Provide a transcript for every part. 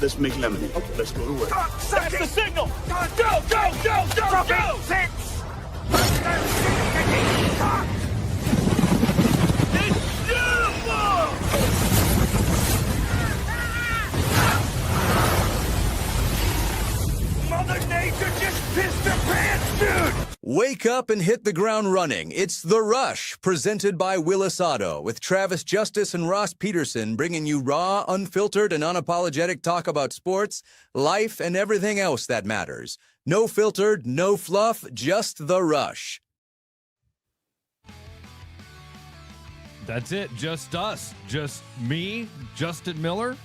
let's make lemonade. Okay. Let's go to work. That's the signal! Go, go, go, go, go! It's beautiful! Mother Nature just pissed her pants, dude! Wake up and hit the ground running. It's The Rush, presented by Willis Auto, with Travis Justice and Ross Peterson bringing you raw, unfiltered, and unapologetic talk about sports, life, and everything else that matters. No filtered, no fluff, just The Rush. That's it. Just us. Just me, Justin Miller,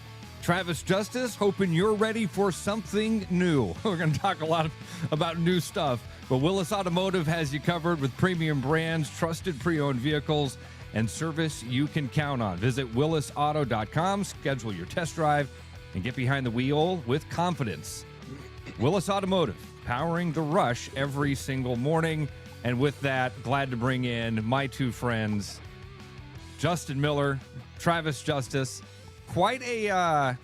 Travis Justice, hoping you're ready for something new. We're going to talk a lot about new stuff, but Willis Automotive has you covered with premium brands, trusted pre-owned vehicles, and service you can count on. Visit willisauto.com, schedule your test drive, and get behind the wheel with confidence. Willis Automotive, powering the rush every single morning. And with that, glad to bring in my two friends, Justin Miller, Travis Justice. Quite a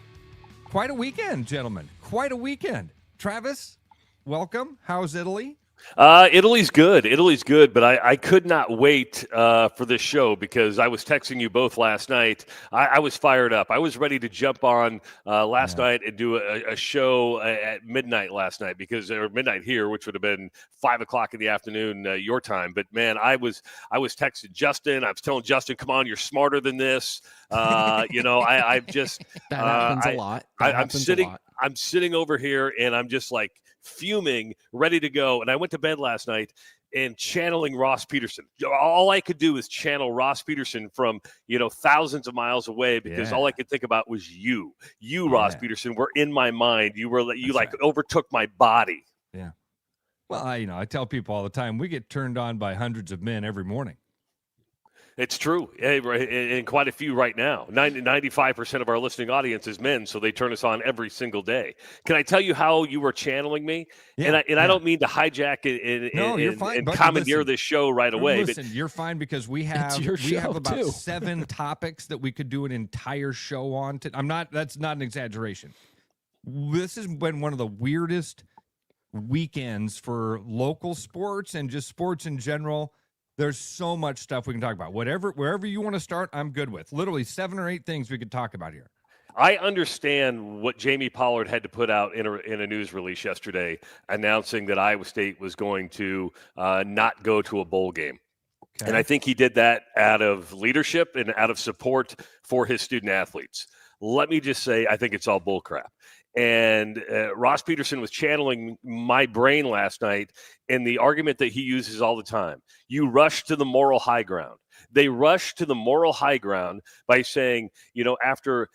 weekend, gentlemen. Quite a weekend. Travis, welcome. How's Italy? Italy's good, but I could not wait for this show because I was texting you both last night. I was fired up. I was ready to jump on last night and do a show at midnight last night or midnight here, which would have been 5 o'clock in the afternoon your time. But man, I was texting Justin. I was telling Justin, "Come on, you're smarter than this." I've just that happens a lot. I'm sitting over here and I'm just like fuming, ready to go. And I went to bed last night and channeling Ross Peterson. All I could do is channel Ross Peterson from, thousands of miles away because all I could think about was you. Ross Peterson, were in my mind. You overtook my body. Yeah. Well, I tell people all the time, we get turned on by hundreds of men every morning. It's true, and quite a few right now. 95% of our listening audience is men, so they turn us on every single day. Can I tell you how you were channeling me? Yeah, I don't mean to hijack and commandeer this show right away. Listen, you're fine because we have about 7 topics that we could do an entire show on. That's not an exaggeration. This has been one of the weirdest weekends for local sports and just sports in general. There's so much stuff we can talk about. Wherever you want to start, I'm good with. Literally 7 or 8 things we could talk about here. I understand what Jamie Pollard had to put out in a news release yesterday announcing that Iowa State was going to not go to a bowl game. Okay. And I think he did that out of leadership and out of support for his student athletes. Let me just say, I think it's all bullcrap. And Ross Peterson was channeling my brain last night in the argument that he uses all the time. You rush to the moral high ground. They rush to the moral high ground by saying, after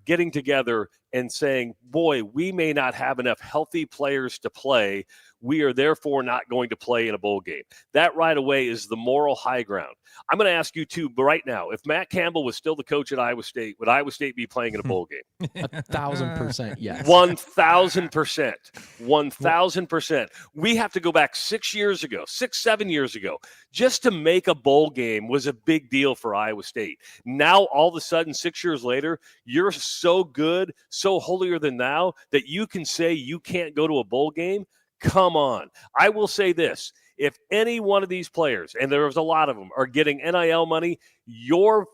getting together and saying, boy, we may not have enough healthy players to play. We are therefore not going to play in a bowl game. That right away is the moral high ground. I'm going to ask you two right now, if Matt Campbell was still the coach at Iowa State, would Iowa State be playing in a bowl game? 1,000%, yes. 1,000%. 1,000%. We have to go back 7 years ago, just to make a bowl game was a big deal for Iowa State. Now, all of a sudden, 6 years later, you're so good, so holier than thou that you can say you can't go to a bowl game? Come on. I will say this. If any one of these players, and there was a lot of them, are getting NIL money, you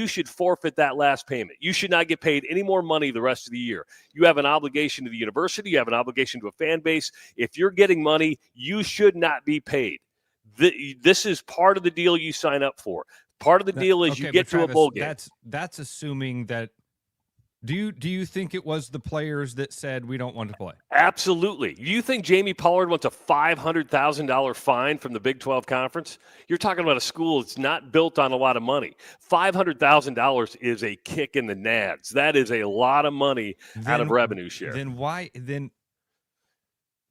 should forfeit that last payment. You should not get paid any more money the rest of the year. You have an obligation to the university. You have an obligation to a fan base. If you're getting money, you should not be paid. This is part of the deal you sign up for. Part of the deal is you get to a bowl game. That's assuming that. Do you think it was the players that said we don't want to play? Absolutely. You think Jamie Pollard wants a $500,000 fine from the Big 12 Conference? You're talking about a school that's not built on a lot of money. $500,000 is a kick in the nads. That is a lot of money out of revenue share. Then why?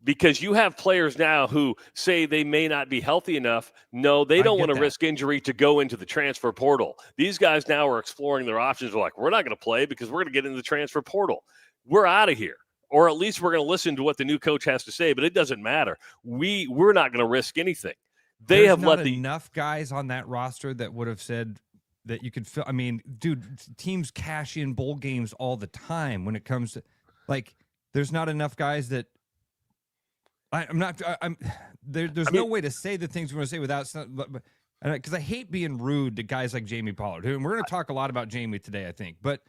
Because you have players now who say they may not be healthy enough. No, they don't want to risk injury to go into the transfer portal. These guys now are exploring their options. They're like, we're not going to play because we're going to get into the transfer portal. We're out of here. Or at least we're going to listen to what the new coach has to say, but it doesn't matter. We're not going to risk anything. They have let enough guys on that roster that would have said that you could feel. I mean, dude, teams cash in bowl games all the time when it comes to Like, there's not enough guys that there's no way to say the things we're going to say without, because I hate being rude to guys like Jamie Pollard, and we're going to talk a lot about Jamie today, I think. But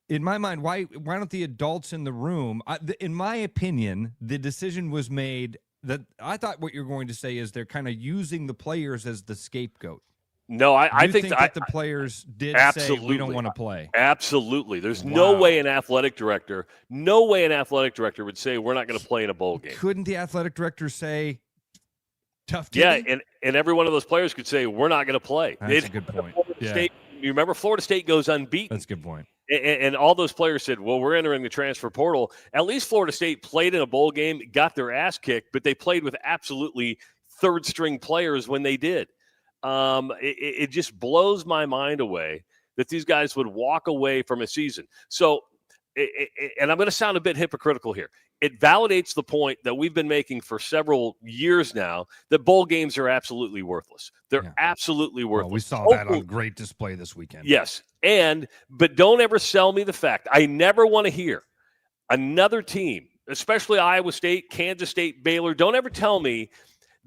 in my mind, why don't the adults in the room? In my opinion, the decision was made that I thought what you're going to say is they're kind of using the players as the scapegoat. No, I think that the players did say we don't want to play. Absolutely. There's no way an athletic director would say we're not going to play in a bowl game. Couldn't the athletic director say tough? Yeah, and every one of those players could say we're not going to play. That's a good point. You remember Florida State goes unbeaten. That's a good point. And all those players said, well, we're entering the transfer portal. At least Florida State played in a bowl game, got their ass kicked, but they played with absolutely third-string players when they did. It just blows my mind away that these guys would walk away from a season. So, and I'm going to sound a bit hypocritical here. It validates the point that we've been making for several years now that bowl games are absolutely worthless. They're absolutely worthless. Well, we saw that on great display this weekend. Yes. But don't ever sell me the fact. I never want to hear another team, especially Iowa State, Kansas State, Baylor. Don't ever tell me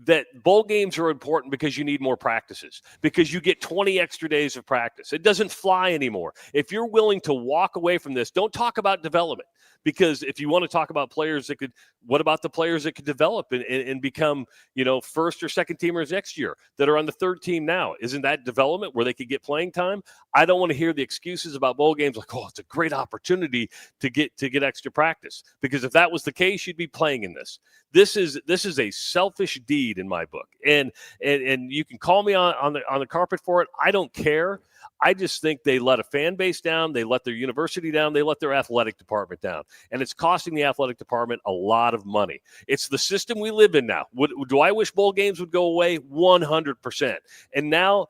that bowl games are important because you need more practices, because you get 20 extra days of practice. It doesn't fly anymore. If you're willing to walk away from this, don't talk about development, because if you want to talk about players that could, what about the players that could develop and become, first or second teamers next year that are on the third team now? Isn't that development where they could get playing time? I don't want to hear the excuses about bowl games like, oh, it's a great opportunity to get extra practice, because if that was the case, you'd be playing in this. This is a selfish deed in my book, and you can call me on the carpet for it. I don't care. I just think they let a fan base down. They let their university down. They let their athletic department down. And it's costing the athletic department a lot of money. It's the system we live in now. Do I wish bowl games would go away? 100%. And now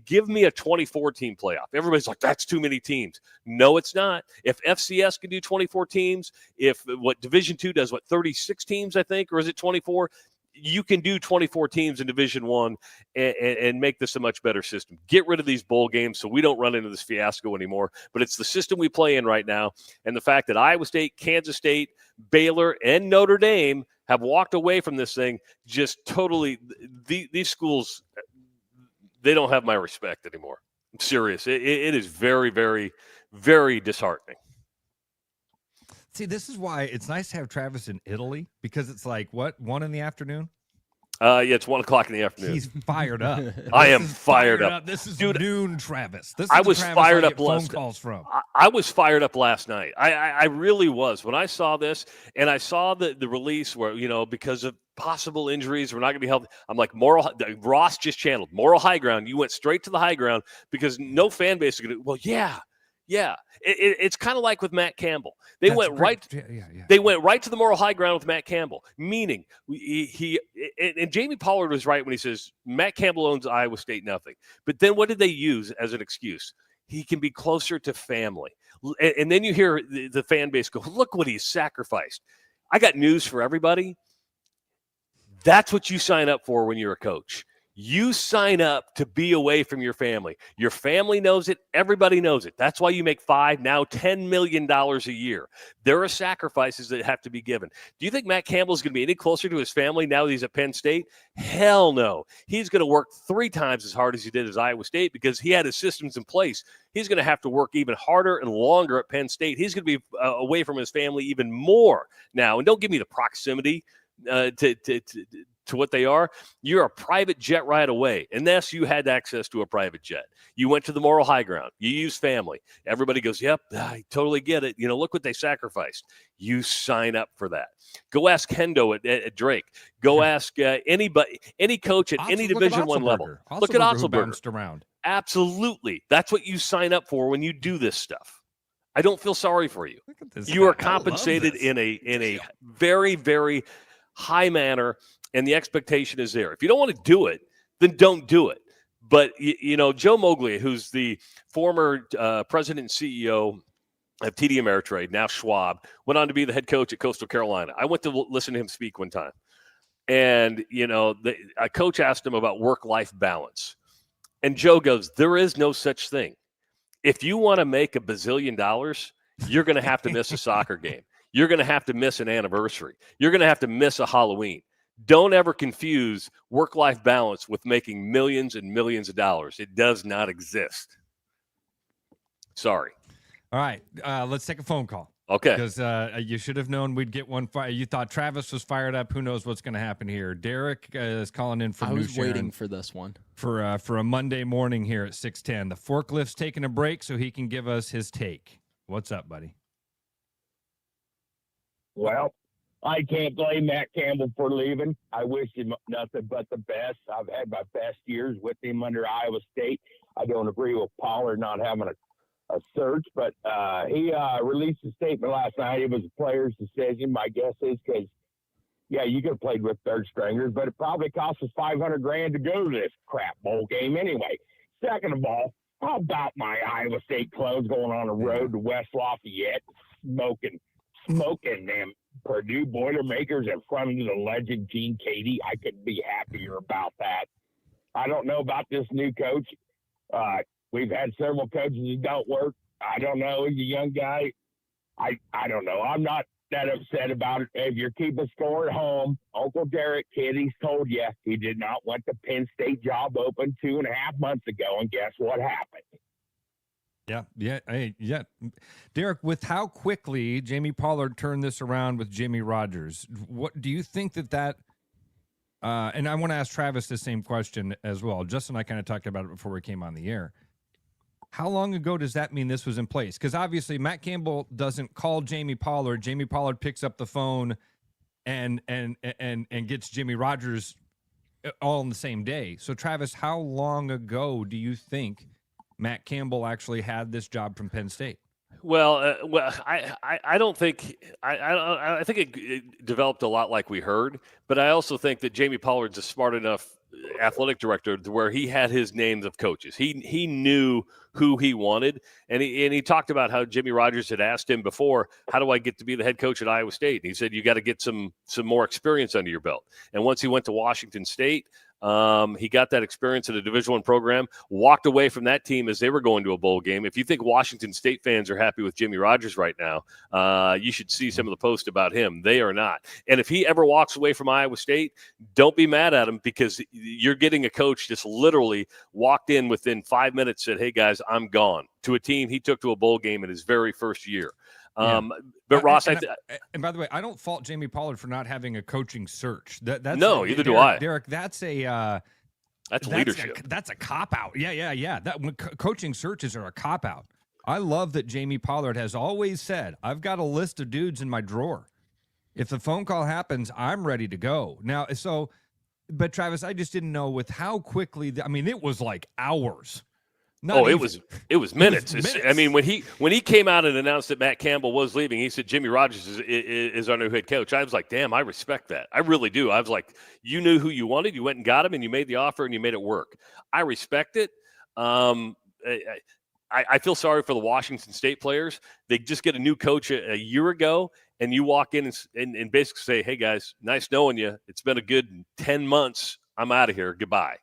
give me a 24-team playoff. Everybody's like, that's too many teams. No, it's not. If FCS can do 24 teams, if Division II does, 36 teams, I think, or is it 24? You can do 24 teams in Division I and make this a much better system. Get rid of these bowl games so we don't run into this fiasco anymore. But it's the system we play in right now. And the fact that Iowa State, Kansas State, Baylor, and Notre Dame have walked away from this thing, just totally, these schools, they don't have my respect anymore. I'm serious. It is very, very, very disheartening. See, this is why it's nice to have Travis in Italy, because it's like, 1 in the afternoon? Yeah, it's 1 o'clock in the afternoon. He's fired up. I am fired up. This is Dude, noon, Travis. This is I was Travis fired I up get phone last calls from. I was fired up last night. I really was. When I saw this and I saw the release where, because of possible injuries, we're not going to be healthy. I'm like, Ross just channeled moral high ground. You went straight to the high ground because no fan base is going to, well, yeah. It's kind of like with Matt Campbell. They went right to the moral high ground with Matt Campbell, meaning he and Jamie Pollard was right when he says Matt Campbell owns Iowa State nothing. But then what did they use as an excuse? He can be closer to family. And then you hear the fan base go, look what he's sacrificed. I got news for everybody. That's what you sign up for when you're a coach. You sign up to be away from your family. Your family knows it. Everybody knows it. That's why you make $5, now $10 million a year. There are sacrifices that have to be given. Do you think Matt Campbell's going to be any closer to his family now that he's at Penn State? Hell no. He's going to work 3 times as hard as he did at Iowa State because he had his systems in place. He's going to have to work even harder and longer at Penn State. He's going to be away from his family even more now. And don't give me the proximity to what they are. You're a private jet ride away, unless you had access to a private jet. You went to the moral high ground. You use family. Everybody goes, yep, I totally get it. Look what they sacrificed. You sign up for that. Go ask Hendo at Drake. Go ask anybody, any coach at any Division I level. Look at Otzelberger. Bounced around. Absolutely. That's what you sign up for when you do this stuff. I don't feel sorry for you. You are compensated in a very, very high manner. And the expectation is there. If you don't want to do it, then don't do it. But, Joe Moglia, who's the former president and CEO of TD Ameritrade, now Schwab, went on to be the head coach at Coastal Carolina. I went to listen to him speak one time. And, a coach asked him about work-life balance. And Joe goes, there is no such thing. If you want to make $1 bazillion, you're going to have to miss a soccer game. you're going to have to miss an anniversary. You're going to have to miss a Halloween. Don't ever confuse work-life balance with making millions and millions of dollars. It does not exist. Sorry. All right, let's take a phone call. Okay. Because you should have known we'd get one. You thought Travis was fired up. Who knows what's going to happen here? Derek is calling in from I New was Sharon waiting for this one. for a Monday morning here at 6:10. The forklift's taking a break so he can give us his take. What's up, buddy? Well, I can't blame Matt Campbell for leaving. I wish him nothing but the best. I've had my best years with him under Iowa State. I don't agree with Pollard not having a search, but he released a statement last night. It was a player's decision. My guess is because, yeah, you could have played with third stringers, but it probably cost us $500,000 to go to this crap bowl game anyway. Second of all, how about my Iowa State clothes going on the road to West Lafayette, smoking them Purdue Boilermakers in front of the legend Gene Katie? I couldn't be happier about that. I don't know about this new coach. We've had several coaches that don't work. I don't know. He's a young guy. I don't know. I'm not that upset about it. If you're keeping score at home, Uncle Derek Kitty's told you he did not want the Penn State job open 2.5 months ago, and guess what happened? Yeah. Derek, with how quickly Jamie Pollard turned this around with Jimmy Rogers, what do you think that and I want to ask Travis the same question as well. Justin and I kind of talked about it before we came on the air. How long ago does that mean this was in place? Because obviously Matt Campbell doesn't call Jamie Pollard. Jamie Pollard picks up the phone and gets Jimmy Rogers all in the same day. So Travis, how long ago do you think Matt Campbell actually had this job from Penn State? Well, I don't think I think it developed a lot like we heard, but I also think that Jamie Pollard's a smart enough athletic director to where he had his names of coaches. He knew who he wanted, and he talked about how Jimmy Rogers had asked him before, "How do I get to be the head coach at Iowa State?" And he said, "You got to get some more experience under your belt." And once he went to Washington State, he got that experience at a Division I program, walked away from that team as they were going to a bowl game. If you think Washington State fans are happy with Jimmy Rogers right now, you should see some of the posts about him. They are not. And if he ever walks away from Iowa State, don't be mad at him, because you're getting a coach just literally walked in within 5 minutes, said, "Hey guys, I'm gone," to a team he took to a bowl game in his very first year. But Ross, and by the way, I don't fault Jamie Pollard for not having a coaching search. That's either do I. Derek, that's leadership. That's a cop out. Yeah. Coaching searches are a cop out. I love that Jamie Pollard has always said, "I've got a list of dudes in my drawer. If the phone call happens, I'm ready to go." Now, but Travis, I just didn't know with how quickly. It was like hours. It was minutes. I mean, when he came out and announced that Matt Campbell was leaving, he said Jimmy Rogers is our new head coach. I was like, damn, I respect that. I really do. I was like, you knew who you wanted, you went and got him, and you made the offer and you made it work. I respect it. I feel sorry for the Washington State players. They just get a new coach a year ago, and you walk in and basically say, "Hey guys, nice knowing you. It's been a good 10 months. I'm out of here. Goodbye."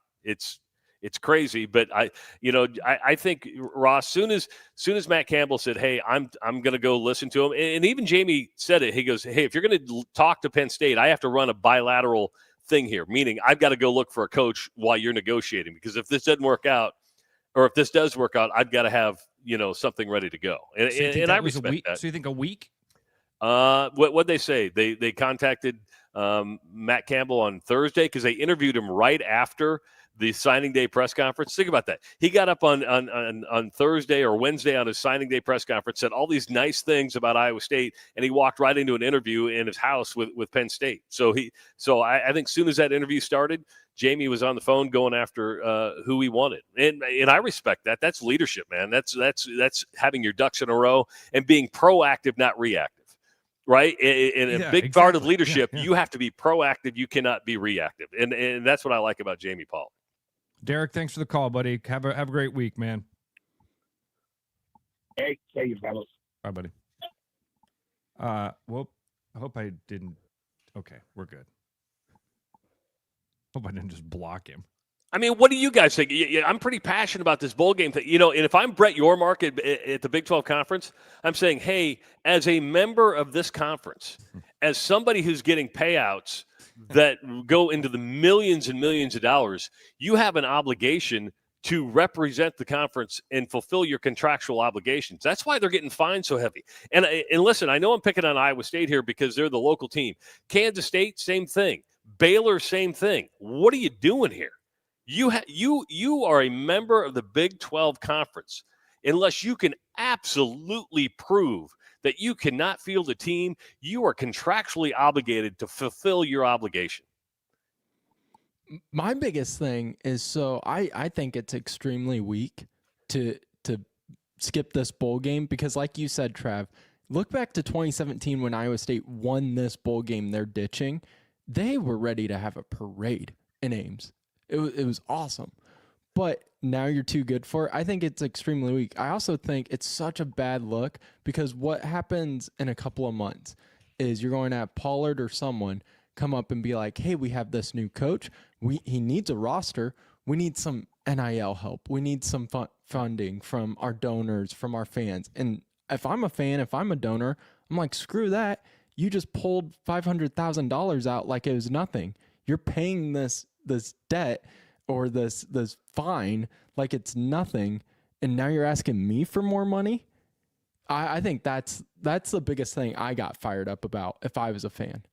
It's crazy, but I think, Ross, soon as Matt Campbell said, "Hey, I'm going to go listen to him," and even Jamie said it. He goes, "Hey, if you're going to talk to Penn State, I have to run a bilateral thing here, meaning I've got to go look for a coach while you're negotiating, because if this doesn't work out, or if this does work out, I've got to have something ready to go." And I respect that. So you think a week? What they say? They contacted Matt Campbell on Thursday because they interviewed him right after the signing day press conference. Think about that. He got up on Thursday or Wednesday on his signing day press conference, said all these nice things about Iowa State, and he walked right into an interview in his house with Penn State. So I think soon as that interview started, Jamie was on the phone going after who he wanted, and I respect that. That's leadership, man. That's having your ducks in a row and being proactive, not reactive. Right? In a big part of leadership, you have to be proactive. You cannot be reactive. And that's what I like about Jamie Pollard. Derek, thanks for the call, buddy. Have a great week, man. Hey, thank you, fellas. Bye, buddy. Well, I hope I didn't. Okay, we're good. Hope I didn't just block him. I mean, what do you guys think? I'm pretty passionate about this bowl game thing. And if I'm Brett Yormark at the Big 12 Conference, I'm saying, hey, as a member of this conference, as somebody who's getting payouts that go into the millions and millions of dollars, you have an obligation to represent the conference and fulfill your contractual obligations. That's why they're getting fined so heavy. And listen, I know I'm picking on Iowa State here because they're the local team. Kansas State, same thing. Baylor, same thing. What are you doing here? You are a member of the Big 12 Conference. Unless you can absolutely prove that you cannot field a team, you are contractually obligated to fulfill your obligation. My biggest thing is, I think it's extremely weak to skip this bowl game because, like you said, Trav, look back to 2017 when Iowa State won this bowl game. They're ditching. They were ready to have a parade in Ames. It was awesome. But now you're too good for it. I think it's extremely weak. I also think it's such a bad look because what happens in a couple of months is you're going to have Pollard or someone come up and be like, hey, we have this new coach. He needs a roster. We need some NIL help. We need some funding from our donors, from our fans. And if I'm a fan, if I'm a donor, I'm like, screw that. You just pulled $500,000 out like it was nothing. You're paying this debt or this fine like it's nothing, and now you're asking me for more money? I think that's the biggest thing I got fired up about if I was a fan,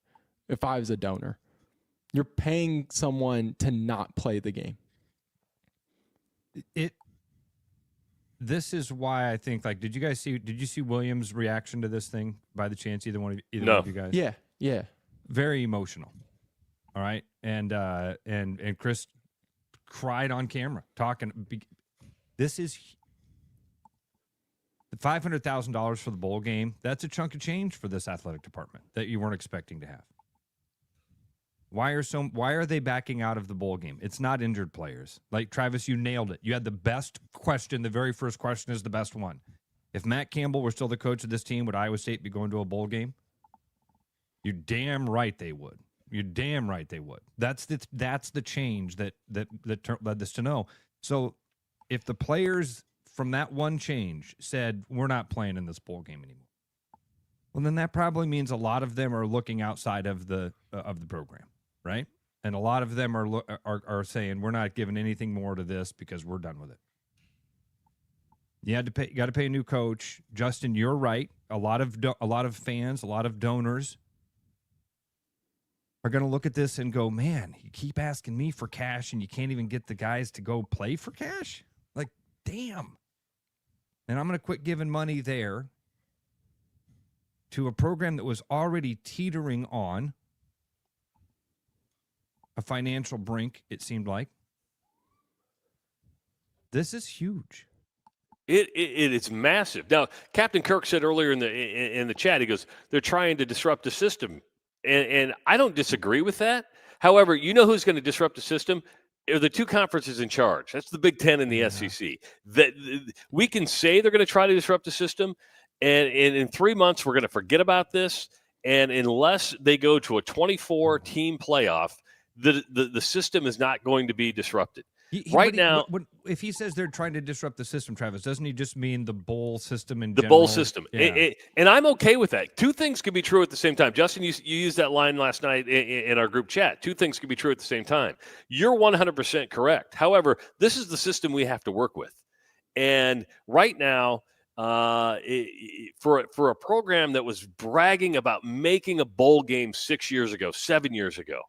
if I was a donor. You're paying someone to not play the game. This is why I think, like, did you see Williams' reaction to this thing by the chance? Either one of you guys? Yeah. Very emotional. All right. And Chris cried on camera talking. This is the $500,000 for the bowl game. That's a chunk of change for this athletic department that you weren't expecting to have. Why are they backing out of the bowl game? It's not injured players. Like, Travis, you nailed it. You had the best question. The very first question is the best one. If Matt Campbell were still the coach of this team, would Iowa State be going to a bowl game? You're damn right they would. You're damn right they would. That's the change that led this to know. So if the players from that one change said, we're not playing in this bowl game anymore, well, then that probably means a lot of them are looking outside of the program, right? And a lot of them are saying, we're not giving anything more to this because we're done with it. You got to pay a new coach. Justin, you're right. A lot of fans, a lot of donors are going to look at this and go, man, you keep asking me for cash and you can't even get the guys to go play for cash? Like, damn. And I'm going to quit giving money there to a program that was already teetering on a financial brink, it seemed like. This is huge. It is massive. Now, Captain Kirk said earlier in the chat, he goes, they're trying to disrupt the system. And I don't disagree with that. However, you know who's going to disrupt the system? Are the two conferences in charge. That's the Big Ten and the SEC. That we can say they're going to try to disrupt the system, and in 3 months we're going to forget about this. And unless they go to a 24-team playoff, the system is not going to be disrupted. If he says they're trying to disrupt the system, Travis, doesn't he just mean the bowl system in general? The bowl system. Yeah. And I'm okay with that. Two things can be true at the same time. Justin, you used that line last night in our group chat. Two things can be true at the same time. You're 100% correct. However, this is the system we have to work with. And right now, for a program that was bragging about making a bowl game 6 years ago, 7 years ago,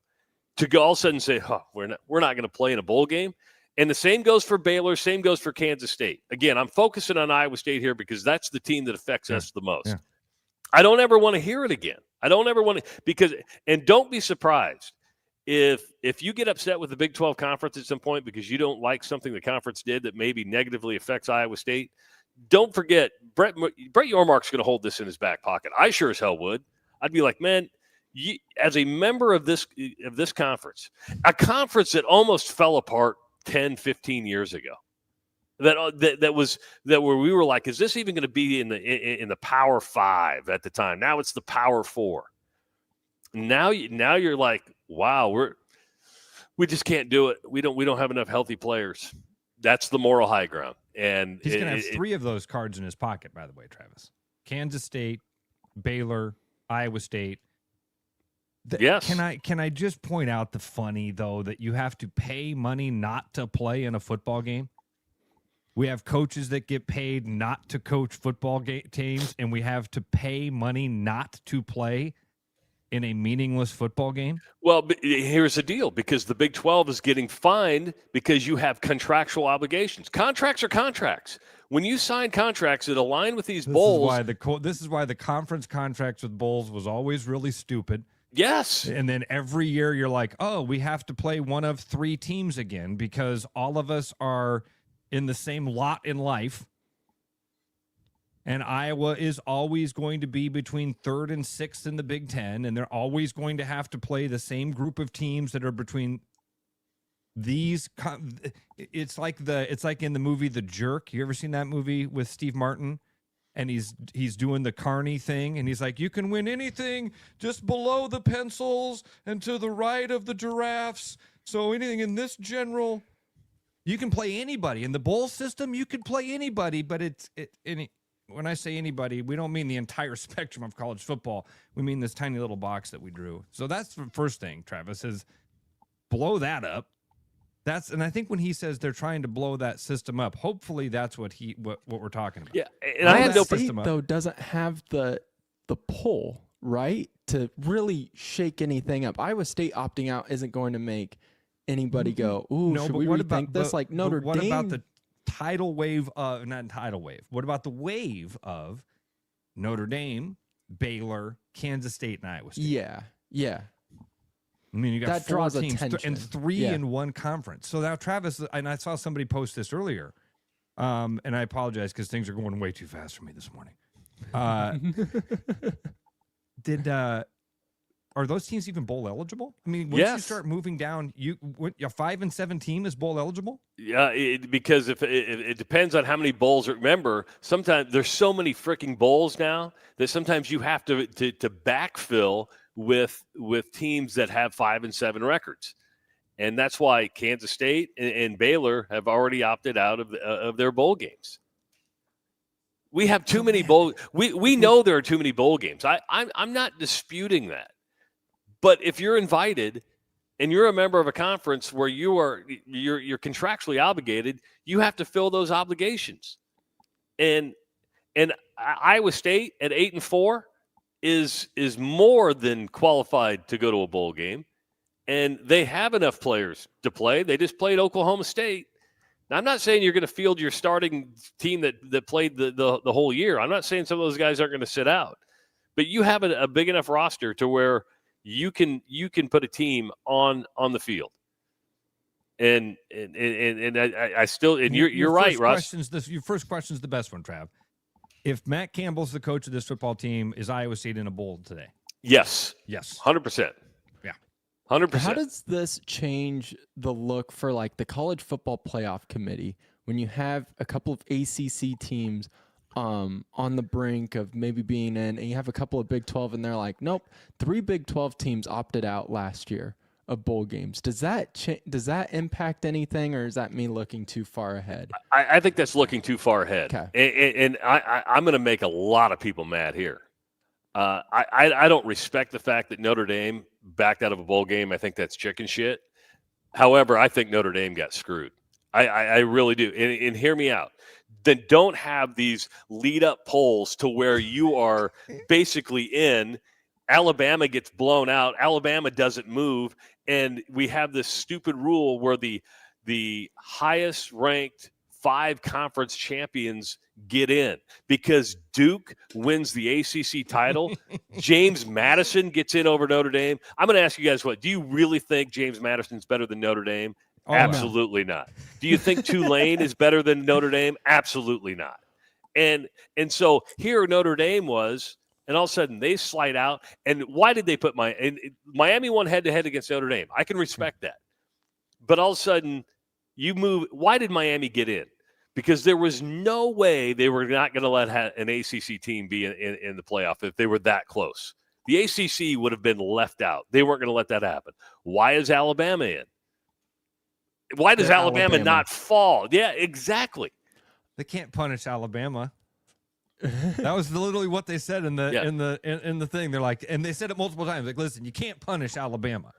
to go all of a sudden say, we're not going to play in a bowl game. And the same goes for Baylor, same goes for Kansas State. Again, I'm focusing on Iowa State here because that's the team that affects us the most. Yeah. I don't ever want to hear it again. I don't ever want to and don't be surprised if you get upset with the Big 12 Conference at some point because you don't like something the conference did that maybe negatively affects Iowa State. Don't forget, Brett Yormark's going to hold this in his back pocket. I sure as hell would. I'd be like, man, as a member of this conference, a conference that almost fell apart 10, 15 years ago, that where we were like, is this even going to be in the Power 5 at the time? Now it's the Power 4. Now you're like, wow, We just can't do it. We don't have enough healthy players. That's the moral high ground. And he's going to have 3 of those cards in his pocket, by the way, Travis. Kansas State, Baylor, Iowa State. Yes. Can I just point out the funny, though, that you have to pay money not to play in a football game? We have coaches that get paid not to coach football teams, and we have to pay money not to play in a meaningless football game? Well, here's the deal, because the Big 12 is getting fined because you have contractual obligations. Contracts are contracts. When you sign contracts that align with these bowls. This is why the conference contracts with bowls was always really stupid. Yes. And then every year you're like, oh, we have to play one of 3 teams again because all of us are in the same lot in life. And Iowa is always going to be between 3rd and 6th in the Big Ten, and they're always going to have to play the same group of teams that are between these. It's like in the movie The Jerk. You ever seen that movie with Steve Martin? And he's doing the Carney thing, and he's like, you can win anything just below the pencils and to the right of the giraffes. So anything in this general, you can play anybody. In the bowl system, you could play anybody, but when I say anybody, we don't mean the entire spectrum of college football. We mean this tiny little box that we drew. So that's the first thing, Travis, is blow that up. And I think when he says they're trying to blow that system up, hopefully that's what we're talking about. Yeah, and I had no State, though, doesn't have the pull, right, to really shake anything up. Iowa State opting out isn't going to make anybody go, ooh, no, should but we what rethink about this? Like Notre Dame. What about the tidal wave of, not tidal wave, what about the wave of Notre Dame, Baylor, Kansas State, and Iowa State? Yeah. I mean, you got that 4 draws teams attention. and 3 in one conference. So now, Travis, and I saw somebody post this earlier, and I apologize because things are going way too fast for me this morning. Are those teams even bowl eligible? I mean, once you start moving down, a 5 and 7 team is bowl eligible? Yeah, because if it depends on how many bowls. Remember, sometimes there's so many freaking bowls now that sometimes you have to backfill with teams that have 5 and 7 records, and that's why Kansas State and Baylor have already opted out of their bowl games. We have too many bowl. We know there are too many bowl games. I'm not disputing that. But if you're invited and you're a member of a conference where you're contractually obligated, you have to fill those obligations. And Iowa State at 8-4 is more than qualified to go to a bowl game, and they have enough players to play. They just played Oklahoma State. Now, I'm not saying you're going to field your starting team that played the whole year. I'm not saying some of those guys aren't going to sit out, but you have a big enough roster to where you can put a team on the field. And I still, and you're right, Russ. Your first question's the best one, Trav. If Matt Campbell's the coach of this football team, is Iowa State in a bowl today? Yes. 100%. Yeah. 100%. How does this change the look for like the college football playoff committee when you have a couple of ACC teams on the brink of maybe being in, and you have a couple of Big 12, and they're like, nope, 3 Big 12 teams opted out last year of bowl games. Does that impact anything, or is that me looking too far ahead? I think that's looking too far ahead. Okay. And I'm going to make a lot of people mad here. I don't respect the fact that Notre Dame backed out of a bowl game. I think that's chicken shit. However, I think Notre Dame got screwed. I really do. And hear me out. Then don't have these lead-up polls to where you are basically in. Alabama gets blown out. Alabama doesn't move. And we have this stupid rule where the highest-ranked 5 conference champions get in. Because Duke wins the ACC title, James Madison gets in over Notre Dame. I'm going to ask you guys what. Do you really think James Madison's better than Notre Dame? Oh, Absolutely not. Do you think Tulane is better than Notre Dame? Absolutely not. And so here Notre Dame was, and all of a sudden they slide out. And why did they put Miami won head-to-head against Notre Dame? I can respect that. But all of a sudden you move. Why did Miami get in? Because there was no way they were not going to let an ACC team be in the playoff if they were that close. The ACC would have been left out. They weren't going to let that happen. Why is Alabama in? Why does Alabama not fall? Yeah, exactly. They can't punish Alabama. That was literally what they said in the thing. They're like, and they said it multiple times. Like, listen, you can't punish Alabama.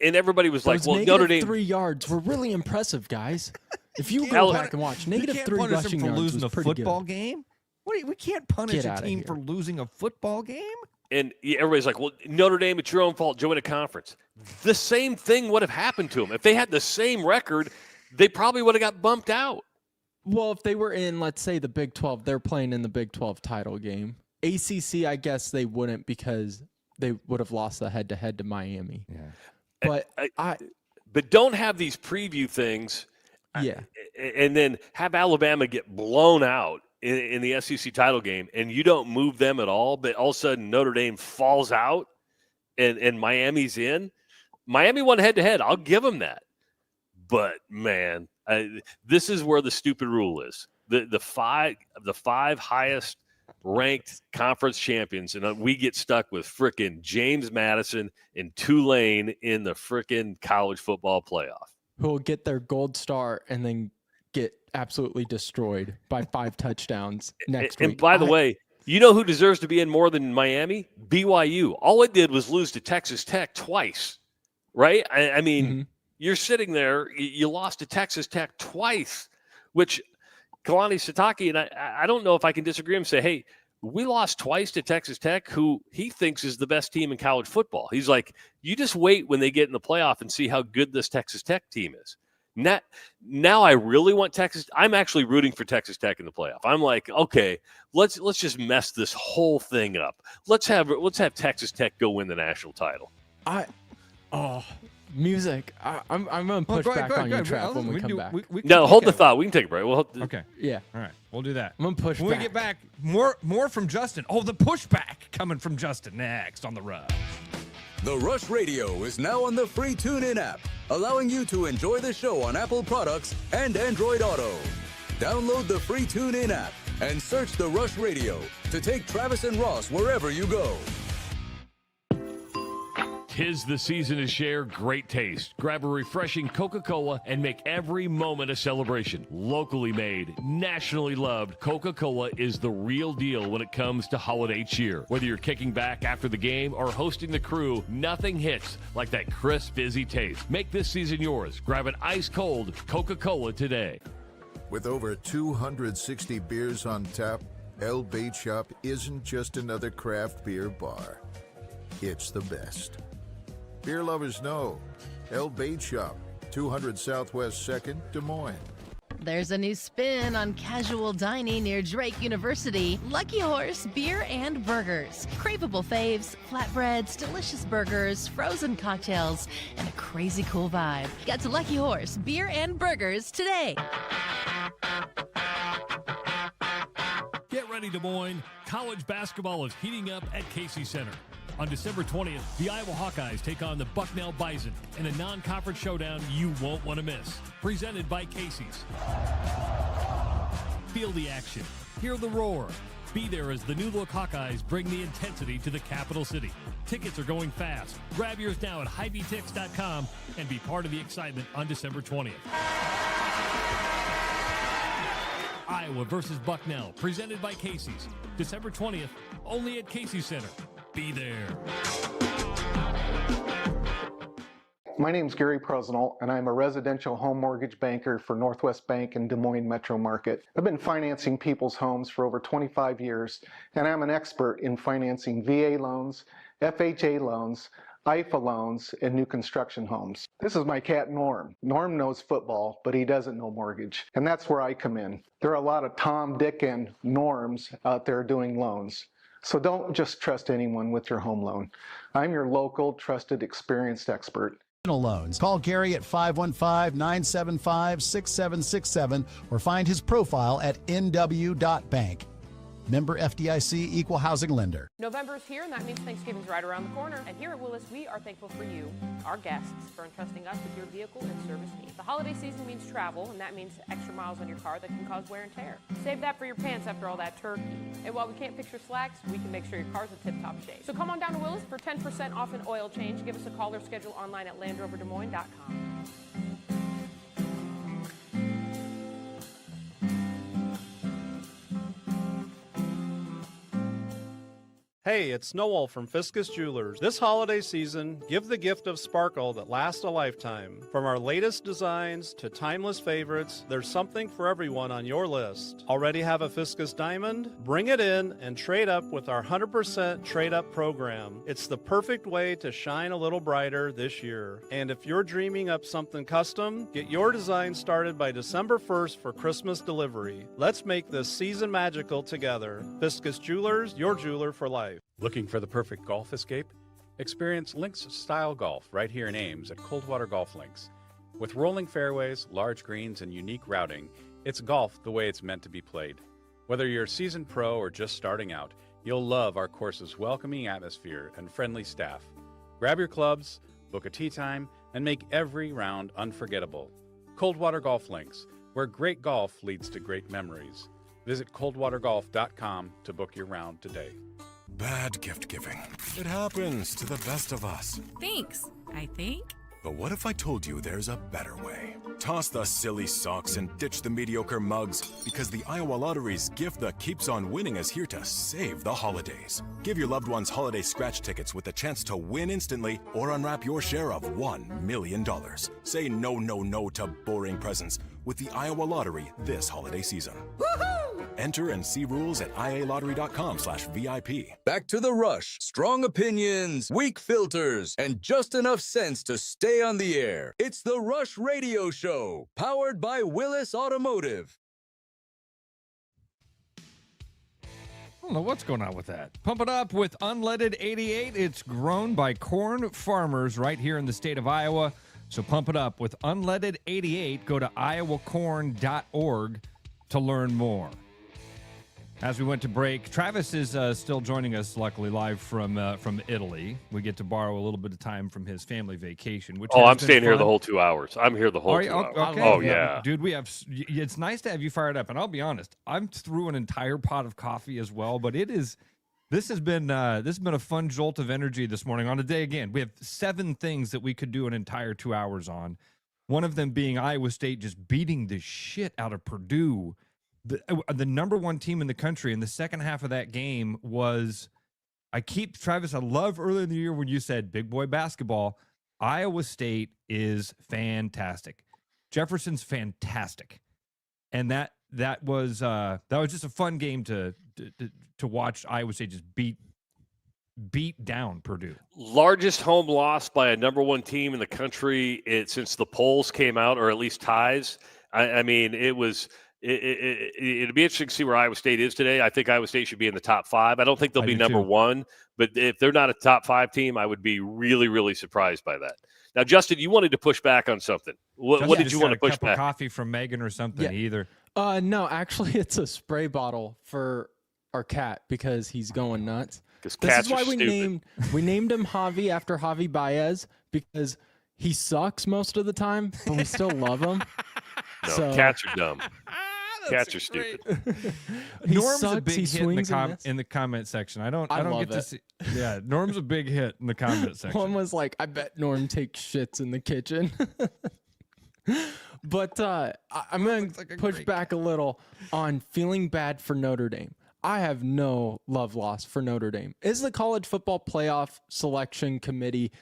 And everybody was like, well, negative Notre Dame 3 yards were really impressive, guys. If you go back and watch, negative 3 rushing yards losing was a pretty football good. game. We can't punish a team for losing a football game. And everybody's like, well, Notre Dame, it's your own fault. Join a conference. The same thing would have happened to them. If they had the same record, they probably would have got bumped out. Well, if they were in, let's say, the Big 12, they're playing in the Big 12 title game. ACC, I guess they wouldn't because they would have lost the head-to-head to Miami. Yeah. But but don't have these preview things and then have Alabama get blown out in the SEC title game, and you don't move them at all, but all of a sudden Notre Dame falls out and Miami's in. Miami won head-to-head. I'll give them that. But, man, this is where the stupid rule is. The five highest ranked conference champions, and we get stuck with frickin' James Madison and Tulane in the frickin' college football playoff. Who will get their gold star and then get absolutely destroyed by 5 touchdowns next week. And by the way, you know who deserves to be in more than Miami? BYU. All it did was lose to Texas Tech twice, right? I mean, you're sitting there, you lost to Texas Tech twice, which Kalani Sitake, and I don't know if I can disagree and say, hey, we lost twice to Texas Tech, who he thinks is the best team in college football. He's like, you just wait when they get in the playoff and see how good this Texas Tech team is. Now I really want Texas. I'm actually rooting for Texas Tech in the playoff. I'm like, okay, let's just mess this whole thing up. Let's have Texas Tech go win the national title. Music. I'm going to push back on you, Trav, when we come back. Hold the thought. We can take a break. Okay. Yeah. All right. We'll do that. I'm going to push when back. we get back, more from Justin. Oh, the pushback coming from Justin next on The Rush. The Rush Radio is now on the free TuneIn app, allowing you to enjoy the show on Apple products and Android Auto. Download the free TuneIn app and search The Rush Radio to take Travis and Ross wherever you go. 'Tis the season to share great taste. Grab a refreshing Coca-Cola and make every moment a celebration. Locally made, nationally loved, Coca-Cola is the real deal when it comes to holiday cheer. Whether you're kicking back after the game or hosting the crew, nothing hits like that crisp, fizzy taste. Make this season yours. Grab an ice-cold Coca-Cola today. With over 260 beers on tap, El Bait Shop isn't just another craft beer bar. It's the best. Beer lovers know. El Bait Shop, 200 Southwest 2nd, Des Moines. There's a new spin on casual dining near Drake University. Lucky Horse Beer and Burgers. Craveable faves, flatbreads, delicious burgers, frozen cocktails, and a crazy cool vibe. Get to Lucky Horse Beer and Burgers today. Get ready, Des Moines. College basketball is heating up at Casey Center. On December 20th, the Iowa Hawkeyes take on the Bucknell Bison in a non-conference showdown you won't want to miss. Presented by Casey's. Feel the action. Hear the roar. Be there as the new-look Hawkeyes bring the intensity to the capital city. Tickets are going fast. Grab yours now at HighVTix.com and be part of the excitement on December 20th. Iowa versus Bucknell, presented by Casey's. December 20th, only at Casey Center. Be there. My name's Gary Prosnell, and I'm a residential home mortgage banker for Northwest Bank in Des Moines Metro Market. I've been financing people's homes for over 25 years, and I'm an expert in financing VA loans, FHA loans, IFA loans, and new construction homes. This is my cat Norm. Norm knows football, but he doesn't know mortgage, and that's where I come in. There are a lot of Tom, Dick, and Norms out there doing loans. So don't just trust anyone with your home loan. I'm your local, trusted, experienced expert. Loans. Call Gary at 515-975-6767 or find his profile at nw.bank. Member FDIC, Equal Housing Lender. November is here, and that means Thanksgiving's right around the corner. And here at Willis, we are thankful for you, our guests, for entrusting us with your vehicle and service needs. The holiday season means travel, and that means extra miles on your car that can cause wear and tear. Save that for your pants after all that turkey. And while we can't fix your slacks, we can make sure your car's in tip-top shape. So come on down to Willis for 10% off an oil change. Give us a call or schedule online at LandRoverDesMoines.com. Hey, it's Noel from Fiscus Jewelers. This holiday season, give the gift of sparkle that lasts a lifetime. From our latest designs to timeless favorites, there's something for everyone on your list. Already have a Fiscus diamond? Bring it in and trade up with our 100% trade up program. It's the perfect way to shine a little brighter this year. And if you're dreaming up something custom, get your design started by December 1st for Christmas delivery. Let's make this season magical together. Fiscus Jewelers, your jeweler for life. Looking for the perfect golf escape? Experience Links Style Golf right here in Ames at Coldwater Golf Links. With rolling fairways, large greens, and unique routing, it's golf the way it's meant to be played. Whether you're a seasoned pro or just starting out, you'll love our course's welcoming atmosphere and friendly staff. Grab your clubs, book a tee time, and make every round unforgettable. Coldwater Golf Links, where great golf leads to great memories. Visit coldwatergolf.com to book your round today. Bad gift giving. It happens to the best of us. Thanks, I think. But what if I told you there's a better way? Toss the silly socks and ditch the mediocre mugs, because the Iowa Lottery's gift that keeps on winning is here to save the holidays. Give your loved ones holiday scratch tickets with the chance to win instantly or unwrap your share of $1 million. Say no, no, no to boring presents with the Iowa Lottery this holiday season. Woohoo! Enter and see rules at ialottery.com/VIP. Back to the rush. Strong opinions, weak filters, and just enough sense to stay on the air. It's the Rush Radio Show, powered by Willis Automotive. I don't know what's going on with that. Pump it up with Unleaded 88. It's grown by corn farmers right here in the state of Iowa. So pump it up with Unleaded 88. Go to iowacorn.org to learn more. As we went to break, Travis is still joining us, luckily, live from Italy. We get to borrow a little bit of time from his family vacation. Which I'm staying here the whole 2 hours. I'm here the whole 2 hours. Okay. Oh, yeah. Dude, it's nice to have you fired up. And I'll be honest, I'm through an entire pot of coffee as well. But this has been a fun jolt of energy this morning on a day again. We have 7 things that we could do an entire 2 hours on. One of them being Iowa State just beating the shit out of Purdue. The number 1 team in the country, and the second half of that game was, Travis, I love earlier in the year when you said big boy basketball. Iowa State is fantastic. Jefferson's fantastic. And that was just a fun game to watch Iowa State just beat down Purdue. Largest home loss by a number 1 team in the country since the polls came out, or at least ties. I mean, it was... It'd be interesting to see where Iowa State is today. I think Iowa State should be in the top 5. I don't think they'll be number 1, but if they're not a top 5 team, I would be really, really surprised by that. Now, Justin, you wanted to push back on something. What did you want to push back? A cup of coffee from Megan or something either. No, actually, it's a spray bottle for our cat because he's going nuts. Because cats are stupid. we named him Javi after Javi Baez because he sucks most of the time, but we still love him. No, cats are dumb. Cats are stupid. Norm's a big hit in the comment section. I don't get to see. Yeah, Norm's a big hit in the comment section. One was like, I bet Norm takes shits in the kitchen. But I'm going to push back a little on feeling bad for Notre Dame. I have no love lost for Notre Dame. Is the college football playoff selection committee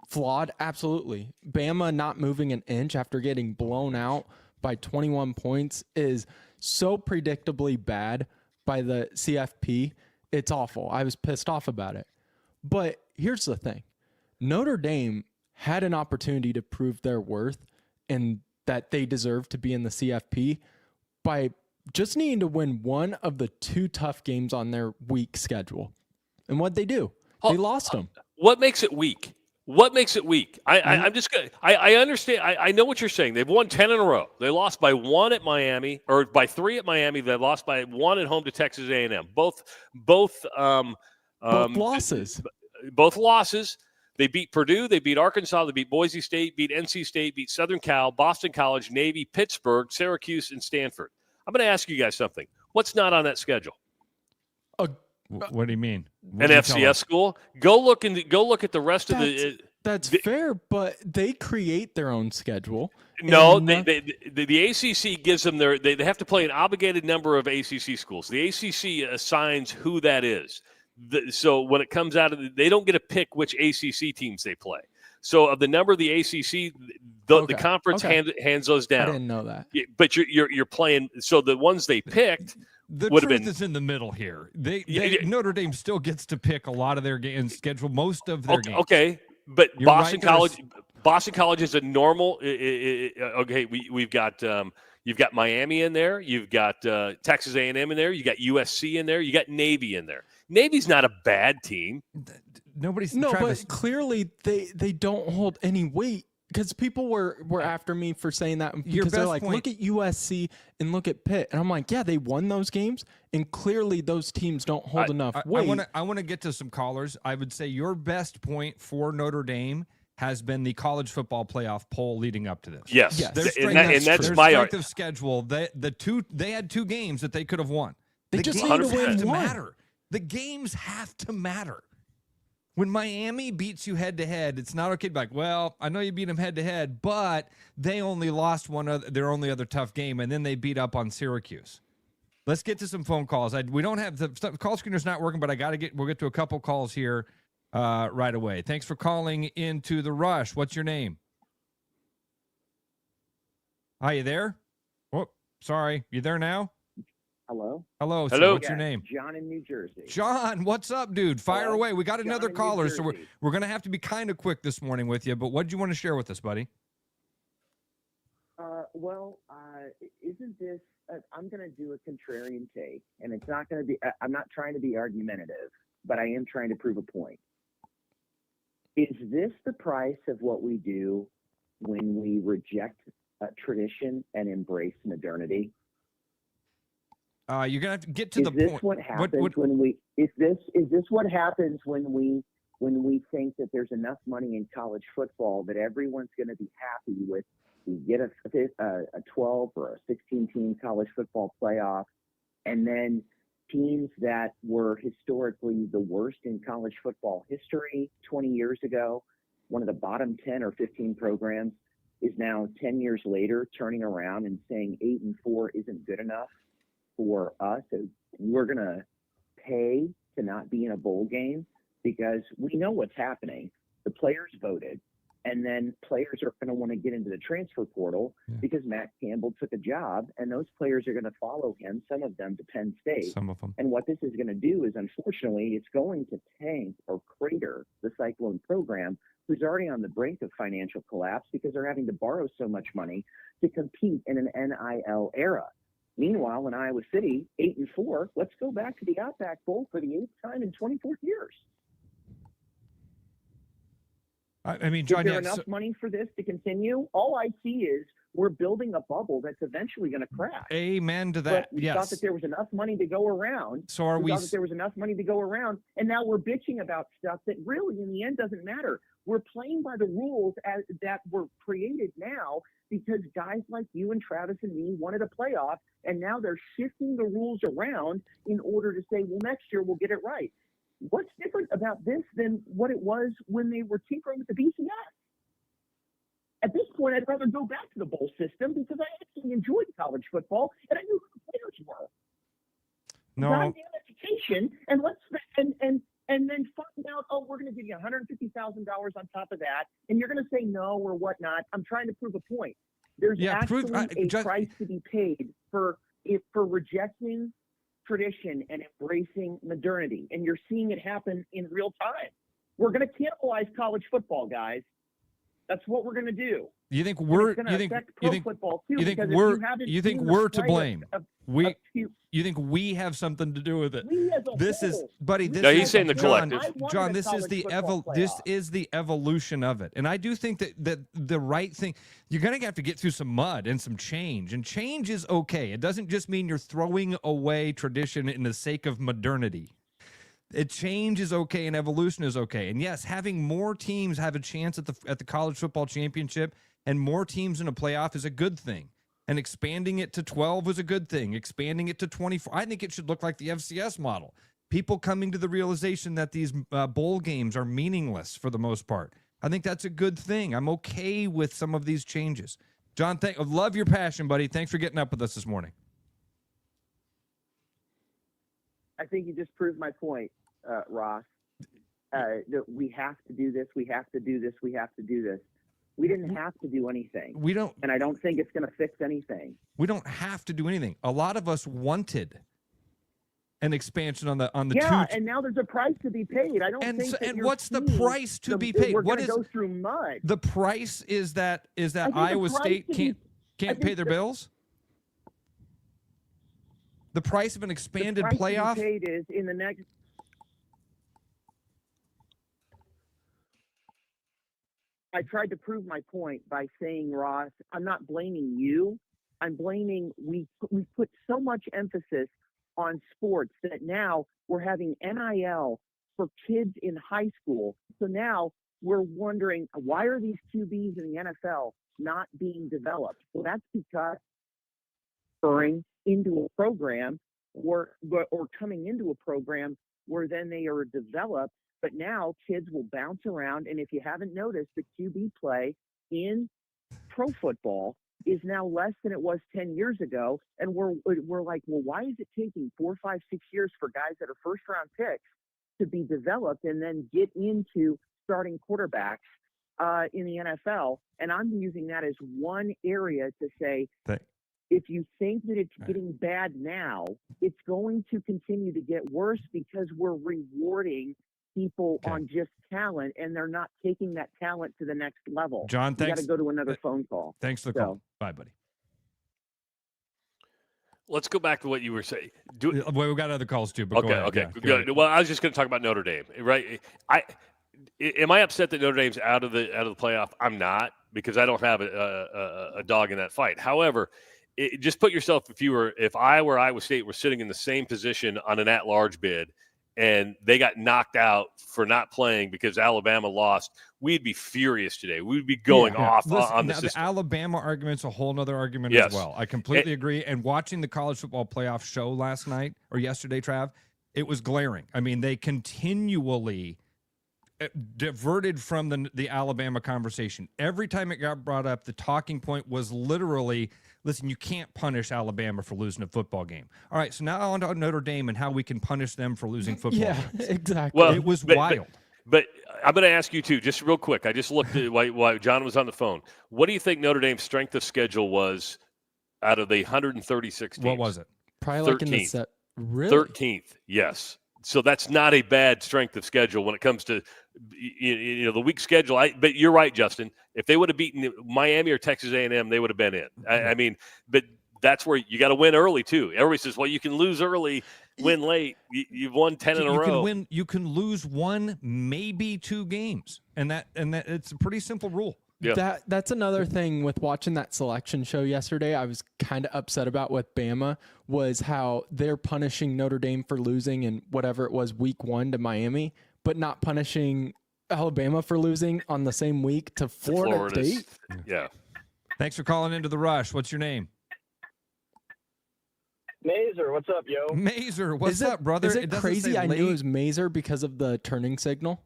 flawed? Absolutely. Bama not moving an inch after getting blown out by 21 points is so predictably bad by the CFP. It's awful. I was pissed off about it. But here's the thing. Notre Dame had an opportunity to prove their worth and that they deserve to be in the CFP by just needing to win one of the 2 tough games on their weak schedule. And what'd they do? They lost them. What makes it weak? What makes it weak? I'm just good. I understand. I know what you're saying. They've won 10 in a row. They lost by 1 at Miami, or by 3 at Miami. They lost by 1 at home to Texas A&M. Both losses. Both losses. They beat Purdue. They beat Arkansas. They beat Boise State. Beat NC State. Beat Southern Cal. Boston College. Navy. Pittsburgh. Syracuse. And Stanford. I'm going to ask you guys something. What's not on that schedule? What do you mean? An FCS school? Go look at the rest of the. That's fair, but they create their own schedule. No, the ACC gives them they have to play an obligated number of ACC schools. The ACC assigns who that is. So when it comes out of they don't get to pick which ACC teams they play. So of the number of the ACC, the conference hands those down. I didn't know that. But you're playing. So the ones they picked the would have truth been is in the middle here. Notre Dame still gets to pick a lot of their games, schedule most of their games. Okay, but You're Boston right, College. Boston College is a normal. Okay, we've got you've got Miami in there. You've got Texas A&M in there. You got USC in there. You got Navy in there. Navy's not a bad team. But clearly they don't hold any weight because people were after me for saying that because they're like, look at USC and look at Pitt, and I'm like, yeah, they won those games, and clearly those teams don't hold enough weight. I want to get to some callers. I would say your best point for Notre Dame has been the college football playoff poll leading up to this. Yes. Their that's my strength of schedule. They had 2 games that they could have won. They just need to win one. Matter. The games have to matter. When Miami beats you head-to-head, it's not okay to be like, well, I know you beat them head-to-head, but they only lost their only other tough game, and then they beat up on Syracuse. Let's get to some phone calls. We don't have the call screener's not working, but we'll get to a couple calls here right away. Thanks for calling into The Rush. What's your name? Are you there? Oh, sorry. You there now? Hello? Hello. Sir. What's your name? John in New Jersey. John, what's up, dude? Fire away. We got another caller, so we're going to have to be kind of quick this morning with you, but what do you want to share with us, buddy? Isn't this I'm going to do a contrarian take, and it's not going to be I'm not trying to be argumentative, but I am trying to prove a point. Is this the price of what we do when we reject tradition and embrace modernity? You're gonna have to get to the point. Is this what happens when we? Is this what happens when we think that there's enough money in college football that everyone's going to be happy with? We get a 12 or a 16 team college football playoff, and then teams that were historically the worst in college football history 20 years ago, one of the bottom 10 or 15 programs, is now 10 years later turning around and saying 8-4 isn't good enough for us. We're going to pay to not be in a bowl game because we know what's happening. The players voted, and then players are going to want to get into the transfer portal because Matt Campbell took a job, and those players are going to follow him, some of them to Penn State. Some of them. And what this is going to do is, unfortunately, it's going to tank or crater the Cyclone program, who's already on the brink of financial collapse because they're having to borrow so much money to compete in an NIL era. Meanwhile, in Iowa City, 8-4, let's go back to the Outback Bowl for the 8th time in 24 years. I mean, John, is there enough money for this to continue? All I see is we're building a bubble that's eventually going to crash. Amen to that. But we yes. thought that there was enough money to go around. So are we? Thought that there was enough money to go around, and now we're bitching about stuff that really, in the end, doesn't matter. We're playing by the rules that were created now because guys like you and Travis and me wanted a playoff, and now they're shifting the rules around in order to say, well, next year we'll get it right. What's different about this than what it was when they were tinkering with the BCS? At this point, I'd rather go back to the bowl system because I actually enjoyed college football and I knew who the players were. No. Goddamn education, and then find out, oh, we're going to give you $150,000 on top of that, and you're going to say no or whatnot. I'm trying to prove a point. There's actually a price to be paid for rejecting tradition and embracing modernity, and you're seeing it happen in real time. We're going to cannibalize college football, guys. That's what we're going to do. You think we're to blame? You think we have something to do with it? This is, buddy. This he's saying the collective. John, this is the evolution of it, and I do think that the right thing. You're going to have to get through some mud and some change, and change is okay. It doesn't just mean you're throwing away tradition in the sake of modernity. Change is okay and evolution is okay. And yes, having more teams have a chance at the college football championship and more teams in a playoff is a good thing. And expanding it to 12 is a good thing. Expanding it to 24, I think it should look like the FCS model. People coming to the realization that these bowl games are meaningless for the most part. I think that's a good thing. I'm okay with some of these changes. John, love your passion, buddy. Thanks for getting up with us this morning. I think you just proved my point. Ross. That we have to do this. We have to do this. We have to do this. We didn't have to do anything. We don't, and I don't think it's going to fix anything. We don't have to do anything. A lot of us wanted an expansion on the and now there's a price to be paid. I don't think. And what's the price to be paid? We're What going is to go through mud. the price? Is that Iowa State can't pay their bills? The price of an expanded the price playoff. To be paid is in the next. I tried to prove my point by saying, Ross, I'm not blaming you. I'm blaming we put so much emphasis on sports that now we're having NIL for kids in high school. So now we're wondering, why are these QBs in the NFL not being developed? Well, that's because referring into a program or coming into a program where then they are developed. But now kids will bounce around, and if you haven't noticed, the QB play in pro football is now less than it was 10 years ago. And we're like, well, why is it taking 4, 5, 6 years for guys that are first-round picks to be developed and then get into starting quarterbacks in the NFL? And I'm using that as one area to say, if you think that it's getting bad now, it's going to continue to get worse because we're rewarding people on just talent, and they're not taking that talent to the next level. John, thanks. You got to go to another phone call. Thanks for the call. Bye, buddy. Let's go back to what you were saying. We've got other calls too. But Okay. Yeah, Good. Well, I was just going to talk about Notre Dame, right? Am I upset that Notre Dame's out of the playoff? I'm not, because I don't have a dog in that fight. However, just put yourself, if I were Iowa State, were sitting in the same position on an at-large bid, and they got knocked out for not playing because Alabama lost, we'd be furious today. We'd be going off on the system. The Alabama argument's a whole other argument Yes. as well. I completely agree. And watching the college football playoff show last night or yesterday, Trav, it was glaring. I mean, they continually diverted from the Alabama conversation. Every time it got brought up, the talking point was literally, listen, you can't punish Alabama for losing a football game. All right, so now on to Notre Dame and how we can punish them for losing football games. Exactly. Well, it was wild. But I'm going to ask you, too, just real quick. I just looked at while John was on the phone. What do you think Notre Dame's strength of schedule was out of the 136 teams? What was it? Probably 13th. like in the set. Really? 13th, yes. So that's not a bad strength of schedule when it comes to the weak schedule. But you're right, Justin. If they would have beaten Miami or Texas A&M, they would have been in. I mean, but that's where you got to win early too. Everybody says, well, you can lose early, win late. You've won 10 in a row. You can lose one, maybe 2 games, and that it's a pretty simple rule. Yeah. That's another thing with watching that selection show yesterday. I was kind of upset about with Bama was how they're punishing Notre Dame for losing in whatever it was week 1 to Miami, but not punishing Alabama for losing on the same week to Florida State. Yeah. Thanks for calling into the Rush. What's your name? Mazer, what's up, yo? Mazer, what's up, brother? Is it doesn't crazy say I late. knew it was Mazer because of the turning signal?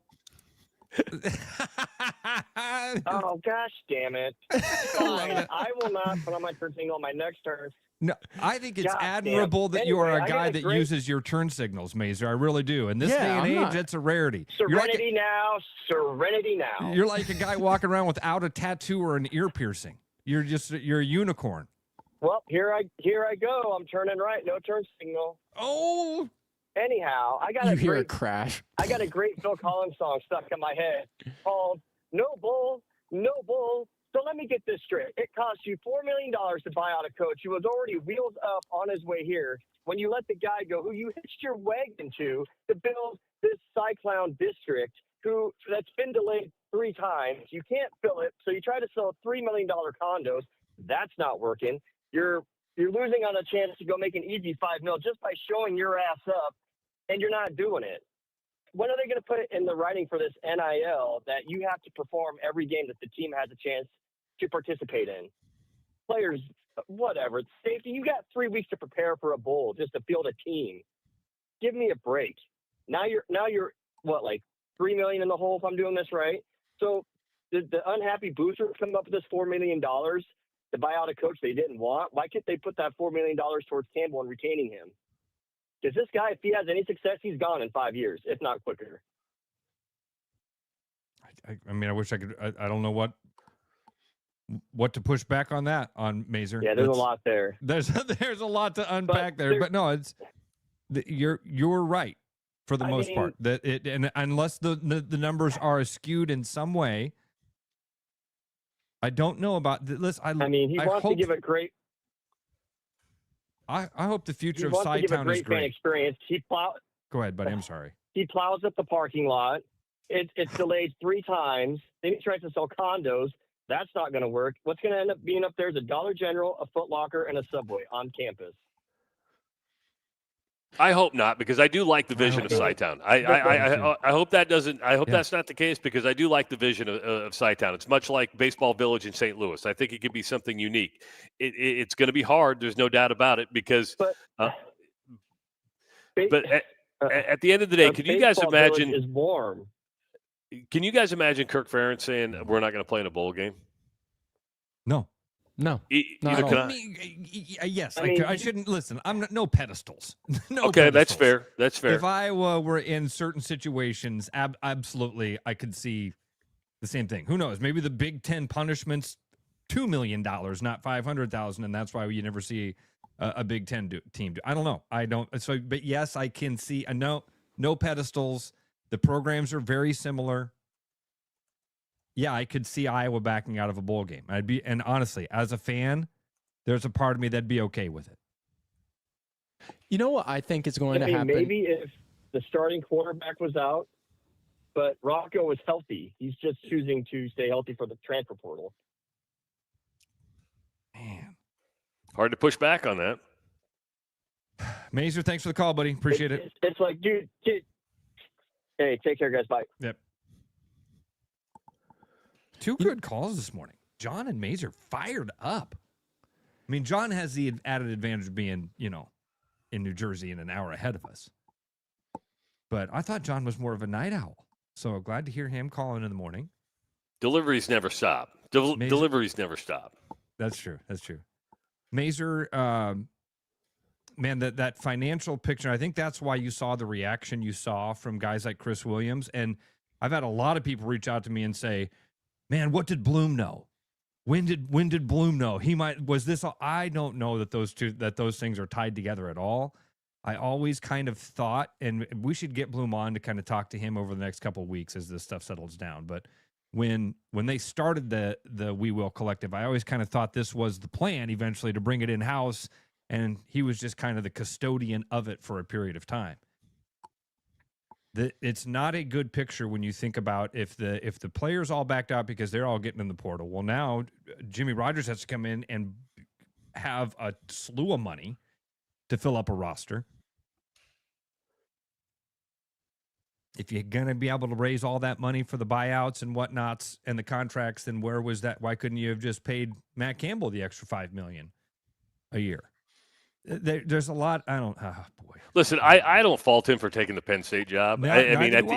Oh, gosh damn it. Fine. I will not put on my turn signal on my next turn. No, I think it's God admirable damn. that you are Anyway, a I guy got a that great- uses your turn signals, Mazer. I really do. In this Yeah, day and I'm age, not- that's a rarity. You're like Serenity now, serenity now. You're like a guy walking around without a tattoo or an ear piercing. You're a unicorn. Well, here I go. I'm turning right. No turn signal. Oh. Anyhow, I got You a hear a great crash. I got a great Phil Collins song stuck in my head called No Bull, No Bull. So let me get this straight. It cost you $4 million to buy out a coach who was already wheels up on his way here when you let the guy go who you hitched your wagon to build this Cyclone district that's been delayed 3 times. You can't fill it, so you try to sell $3 million condos. That's not working. You're losing on a chance to go make an easy $5 million just by showing your ass up, and you're not doing it. When are they going to put it in the writing for this NIL that you have to perform every game that the team has a chance to participate in? Players, whatever, it's safety. You got 3 weeks to prepare for a bowl just to field a team. Give me a break. Now you're what, like $3 million in the hole if I'm doing this right? So the unhappy boosters come up with this $4 million to buy out a coach they didn't want. Why can't they put that $4 million towards Campbell and retaining him? Because this guy, if he has any success, he's gone in 5 years, if not quicker. I mean, I wish I could. I don't know what to push back on that on Mazer. Yeah, there's a lot there. There's a lot to unpack there, but no, you're right for the most part. That and unless the numbers are skewed in some way, I don't know about this. He wants to give a great. I hope the future of Cyclone is great. Fan experience. Go ahead, buddy. I'm sorry. He plows up the parking lot. It's delayed 3 times. Then he tries to sell condos. That's not going to work. What's going to end up being up there is a Dollar General, a Foot Locker, and a Subway on campus. I hope not, because I do like the vision of Cytown. I hope that doesn't. I hope that's not the case, because I do like the vision of Cytown. It's much like Baseball Village in St. Louis. I think it could be something unique. It's going to be hard. There's no doubt about it, because. But at the end of the day, can you guys imagine? Is warm. Can you guys imagine Kirk Ferentz saying we're not going to play in a bowl game? No. Either can I. Yes, I shouldn't listen. I'm no pedestals. No. Okay, pedestals. That's fair. If I were in certain situations, absolutely, I could see the same thing. Who knows? Maybe the Big Ten punishment's $2 million, not $500,000, and that's why you never see a Big Ten team. I don't know. I don't. So, but yes, I can see. No pedestals. The programs are very similar. Yeah, I could see Iowa backing out of a bowl game. And honestly, as a fan, there's a part of me that'd be okay with it. You know what I think is going to happen? Maybe if the starting quarterback was out, but Rocco was healthy. He's just choosing to stay healthy for the transfer portal. Man. Hard to push back on that. Mazer, thanks for the call, buddy. Appreciate it. It's like, dude. Hey, take care, guys. Bye. Yep. 2 good calls this morning. John and Mazer fired up. I mean, John has the added advantage of being, in New Jersey and an hour ahead of us. But I thought John was more of a night owl. So glad to hear him calling in the morning. Deliveries never stop. Deliveries never stop. That's true. Mazer, man, that financial picture, I think that's why you saw the reaction you saw from guys like Chris Williams. And I've had a lot of people reach out to me and say, man, what did Bloom know? When did Bloom know? I don't know that those things are tied together at all. I always kind of thought, and we should get Bloom on to kind of talk to him over the next couple of weeks as this stuff settles down. But when they started the We Will Collective, I always kind of thought this was the plan eventually to bring it in-house, and he was just kind of the custodian of it for a period of time. It's not a good picture when you think about if the players all backed out because they're all getting in the portal. Well, now Jimmy Rogers has to come in and have a slew of money to fill up a roster. If you're going to be able to raise all that money for the buyouts and whatnots and the contracts, then where was that? Why couldn't you have just paid Matt Campbell the extra $5 million a year? There's a lot. I don't. Oh boy. Listen, I don't fault him for taking the Penn State job. I mean, at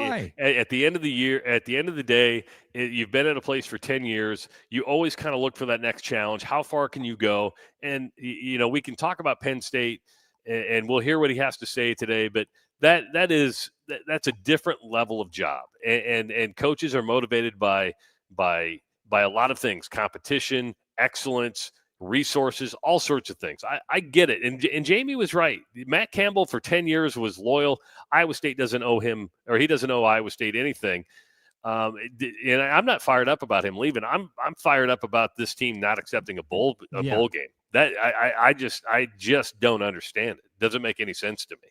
the end of the year, at the end of the day, you've been at a place for 10 years. You always kind of look for that next challenge. How far can you go? And we can talk about Penn State, and we'll hear what he has to say today. But that's a different level of job, and coaches are motivated by a lot of things: competition, excellence, resources, all sorts of things. I get it. And Jamie was right. Matt Campbell for 10 years was loyal. Iowa State doesn't owe him, or he doesn't owe Iowa State anything. And I'm not fired up about him leaving. I'm fired up about this team not accepting a bowl game. That I just don't understand it. Doesn't make any sense to me.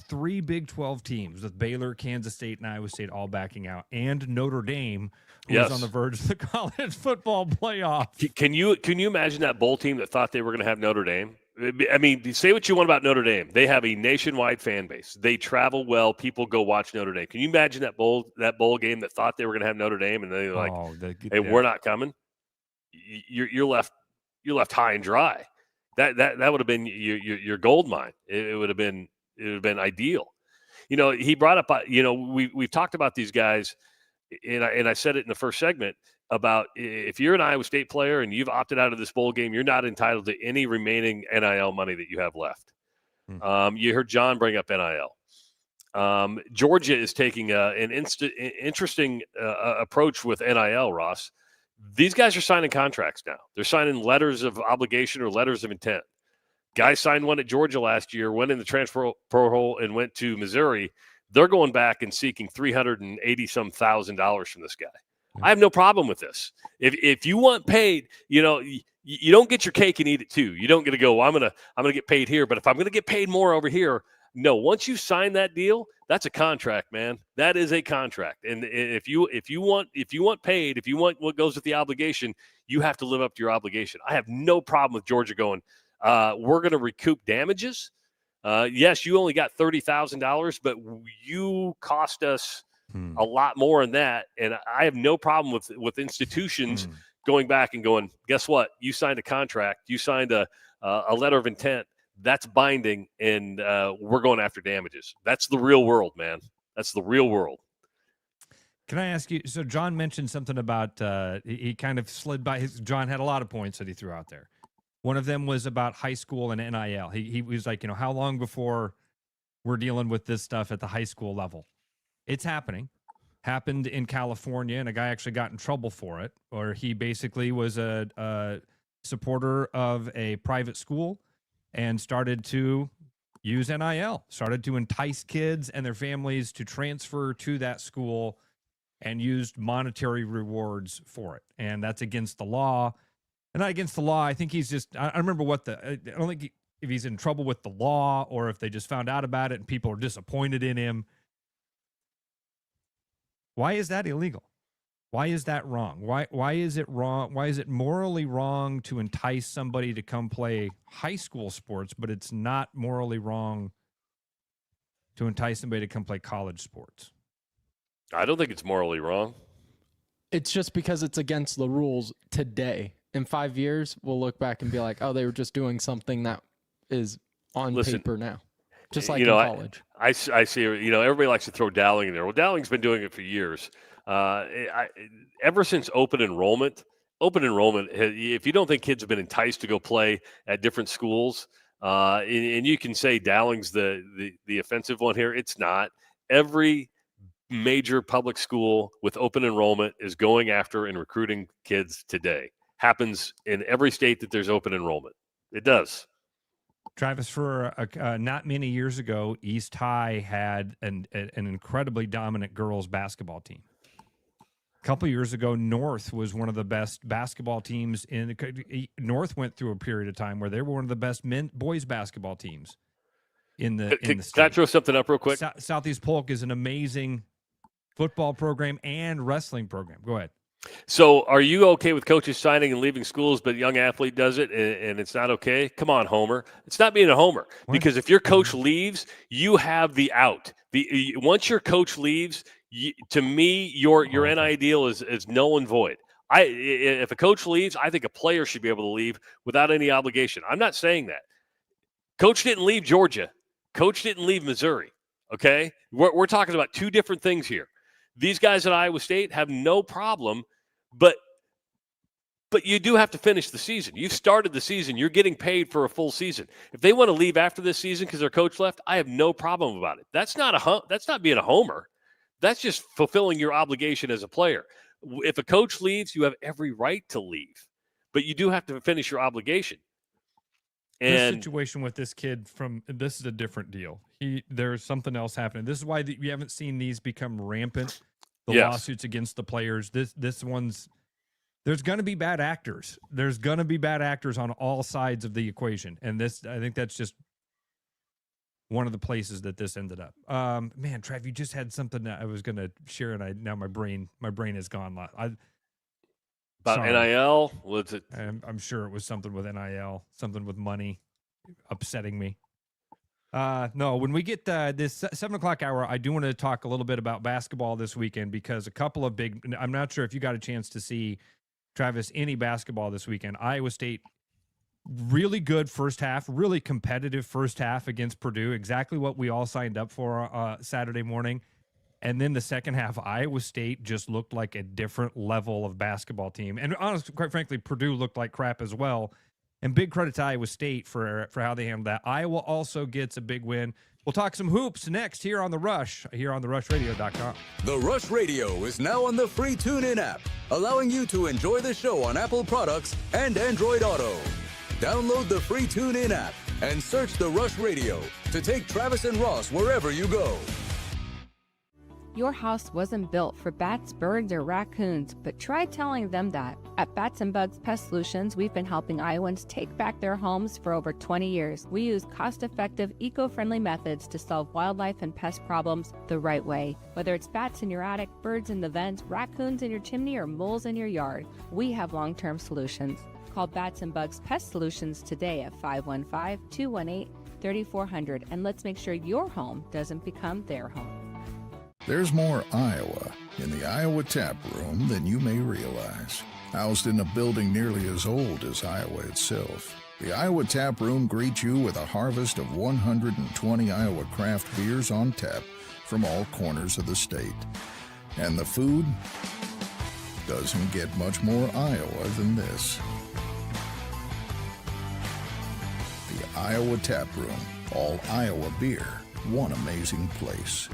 Three Big 12 teams with Baylor, Kansas State, and Iowa State all backing out, and Notre Dame, who was on the verge of the college football playoff. Can you imagine that bowl team that thought they were going to have Notre Dame? I mean, say what you want about Notre Dame. They have a nationwide fan base. They travel well. People go watch Notre Dame. Can you imagine that bowl game that thought they were going to have Notre Dame, and they're like, "Hey, we're not coming." You're left high and dry. That would have been your gold mine. It would have been ideal. He brought up. We've talked about these guys, and I said it in the first segment about if you're an Iowa State player and you've opted out of this bowl game, you're not entitled to any remaining NIL money that you have left. You heard John bring up NIL. Georgia is taking an interesting approach with NIL, Ross. These guys are signing contracts now. They're signing letters of obligation or letters of intent. Guy signed one at Georgia last year, went in the transfer portal and went to Missouri. They're going back and seeking $380,000 from this guy. I have no problem with this. If you want paid, you don't get your cake and eat it too. You don't get to go, well, I'm gonna get paid here, but if I'm gonna get paid more over here, no. Once you sign that deal, that's a contract, man. That is a contract. And if you want paid, if you want what goes with the obligation, you have to live up to your obligation. I have no problem with Georgia going, we're going to recoup damages. Yes, you only got $30,000, but you cost us a lot more than that. And I have no problem with institutions going back and going, guess what? You signed a contract. You signed a letter of intent. That's binding, and we're going after damages. That's the real world, man. That's the real world. Can I ask you, so John mentioned something about he kind of slid by. John had a lot of points that he threw out there. One of them was about high school and NIL. He was like, how long before we're dealing with this stuff at the high school level? It's happening. Happened in California, and a guy actually got in trouble for it, or he basically was a supporter of a private school and started to use NIL, started to entice kids and their families to transfer to that school and used monetary rewards for it. And that's against the law. And not against the law. I think he's just, I remember I don't think if he's in trouble with the law or if they just found out about it and people are disappointed in him. Why is that illegal? Why is that wrong? Why is it wrong? Why is it morally wrong to entice somebody to come play high school sports, but it's not morally wrong to entice somebody to come play college sports? I don't think it's morally wrong. It's just because it's against the rules today. In 5 years, we'll look back and be like, oh, they were just doing something that is on paper now. Just like in college. I see, everybody likes to throw Dowling in there. Well, Dowling's been doing it for years. Ever since open enrollment, if you don't think kids have been enticed to go play at different schools, and you can say Dowling's the offensive one here, it's not. Every major public school with open enrollment is going after and recruiting kids today. Happens in every state that there's open enrollment. It does. Travis, for not many years ago, East High had an incredibly dominant girls basketball team. A couple years ago, North was one of the best basketball teams North went through a period of time where they were one of the best boys basketball teams in the state. Can I throw something up real quick? Southeast Polk is an amazing football program and wrestling program. Go ahead. So are you okay with coaches signing and leaving schools, but a young athlete does it and it's not okay? Come on, Homer. It's not being a Homer. What? Because if your coach leaves, you have the out. Once your coach leaves, to me, your NIL deal is null and void. If a coach leaves, I think a player should be able to leave without any obligation. I'm not saying that. Coach didn't leave Georgia. Coach didn't leave Missouri. Okay? We're talking about two different things here. These guys at Iowa State have no problem, but you do have to finish the season. You've started the season. You're getting paid for a full season. If they want to leave after this season because their coach left, I have no problem about it. That's not being a homer. That's just fulfilling your obligation as a player. If a coach leaves, you have every right to leave, but you do have to finish your obligation. And this situation with this kid this is a different deal. There's something else happening. This is why we haven't seen these become rampant. The lawsuits against the players. This one's, there's going to be bad actors. There's going to be bad actors on all sides of the equation. And I think that's just one of the places that this ended up. Man, Trav, you just had something that I was going to share, and now my brain is gone. About NIL? What's it? I'm sure it was something with NIL, something with money upsetting me. No, when we get this 7 o'clock hour, I do want to talk a little bit about basketball this weekend because a couple of I'm not sure if you got a chance to see, Travis, any basketball this weekend. Iowa State, really good first half, really competitive first half against Purdue, exactly what we all signed up for Saturday morning. And then the second half, Iowa State just looked like a different level of basketball team. And honestly, quite frankly, Purdue looked like crap as well. And big credit to Iowa State for how they handled that. Iowa also gets a big win. We'll talk some hoops next here on The Rush, here on therushradio.com. The Rush Radio is now on the free TuneIn app, allowing you to enjoy the show on Apple products and Android Auto. Download the free TuneIn app and search The Rush Radio to take Travis and Ross wherever you go. Your house wasn't built for bats, birds, or raccoons, but try telling them that. At Bats and Bugs Pest Solutions, we've been helping Iowans take back their homes for over 20 years. We use cost-effective, eco-friendly methods to solve wildlife and pest problems the right way. Whether it's bats in your attic, birds in the vents, raccoons in your chimney, or moles in your yard, we have long-term solutions. Call Bats and Bugs Pest Solutions today at 515-218-3400, and let's make sure your home doesn't become their home. There's more Iowa in the Iowa Tap Room than you may realize. Housed in a building nearly as old as Iowa itself, the Iowa Tap Room greets you with a harvest of 120 Iowa craft beers on tap from all corners of the state. And the food doesn't get much more Iowa than this. The Iowa Tap Room, all Iowa beer, one amazing place.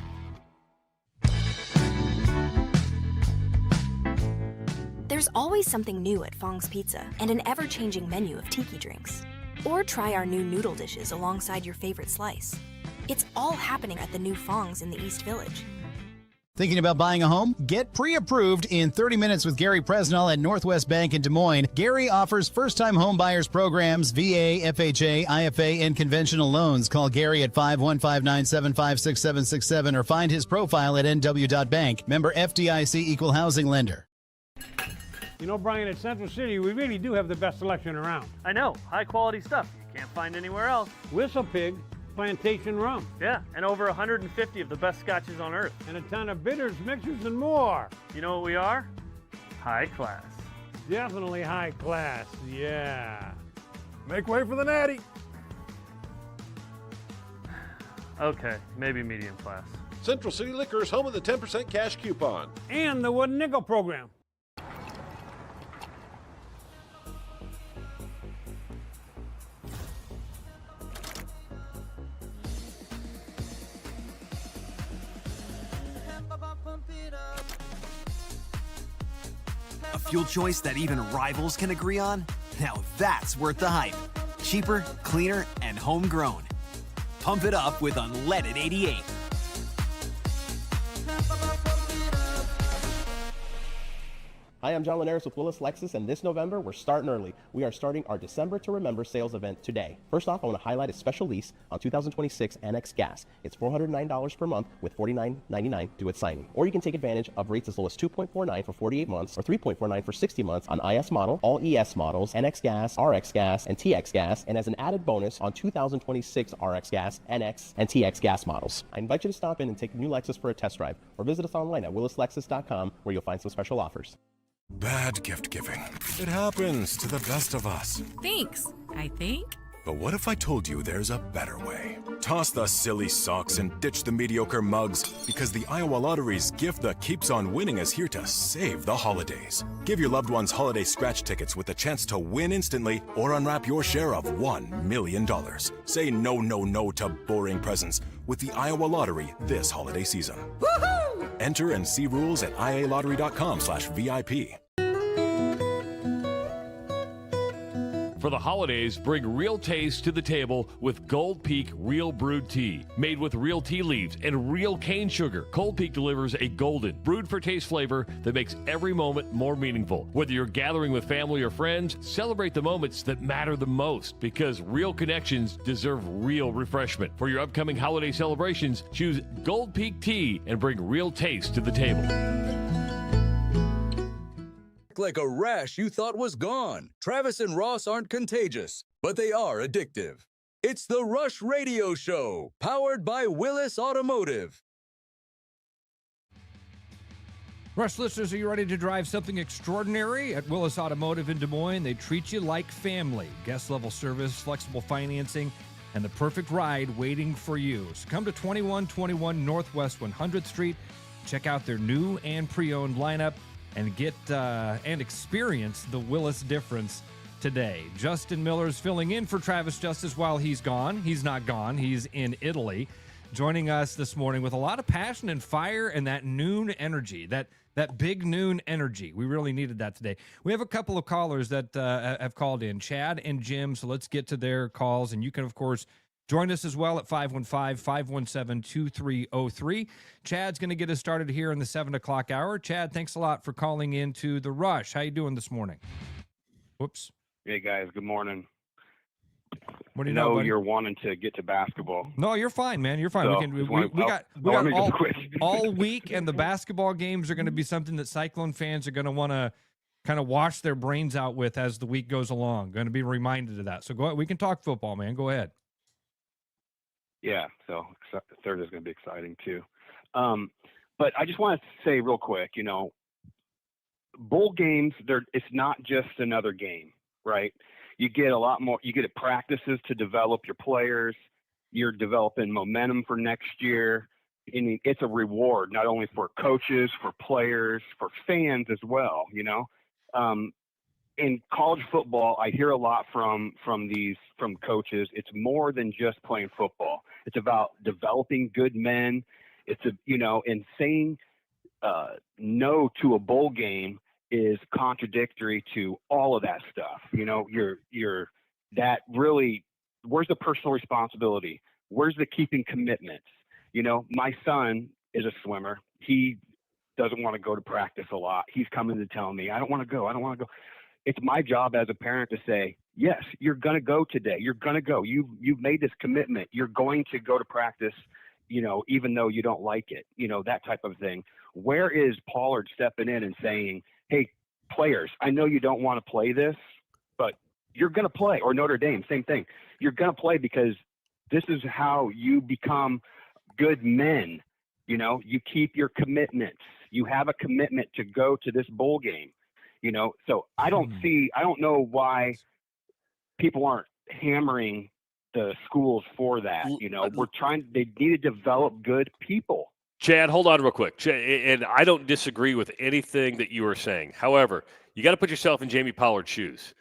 There's always something new at Fong's Pizza and an ever-changing menu of tiki drinks. Or try our new noodle dishes alongside your favorite slice. It's all happening at the new Fong's in the East Village. Thinking about buying a home? Get pre-approved in 30 minutes with Gary Presnell at Northwest Bank in Des Moines. Gary offers first-time home buyers programs, VA, FHA, IFA, and conventional loans. Call Gary at 515-975-6767 or find his profile at nw.bank. Member FDIC Equal Housing Lender. You know, Brian, at Central City, we really do have the best selection around. I know. High-quality stuff you can't find anywhere else. Whistle Pig Plantation Rum. Yeah, and over 150 of the best scotches on earth. And a ton of bitters, mixers, and more. You know what we are? High class. Definitely high class, yeah. Make way for the natty. Okay, maybe medium class. Central City Liquor is home of the 10% cash coupon. And the Wooden Nickel program. A fuel choice that even rivals can agree on? Now that's worth the hype. Cheaper, cleaner, and homegrown. Pump it up with Unleaded 88. Hi, I'm John Linares with Willis Lexus, and this November, we're starting early. We are starting our December to Remember sales event today. First off, I want to highlight a special lease on 2026 NX Gas. It's $409 per month with $49.99 due at signing. Or you can take advantage of rates as low as 2.49 for 48 months or 3.49 for 60 months on IS model, all ES models, NX Gas, RX Gas, and TX Gas, and as an added bonus on 2026 RX Gas, NX, and TX Gas models. I invite you to stop in and take a new Lexus for a test drive, or visit us online at willislexus.com where you'll find some special offers. Bad gift giving. It happens to the best of us. Thanks, I think. But what if I told you there's a better way? Toss the silly socks and ditch the mediocre mugs, because the Iowa Lottery's gift that keeps on winning is here to save the holidays. Give your loved ones holiday scratch tickets with the chance to win instantly or unwrap your share of $1 million. Say no, no, no to boring presents with the Iowa Lottery this holiday season. Woohoo! Enter and see rules at ialottery.com/VIP. For the holidays, bring real taste to the table with Gold Peak Real Brewed Tea. Made with real tea leaves and real cane sugar, Gold Peak delivers a golden, brewed for taste flavor that makes every moment more meaningful. Whether you're gathering with family or friends, celebrate the moments that matter the most, because real connections deserve real refreshment. For your upcoming holiday celebrations, choose Gold Peak Tea and bring real taste to the table. Like a rash you thought was gone. Travis and Ross aren't contagious, but they are addictive. It's the Rush Radio Show, powered by Willis Automotive. Rush listeners, are you ready to drive something extraordinary? At Willis Automotive in Des Moines, they treat you like family. Guest-level service, flexible financing, and the perfect ride waiting for you. So come to 2121 Northwest 100th Street. Check out their new and pre-owned lineup and get and experience the Willis difference today. Justin Miller's filling in for Travis Justice while he's gone. He's not gone. He's in Italy. Joining us this morning with a lot of passion and fire and that noon energy, that big noon energy. We really needed that today. We have a couple of callers that have called in, Chad and Jim, so let's get to their calls. And you can, of course, join us as well at 515-517-2303. Chad's going to get us started here in the 7 o'clock hour. Chad, thanks a lot for calling into The Rush. How you doing this morning? Whoops. Hey, guys. Good morning. What do you know, buddy? You're wanting to get to basketball. No, you're fine, man. You're fine. So, we got all week, and the basketball games are going to be something that Cyclone fans are going to want to kind of wash their brains out with as the week goes along. Going to be reminded of that. So go ahead. We can talk football, man. Go ahead. Yeah, so third is going to be exciting too. But I just want to say real quick, bowl games, it's not just another game, right? You get a lot more, you get practices to develop your players. You're developing momentum for next year. And it's a reward, not only for coaches, for players, for fans as well, in college football, I hear a lot from coaches. It's more than just playing football. It's about developing good men. It's and saying no to a bowl game is contradictory to all of that stuff. You're that really. Where's the personal responsibility? Where's the keeping commitments? My son is a swimmer. He doesn't want to go to practice a lot. He's coming to tell me, I don't want to go. It's my job as a parent to say, yes, you're going to go today. You're going to go. You've made this commitment. You're going to go to practice, even though you don't like it, that type of thing. Where is Pollard stepping in and saying, hey, players, I know you don't want to play this, but you're going to play. Or Notre Dame, same thing. You're going to play because this is how you become good men. You keep your commitments. You have a commitment to go to this bowl game. So I don't know why people aren't hammering the schools for that. They need to develop good people. Chad, hold on real quick. And I don't disagree with anything that you are saying. However, you got to put yourself in Jamie Pollard's shoes.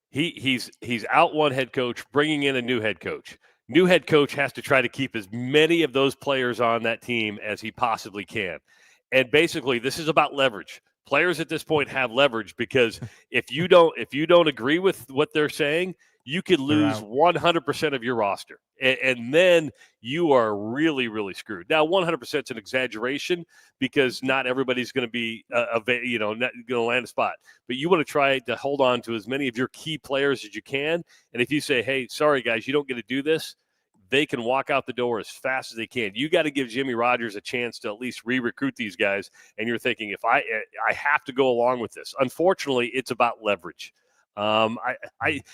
He's out one head coach, bringing in a new head coach. New head coach has to try to keep as many of those players on that team as he possibly can. And basically, this is about leverage. Players at this point have leverage because if you don't agree with what they're saying, you could lose 100% of your roster, and then you are really, really screwed. Now, 100% is an exaggeration because not everybody's going to be, not going to land a spot. But you want to try to hold on to as many of your key players as you can. And if you say, "Hey, sorry guys, you don't get to do this," they can walk out the door as fast as they can. You got to give Jimmy Rodgers a chance to at least re-recruit these guys. And you're thinking, if I have to go along with this. Unfortunately, it's about leverage.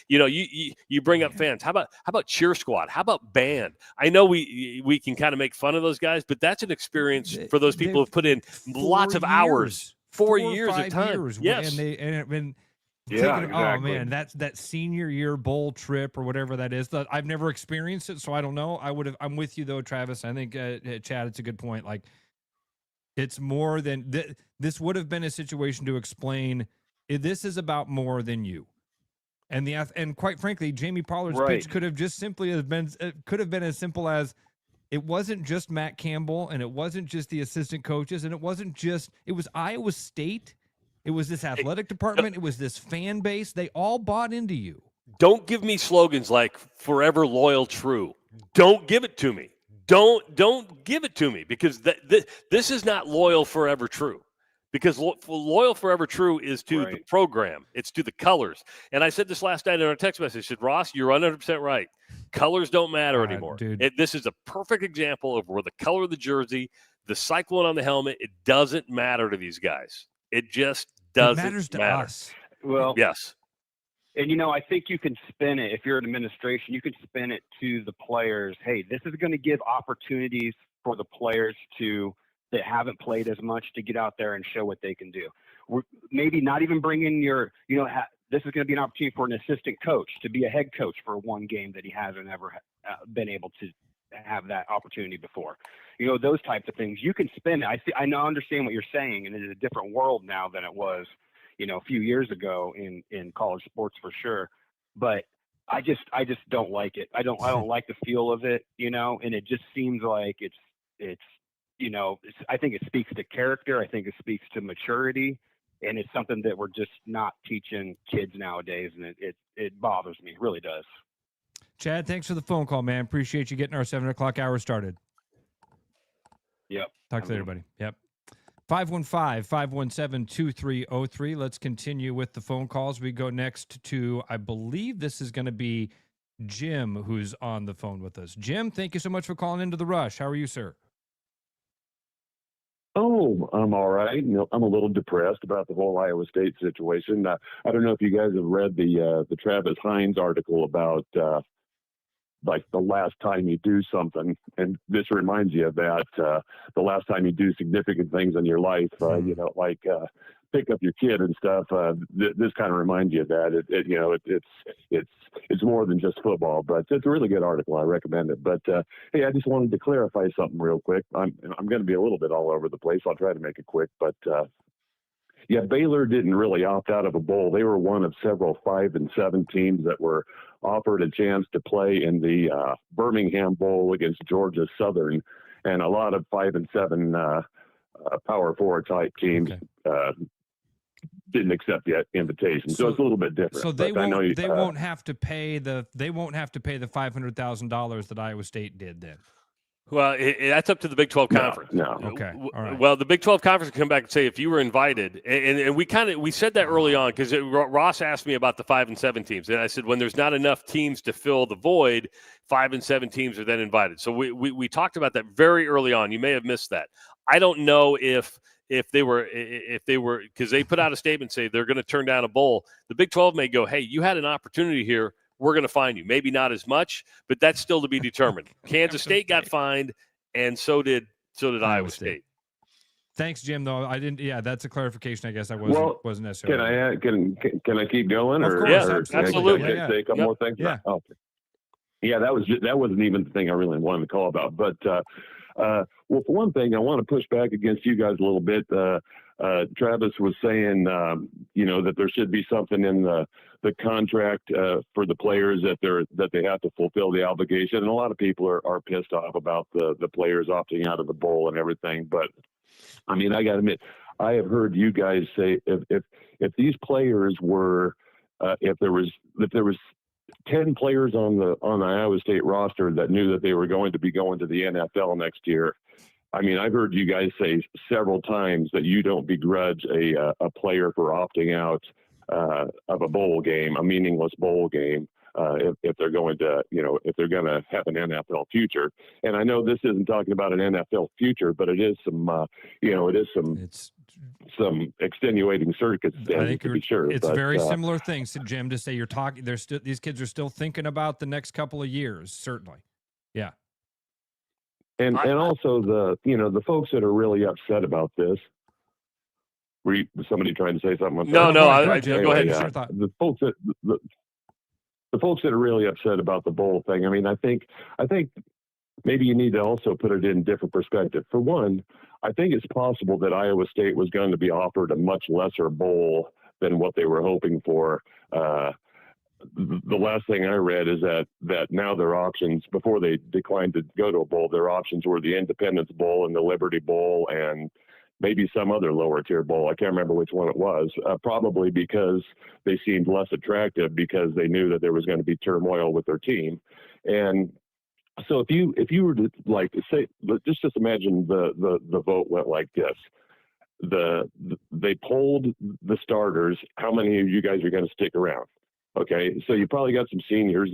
You bring up fans. How about cheer squad? How about band? I know we can kind of make fun of those guys, but that's an experience for those people who've put in lots of hours, 4 years of time. Yes. Exactly. Oh man, that senior year bowl trip or whatever that is. I've never experienced it, so I don't know. I'm with you though, Travis. I think Chad, it's a good point. Like, it's more than this would have been a situation to explain. This is about more than you, and quite frankly, Jamie Pollard's pitch could have just simply been as simple as it wasn't just Matt Campbell, and it wasn't just the assistant coaches, and it was Iowa State. It was this athletic department. It was this fan base. They all bought into you. Don't give me slogans like "forever loyal, true." Don't give it to me. Don't give it to me because this is not loyal, forever, true. Because loyal, forever, true is to the program. It's to the colors. And I said this last night in our text message. I said, Ross, you're 100% right. Colors don't matter anymore. This is a perfect example of where the color of the jersey, the cyclone on the helmet, it doesn't matter to these guys. It just doesn't matter. It matters to us. Well, yes. And, I think you can spin it. If you're an administration, you can spin it to the players. Hey, this is going to give opportunities for the players that haven't played as much to get out there and show what they can do. We're maybe not even bring in this is going to be an opportunity for an assistant coach to be a head coach for one game that he hasn't ever been able to have that opportunity before. Those types of things. You can spin it. I understand what you're saying, and it is a different world now than it was, a few years ago in college sports for sure. But I just don't like it. I don't like the feel of it, and it just seems like it's I think it speaks to character. I think it speaks to maturity, and it's something that we're just not teaching kids nowadays, and it bothers me. It really does. Chad, thanks for the phone call, man. Appreciate you getting our 7 o'clock hour started. Yep. Talk to you later, buddy. Yep. 515-517-2303. Let's continue with the phone calls. We go next to, I believe this is going to be Jim, who's on the phone with us. Jim, thank you so much for calling into the Rush. How are you, sir? Oh, I'm all right. I'm a little depressed about the whole Iowa State situation. I don't know if you guys have read the Travis Hines article about like the last time you do something, and this reminds you of that. The last time you do significant things in your life, like pick up your kid and stuff. This kind of reminds you of that. It's more than just football, but it's a really good article. I recommend it. But hey, I just wanted to clarify something real quick. I'm going to be a little bit all over the place. I'll try to make it quick, but yeah, Baylor didn't really opt out of a bowl. They were one of several 5 and 7 teams that were offered a chance to play in the Birmingham Bowl against Georgia Southern, and a lot of 5 and 7 Power 4 type teams didn't accept the invitation. So it's a little bit different. So they won't have to pay the $500,000 that Iowa State did then. Well, that's up to the Big 12 Conference. No. Okay. All right. Well, the Big 12 Conference can come back and say if you were invited, and we said that early on because Ross asked me about the 5 and 7 teams, and I said when there's not enough teams to fill the void, 5 and 7 teams are then invited. So we talked about that very early on. You may have missed that. I don't know if they were because they put out a statement say they're going to turn down a bowl. The Big 12 may go, hey, you had an opportunity here. We're going to fine you. Maybe not as much, but that's still to be determined. Kansas State got fined, and so did Iowa State. Thanks, Jim. Though I didn't. Yeah, that's a clarification. I guess I wasn't necessarily. Can I keep going? Of course, or absolutely. Can I say a couple more things? Yeah. Oh, okay. Yeah, that wasn't even the thing I really wanted to call about. But well, for one thing, I want to push back against you guys a little bit. Travis was saying, that there should be something in the contract for the players that they have to fulfill the obligation. And a lot of people are pissed off about the players opting out of the bowl and everything. But I mean, I got to admit, I have heard you guys say if these players were if there was 10 players on the Iowa State roster that knew that they were going to be going to the NFL next year. I mean, I've heard you guys say several times that you don't begrudge a player for opting out of a bowl game, a meaningless bowl game, if they're going to, if they're going to have an NFL future. And I know this isn't talking about an NFL future, but it is some extenuating circumstances to be sure. It's very similar things, Jim, to say you're talking. These kids are still thinking about the next couple of years, certainly. Yeah. And also the folks that are really upset about this. Was somebody trying to say something? No. Go ahead. The folks that are really upset about the bowl thing. I mean, I think maybe you need to also put it in different perspective. For one, I think it's possible that Iowa State was going to be offered a much lesser bowl than what they were hoping for. The last thing I read is that now their options, before they declined to go to a bowl, their options were the Independence Bowl and the Liberty Bowl and maybe some other lower tier bowl. I can't remember which one it was, probably because they seemed less attractive because they knew that there was going to be turmoil with their team. And so if you were to say, just imagine the vote went like this. They polled the starters. How many of you guys are going to stick around? Okay, so you probably got some seniors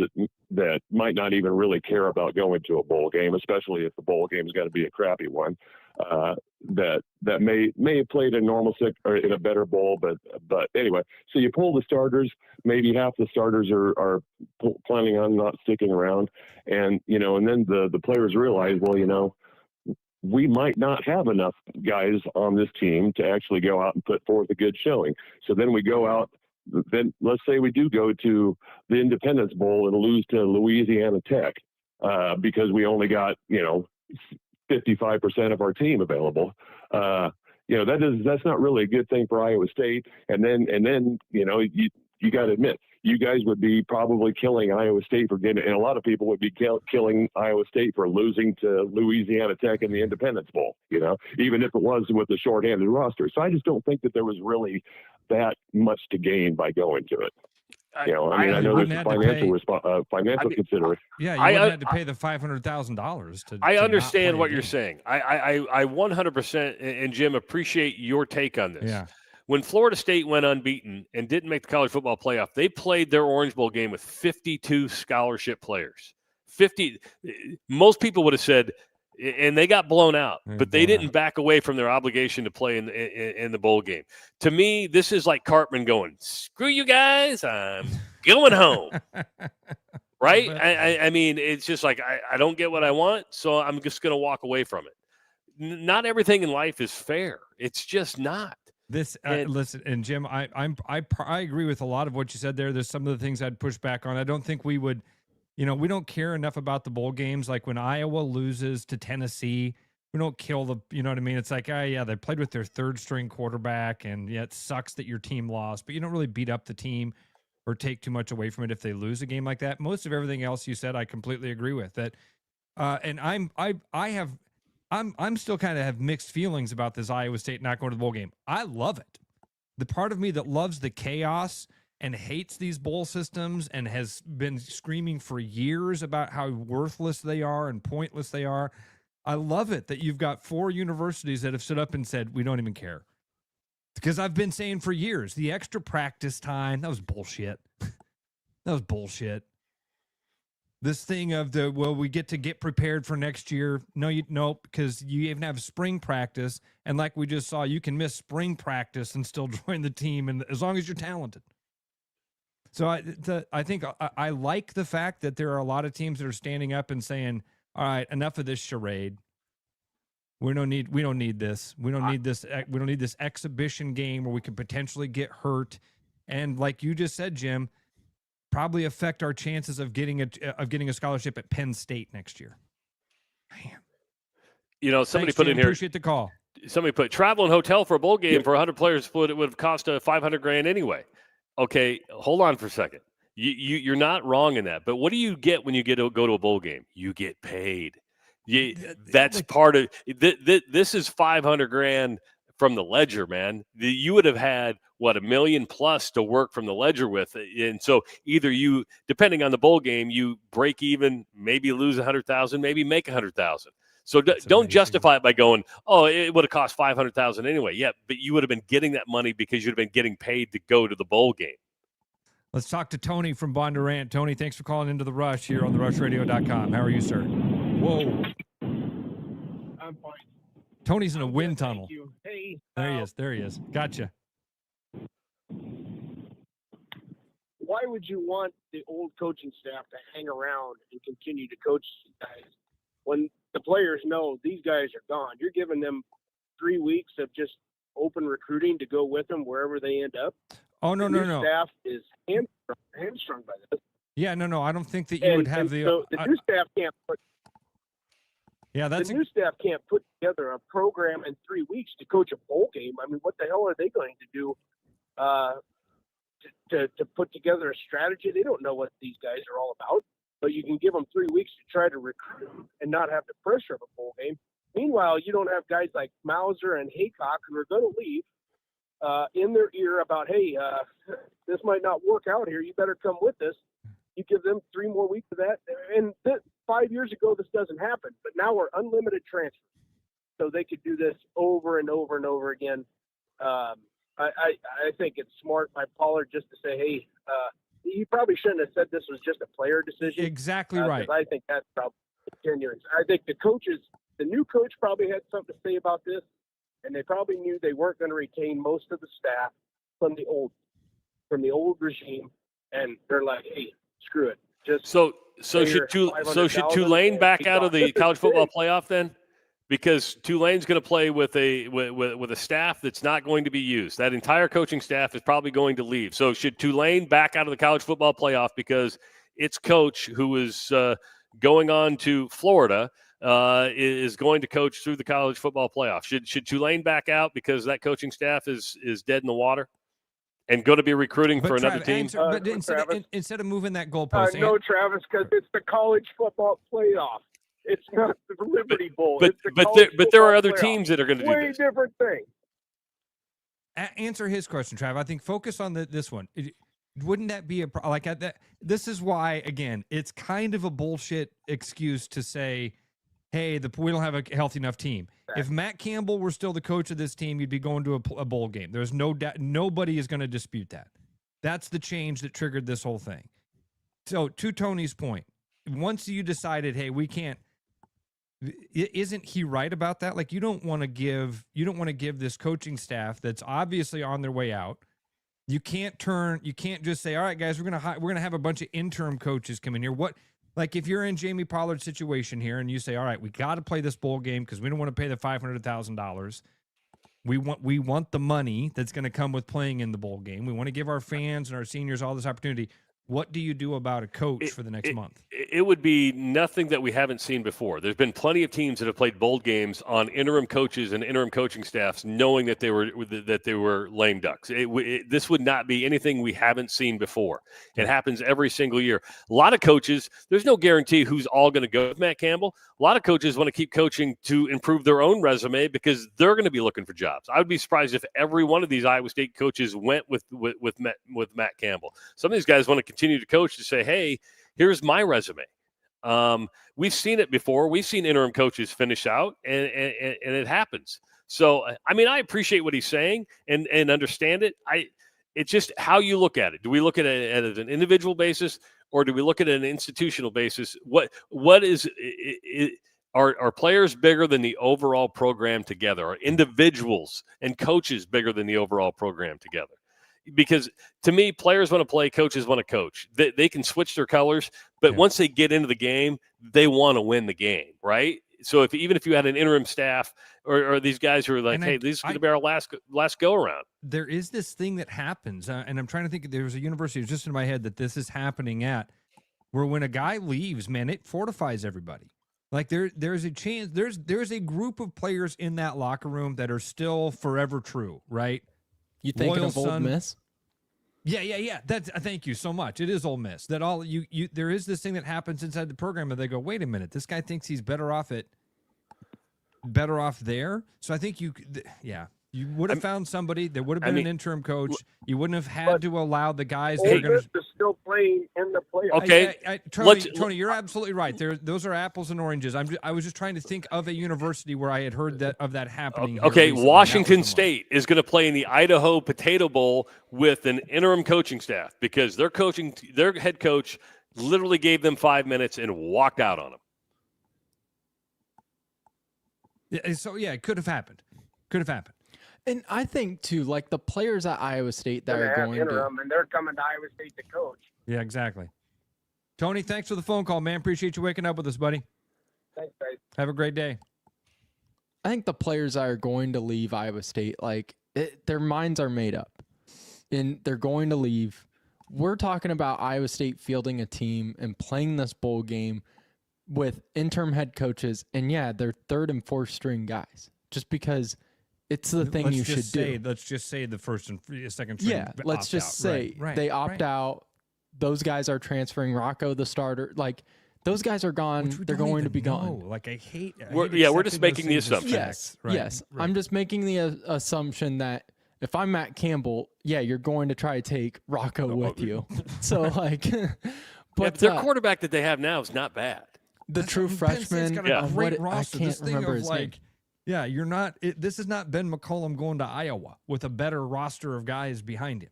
that might not even really care about going to a bowl game, especially if the bowl game is going to be a crappy one. That may have played in or in a better bowl, but anyway. So you pull the starters. Maybe half the starters are planning on not sticking around, and then the players realize, well, we might not have enough guys on this team to actually go out and put forth a good showing. So then we go out. Then let's say we do go to the Independence Bowl and lose to Louisiana Tech because we only got 55% of our team available. that's not really a good thing for Iowa State. And then you got to admit, you guys would be probably killing Iowa State for getting, and a lot of people would be killing Iowa State for losing to Louisiana Tech in the Independence Bowl, even if it was with the shorthanded roster. So I just don't think that there was really that much to gain by going to it. I know there's a financial consideration. Yeah, you wouldn't have to pay the $500,000 to. I understand what you're saying. I 100% and Jim appreciate your take on this. Yeah. When Florida State went unbeaten and didn't make the college football playoff, they played their Orange Bowl game with 52 scholarship players. 50. Most people would have said, and they got blown out, but they didn't back away from their obligation to play in the bowl game. To me, this is like Cartman going, "Screw you guys, I'm going home." Right? I mean, it's just like I don't get what I want, so I'm just going to walk away from it. Not everything in life is fair. It's just not. Listen, and Jim, I agree with a lot of what you said there. There's some of the things I'd push back on. I don't think we would, we don't care enough about the bowl games. Like when Iowa loses to Tennessee, we don't kill the, you know what I mean? It's like, they played with their third string quarterback, and it sucks that your team lost, but you don't really beat up the team or take too much away from it if they lose a game like that. Most of everything else you said, I completely agree with that. And I'm still kind of have mixed feelings about this Iowa State not going to the bowl game. I love it. The part of me that loves the chaos and hates these bowl systems and has been screaming for years about how worthless they are and pointless they are. I love it that you've got 4 universities that have stood up and said, we don't even care. Because I've been saying for years, the extra practice time, that was bullshit. That was bullshit. This thing of we get to get prepared for next year. No, because you even have spring practice. And like we just saw, you can miss spring practice and still join the team, and as long as you're talented. So I think I like the fact that there are a lot of teams that are standing up and saying, all right, enough of this charade. We don't need this. We don't need this. We don't need this exhibition game where we could potentially get hurt. And like you just said, Jim, probably affect our chances of getting a scholarship at Penn State next year. Man. Somebody Thanks, put Jim. in here. Appreciate the call. Somebody put travel and hotel for a bowl game for 100 players would have cost $500,000 anyway. Okay, hold on for a second. You're not wrong in that. But what do you get when you go to a bowl game? You get paid. That's part of this is $500,000 from the ledger, man. You would have had $1 million plus to work from the ledger with, and so either you, depending on the bowl game, you break even, maybe lose 100,000, maybe make 100,000. So don't justify it by going, oh, it would have cost 500,000 anyway. Yeah, but you would have been getting that money because you'd have been getting paid to go to the bowl game. Let's talk to Tony from Bondurant. Tony, thanks for calling into the Rush here on therushradio.com. How are you, sir? Whoa. I'm fine. Tony's in a wind tunnel. Thank you. Hey. There he is. Gotcha. Why would you want the old coaching staff to hang around and continue to coach these guys when the players know these guys are gone? You're giving them 3 weeks of just open recruiting to go with them wherever they end up. Oh, no. Staff is hamstrung by this. Yeah, no. I don't think that you would have the. So the new staff can't put. Yeah, the new staff can't put together a program in 3 weeks to coach a bowl game. I mean, what the hell are they going to do to put together a strategy? They don't know what these guys are all about. But you can give them 3 weeks to try to recruit and not have the pressure of a bowl game. Meanwhile, you don't have guys like Mauser and Haycock who are going to leave in their ear about, hey, this might not work out here. You better come with us. You give them 3 more weeks of that. And 5 years ago, this doesn't happen. But now we're unlimited transfers. So they could do this over and over and over again. I think it's smart by Pollard just to say, hey, he probably shouldn't have said this was just a player decision. Exactly right. I think that's probably continuing. I think the new coach probably had something to say about this, and they probably knew they weren't going to retain most of the staff from the old regime, and they're like, hey, screw it. Just so should Tulane back out of the college football playoff then? Because Tulane's going to play with a staff that's not going to be used. That entire coaching staff is probably going to leave. So should Tulane back out of the college football playoff because its coach, who is going on to Florida, is going to coach through the college football playoff. Should Tulane back out because that coaching staff is dead in the water and going to be recruiting for another team? But instead of moving that goalpost, no, Travis, because it's the college football playoff. It's not the Liberty Bowl. But there are other teams that are going to do this. Way different thing. Answer his question, Trav. I think focus on this one. Wouldn't that be that? This is why, again, it's kind of a bullshit excuse to say, hey, we don't have a healthy enough team. If Matt Campbell were still the coach of this team, you'd be going to a bowl game. There's no doubt. Nobody is going to dispute that. That's the change that triggered this whole thing. So to Tony's point, once you decided, hey, we can't, isn't he right about that? Like, you don't want to give this coaching staff that's obviously on their way out. You can't just say, all right, guys, we're gonna have a bunch of interim coaches come in here. Like, if you're in Jamie Pollard's situation here and you say, all right, we got to play this bowl game because we don't want to pay the $500,000. We want the money that's going to come with playing in the bowl game. We want to give our fans and our seniors all this opportunity. What do you do about a coach for the next month? It would be nothing that we haven't seen before. There's been plenty of teams that have played bowl games on interim coaches and interim coaching staffs, knowing that they were lame ducks. This would not be anything we haven't seen before. It happens every single year. A lot of coaches, there's no guarantee who's all going to go with Matt Campbell. A lot of coaches want to keep coaching to improve their own resume because they're going to be looking for jobs. I would be surprised if every one of these Iowa State coaches went with Matt Campbell. Some of these guys want to continue to coach to say, hey, here's my resume. We've seen it before. We've seen interim coaches finish out, and it happens. So, I mean, I appreciate what he's saying and understand it. It's just how you look at it. Do we look at it at an individual basis, or do we look at it at an institutional basis? What is it? Are players bigger than the overall program together? Are individuals and coaches bigger than the overall program together? Because to me, players want to play, coaches want to coach. They can switch their colors, but once they get into the game, they want to win the game, right? So even if you had an interim staff or these guys who are like, hey, this is going to be our last go around. There is this thing that happens, and I'm trying to think. There's a university that's just in my head that this is happening at, where when a guy leaves, man, it fortifies everybody. Like there's a chance. There's a group of players in that locker room that are still forever true, right? You thinking of Ole Miss? Yeah. Thank you so much. It is Ole Miss. That all you there is this thing that happens inside the program, and they go, wait a minute, this guy thinks he's better off there. So I think you would have found somebody. There would have been an interim coach. You wouldn't have had to allow the guys that are going to still playing in the playoffs. Okay, Tony, you're absolutely right. Those are apples and oranges. I was just trying to think of a university where I had heard of that happening. Okay, Washington State is going to play in the Idaho Potato Bowl with an interim coaching staff because their head coach literally gave them 5 minutes and walked out on them. Yeah, so it could have happened. And I think, too, like the players at Iowa State that are going interim, and they're coming to Iowa State to coach. Yeah, exactly. Tony, thanks for the phone call, man. Appreciate you waking up with us, buddy. Thanks, guys. Have a great day. I think the players that are going to leave Iowa State, their minds are made up. And they're going to leave. We're talking about Iowa State fielding a team and playing this bowl game with interim head coaches. And, they're third and fourth string guys. Just because – it's the thing you should do. Let's just say the first and second string. Yeah, let's just say they opt out. Those guys are transferring. Rocco, the starter, those guys are gone. They're going to be gone. Like I hate. We're just making the assumption. Yes. I'm just making the assumption that if I'm Matt Campbell, you're going to try to take Rocco with you. So but their quarterback that they have now is not bad. The true freshman. Got a great roster. I can't remember his name. Yeah, you're not. This is not Ben McCollum going to Iowa with a better roster of guys behind him.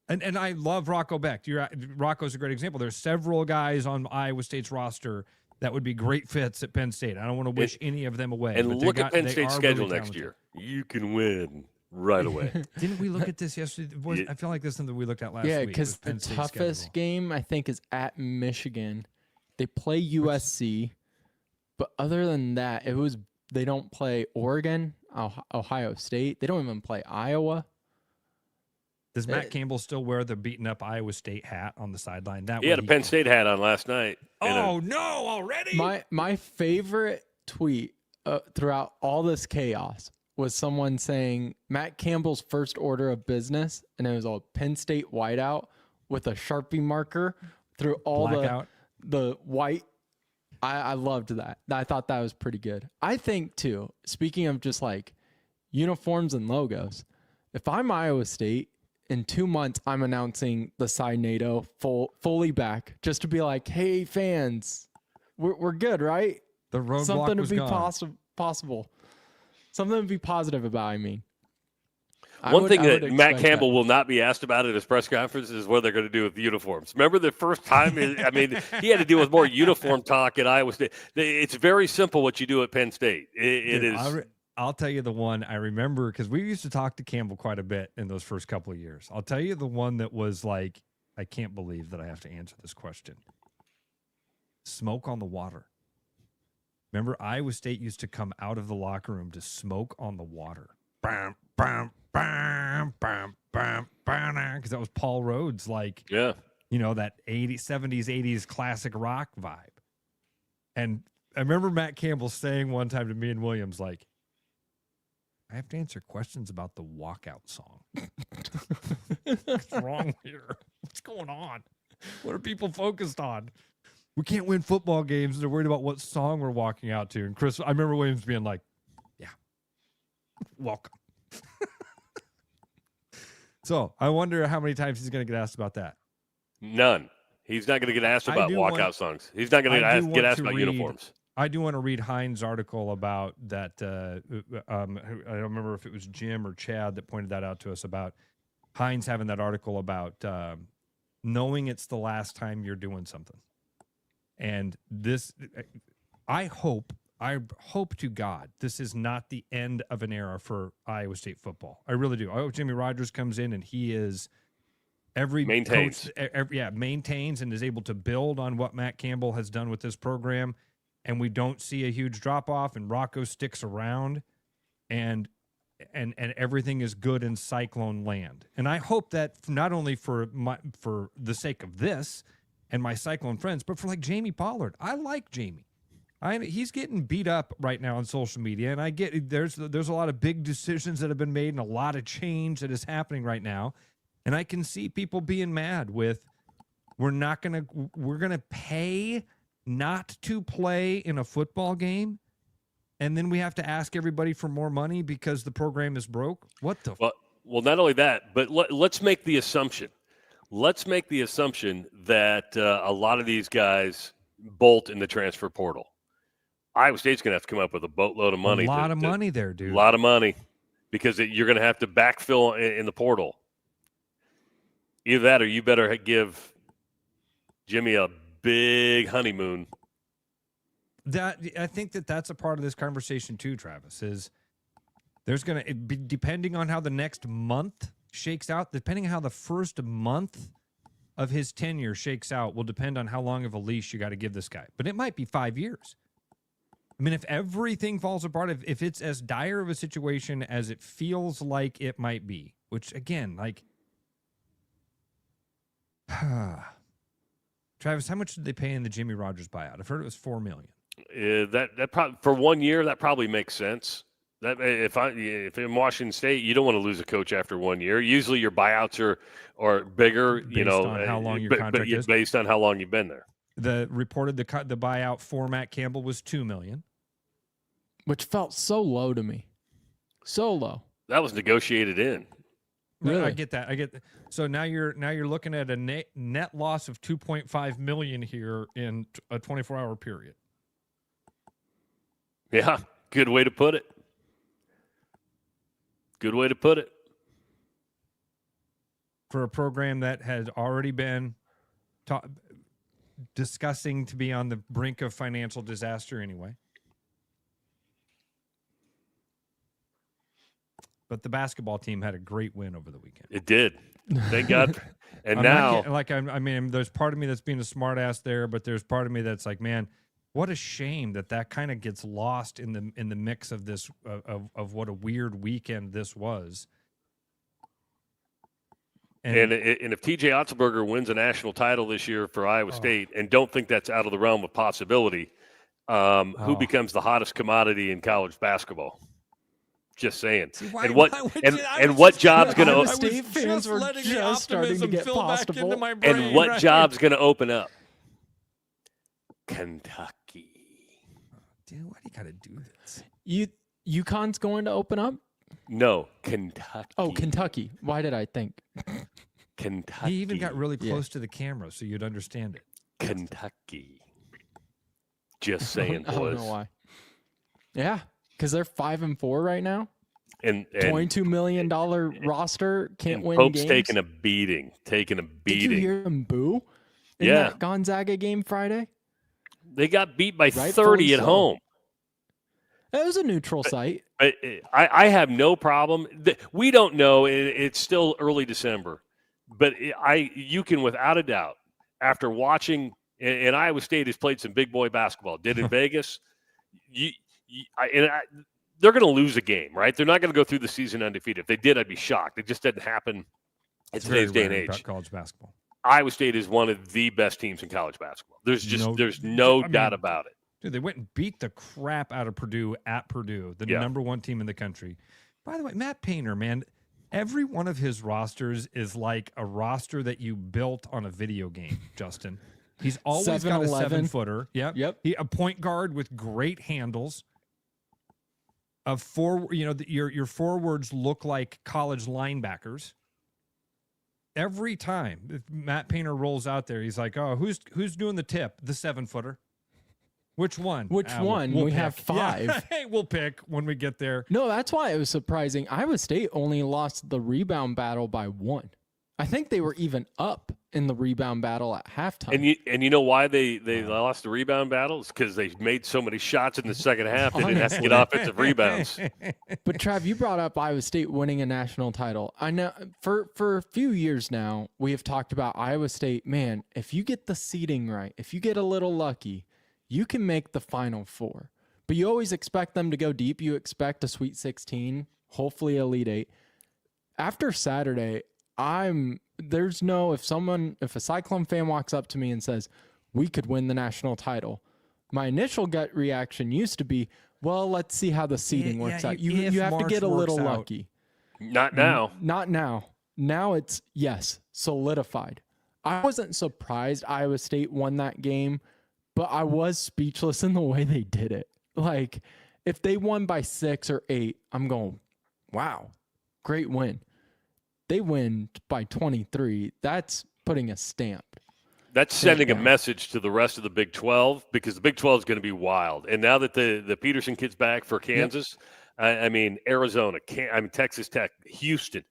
And I love Rocco Becht. Rocco's a great example. There's several guys on Iowa State's roster that would be great fits at Penn State. I don't want to wish any of them away. And look at Penn State's schedule next year. You can win right away. Didn't we look at this yesterday? I feel like this is something we looked at last week. Yeah, because the toughest game, I think, is at Michigan. They play USC. But other than that, they don't play Oregon, Ohio State. They don't even play Iowa. Does Matt Campbell still wear the beaten up Iowa State hat on the sideline? He had a Penn State hat on last night. Oh, no, already? My favorite tweet throughout all this chaos was someone saying Matt Campbell's first order of business, and it was a Penn State whiteout with a Sharpie marker through all the white. I loved that. I thought that was pretty good. I think, too, speaking of just like uniforms and logos, if I'm Iowa State, in 2 months, I'm announcing the Cy NATO fully back just to be like, hey, fans, we're good, right? The roadblock Something to was be gone. possible. Something to be positive about, I mean. One thing that Matt Campbell will not be asked about at his press conference is what they're going to do with uniforms. Remember the first time? I mean, he had to deal with more uniform talk at Iowa State. It's very simple what you do at Penn State. It is. I'll tell you the one I remember because we used to talk to Campbell quite a bit in those first couple of years. I'll tell you the one that was like, I can't believe that I have to answer this question. Smoke on the water. Remember, Iowa State used to come out of the locker room to smoke on the water. Bam, bam, bam, bam, bam, bam, because that was Paul Rhodes, like, that 80s, 70s, 80s classic rock vibe. And I remember Matt Campbell saying one time to me and Williams, like, I have to answer questions about the walkout song. What's wrong here? What's going on? What are people focused on? We can't win football games. They're worried about what song we're walking out to. And Chris, I remember Williams being like, yeah, welcome. So I wonder how many times he's going to get asked about that. None. He's not going to get asked about walkout songs. He's not going to get asked about uniforms. I do want to read Hines' article about that. I don't remember if it was Jim or Chad that pointed that out to us about Hines having that article about knowing it's the last time you're doing something. And this, I hope to God this is not the end of an era for Iowa State football. I really do. I hope Jimmy Rogers comes in and he is maintains and is able to build on what Matt Campbell has done with this program, and we don't see a huge drop off and Rocco sticks around and everything is good in Cyclone land. And I hope that not only for the sake of this and my Cyclone friends, but for like Jamie Pollard. I like Jamie. He's getting beat up right now on social media, and I get there's a lot of big decisions that have been made and a lot of change that is happening right now, and I can see people being mad with we're gonna pay not to play in a football game, and then we have to ask everybody for more money because the program is broke. What the? Well, not only that, but let's make the assumption. Let's make the assumption that a lot of these guys bolt in the transfer portal. Iowa State's going to have to come up with a boatload of money. A lot of money there, dude. A lot of money because you're going to have to backfill in the portal. Either that or you better give Jimmy a big honeymoon. I think that's a part of this conversation too, Travis, is there's going to be, depending on how the next month shakes out, depending on how the first month of his tenure shakes out will depend on how long of a leash you got to give this guy. But it might be 5 years. I mean, if everything falls apart, if it's as dire of a situation as it feels like it might be, which again, like, Travis, how much did they pay in the Jimmy Rogers buyout? I've heard it was $4 million. That probably for 1 year, that probably makes sense. That if in Washington State, you don't want to lose a coach after 1 year. Usually, your buyouts are bigger. Based on how long your contract is. Based on how long you've been there. The buyout for Matt Campbell was $2 million, which felt so low to me, so low. That was negotiated in. Really? I get that. So now you're looking at a net loss of $2.5 million here in a 24-hour period. Yeah, good way to put it. Good way to put it. For a program that has already been discussing to be on the brink of financial disaster anyway. But the basketball team had a great win over the weekend. It did. Thank God. And now, I mean, there's part of me that's being a smart ass there, but there's part of me that's like, man, what a shame that kind of gets lost in the mix of this of what a weird weekend this was. And if TJ Otzelberger wins a national title this year for Iowa State, and don't think that's out of the realm of possibility, Who becomes the hottest commodity in college basketball? Just saying. See, why, and what why would and, you, and what job's going Iowa to State fans were letting the just starting to optimism get fill back possible. into my brain. and what right? job's going to open up? Kentucky. Dude, why do you got to do this? UConn's going to open up? No, Kentucky. Oh, Kentucky. Why did I think? Kentucky. He even got really close to the camera so you'd understand it. Kentucky. Just saying, I don't boys. know why. Yeah, because they're 5-4 right now. And $22 million roster, can't and win Pope's games. taking a beating. Taking a beating. Did you hear them boo in Yeah. that Gonzaga game Friday? They got beat by Rightfully 30 at so. home. It was a neutral site. But I have no problem. We don't know. It's still early December. But you can, without a doubt, after watching, and Iowa State has played some big boy basketball, did in Vegas, they're going to lose a game, right? They're not going to go through the season undefeated. If they did, I'd be shocked. It just didn't happen in today's day and age. College basketball. Iowa State is one of the best teams in college basketball. There's no doubt about it. Dude, they went and beat the crap out of Purdue at Purdue, the number one team in the country. By the way, Matt Painter, man, every one of his rosters is like a roster that you built on a video game, Justin. He's always got a 7-footer. Yep. A point guard with great handles. Your forwards look like college linebackers. Every time Matt Painter rolls out there, he's like, "Oh, who's doing the tip? The 7-footer." Which one? Which one? We have 5. Yeah. Hey, we'll pick when we get there. No, that's why it was surprising. Iowa State only lost the rebound battle by 1. I think they were even up in the rebound battle at halftime. And you know why they lost the rebound battles? Because they made so many shots in the second half they didn't have to get offensive rebounds. But Trav, you brought up Iowa State winning a national title. I know for a few years now we have talked about Iowa State. Man, if you get the seeding right, if you get a little lucky, you can make the Final Four. But you always expect them to go deep. You expect a Sweet 16, hopefully Elite 8. After Saturday, if a Cyclone fan walks up to me and says, we could win the national title, my initial gut reaction used to be, well, let's see how the seeding works out. You have to get a little lucky. Not now. Not now. Now it's, yes, solidified. I wasn't surprised Iowa State won that game, but I was speechless in the way they did it. Like, if they won by 6 or 8, I'm going, wow, great win. They win by 23. That's putting a stamp. That's sending a message to the rest of the Big 12 because the Big 12 is going to be wild. And now that the Peterson kid's back for Kansas, I mean, Arizona, Texas Tech, Houston,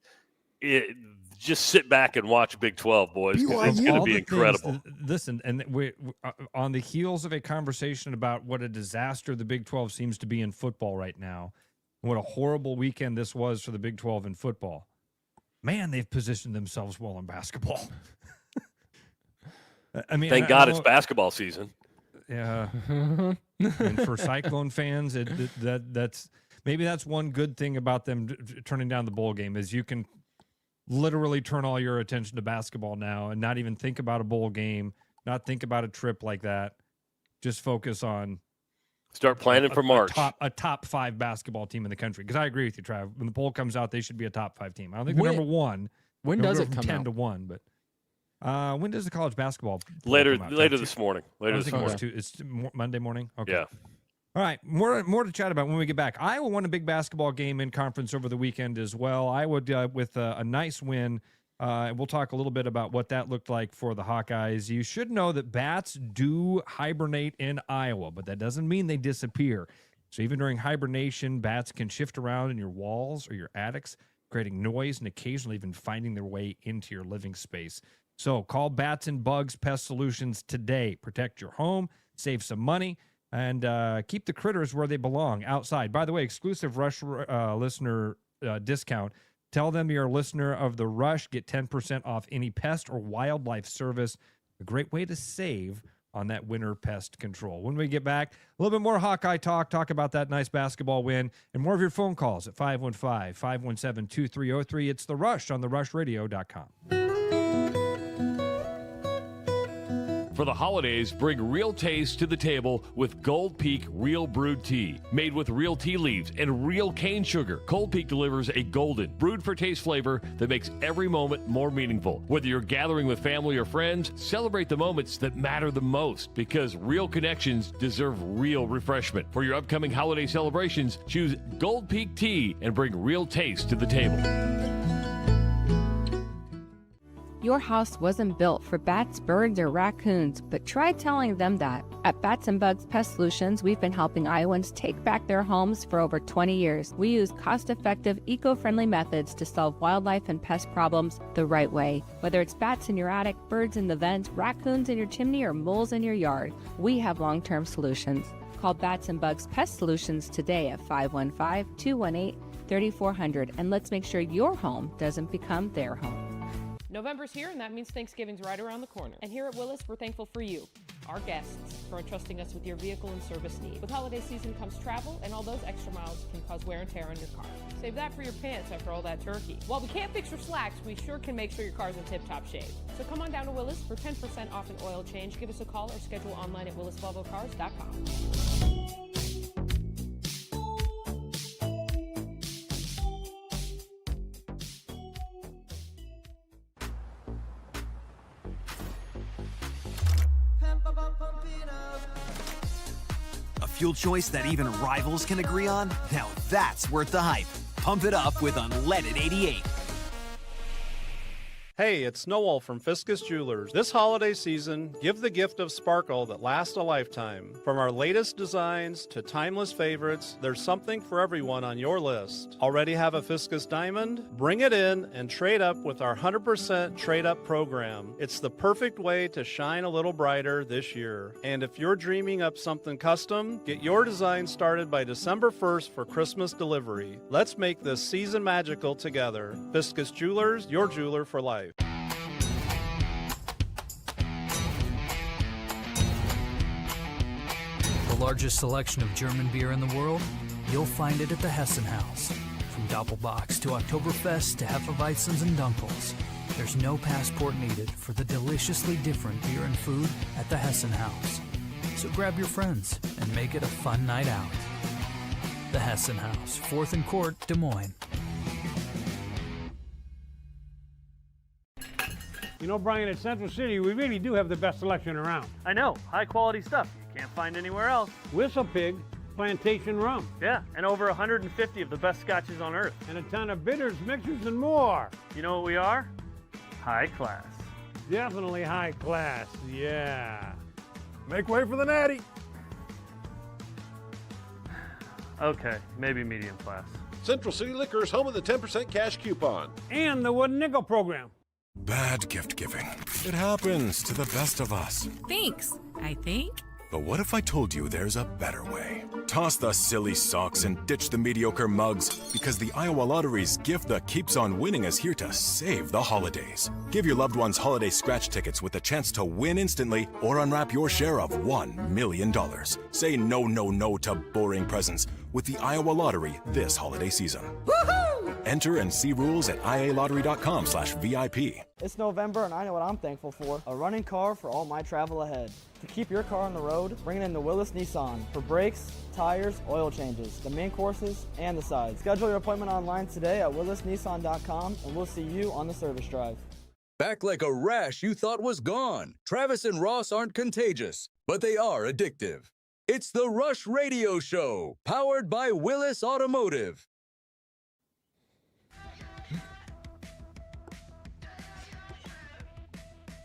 just sit back and watch Big 12, boys, because it's going to be incredible. Listen, and we're on the heels of a conversation about what a disaster the Big 12 seems to be in football right now, and what a horrible weekend this was for the Big 12 in football. Man, they've positioned themselves well in basketball. I mean, thank God it's basketball season. Yeah, and for Cyclone fans, that's one good thing about them turning down the bowl game is you can literally turn all your attention to basketball now and not even think about a bowl game, not think about a trip like that. Just focus on start planning for March. A top 5 basketball team in the country. Because I agree with you, Trav. When the poll comes out, they should be a top 5 team. I don't think they're number 1. When does it come 10 out? to 1, but when does the college basketball later come out? this morning? It's Monday morning. Okay. Yeah. All right, more to chat about when we get back. Iowa won a big basketball game in conference over the weekend as well. Iowa with a nice win. We'll talk a little bit about what that looked like for the Hawkeyes. You should know that bats do hibernate in Iowa, but that doesn't mean they disappear. So even during hibernation, bats can shift around in your walls or your attics, creating noise and occasionally even finding their way into your living space. So call Bats and Bugs Pest Solutions today. Protect your home, save some money, and keep the critters where they belong, outside. By the way, exclusive Rush listener discount. Tell them you're a listener of The Rush. Get 10% off any pest or wildlife service. A great way to save on that winter pest control. When we get back, a little bit more Hawkeye talk about that nice basketball win, and more of your phone calls at 515-517-2303. It's The Rush on therushradio.com. For the holidays, bring real taste to the table with Gold Peak Real Brewed Tea. Made with real tea leaves and real cane sugar, Gold Peak delivers a golden, brewed for taste flavor that makes every moment more meaningful. Whether you're gathering with family or friends, celebrate the moments that matter the most, because real connections deserve real refreshment. For your upcoming holiday celebrations, choose Gold Peak Tea and bring real taste to the table. Your house wasn't built for bats, birds, or raccoons, but try telling them that. At Bats and Bugs Pest Solutions, we've been helping Iowans take back their homes for over 20 years. We use cost-effective, eco-friendly methods to solve wildlife and pest problems the right way. Whether it's bats in your attic, birds in the vent, raccoons in your chimney, or moles in your yard, we have long-term solutions. Call Bats and Bugs Pest Solutions today at 515-218-3400, and let's make sure your home doesn't become their home. November's here, and that means Thanksgiving's right around the corner. And here at Willis, we're thankful for you, our guests, for entrusting us with your vehicle and service needs. With holiday season comes travel, and all those extra miles can cause wear and tear on your car. Save that for your pants after all that turkey. While we can't fix your slacks, we sure can make sure your car's in tip-top shape. So come on down to Willis for 10% off an oil change. Give us a call or schedule online at willisvolvocars.com. A fuel choice that even rivals can agree on? Now that's worth the hype. Pump it up with Unleaded 88. Hey, it's Noel from Fiscus Jewelers. This holiday season, give the gift of sparkle that lasts a lifetime. From our latest designs to timeless favorites, there's something for everyone on your list. Already have a Fiscus diamond? Bring it in and trade up with our 100% trade-up program. It's the perfect way to shine a little brighter this year. And if you're dreaming up something custom, get your design started by December 1st for Christmas delivery. Let's make this season magical together. Fiscus Jewelers, your jeweler for life. The largest selection of German beer in the world? You'll find it at the Hessen House. From Doppelbocks to Oktoberfest to Hefeweizens and Dunkels, there's no passport needed for the deliciously different beer and food at the Hessen House. So grab your friends and make it a fun night out. The Hessen House, 4th and Court, Des Moines. You know, Brian, at Central City, we really do have the best selection around. I know, high quality stuff you can't find anywhere else. Whistle Pig Plantation Rum. Yeah, and over 150 of the best scotches on earth. And a ton of bitters, mixers, and more. You know what we are? High class. Definitely high class, yeah. Make way for the natty. Okay, maybe medium class. Central City Liquor is home of the 10% cash coupon. And the Wooden Nickel program. Bad gift giving. It happens to the best of us. Thanks, I think. But what if I told you there's a better way? Toss the silly socks and ditch the mediocre mugs, because the Iowa Lottery's gift that keeps on winning is here to save the holidays. Give your loved ones holiday scratch tickets with a chance to win instantly or unwrap your share of $1 million. Say no, no, no to boring presents with the Iowa Lottery this holiday season. Woohoo! Enter and see rules at ialottery.com/VIP. It's November and I know what I'm thankful for. A running car for all my travel ahead. To keep your car on the road, bring it in the Willis Nissan for brakes, tires, oil changes, the main courses, and the sides. Schedule your appointment online today at willisnissan.com and we'll see you on the service drive. Back like a rash you thought was gone. Travis and Ross aren't contagious, but they are addictive. It's the Rush Radio Show, powered by Willis Automotive.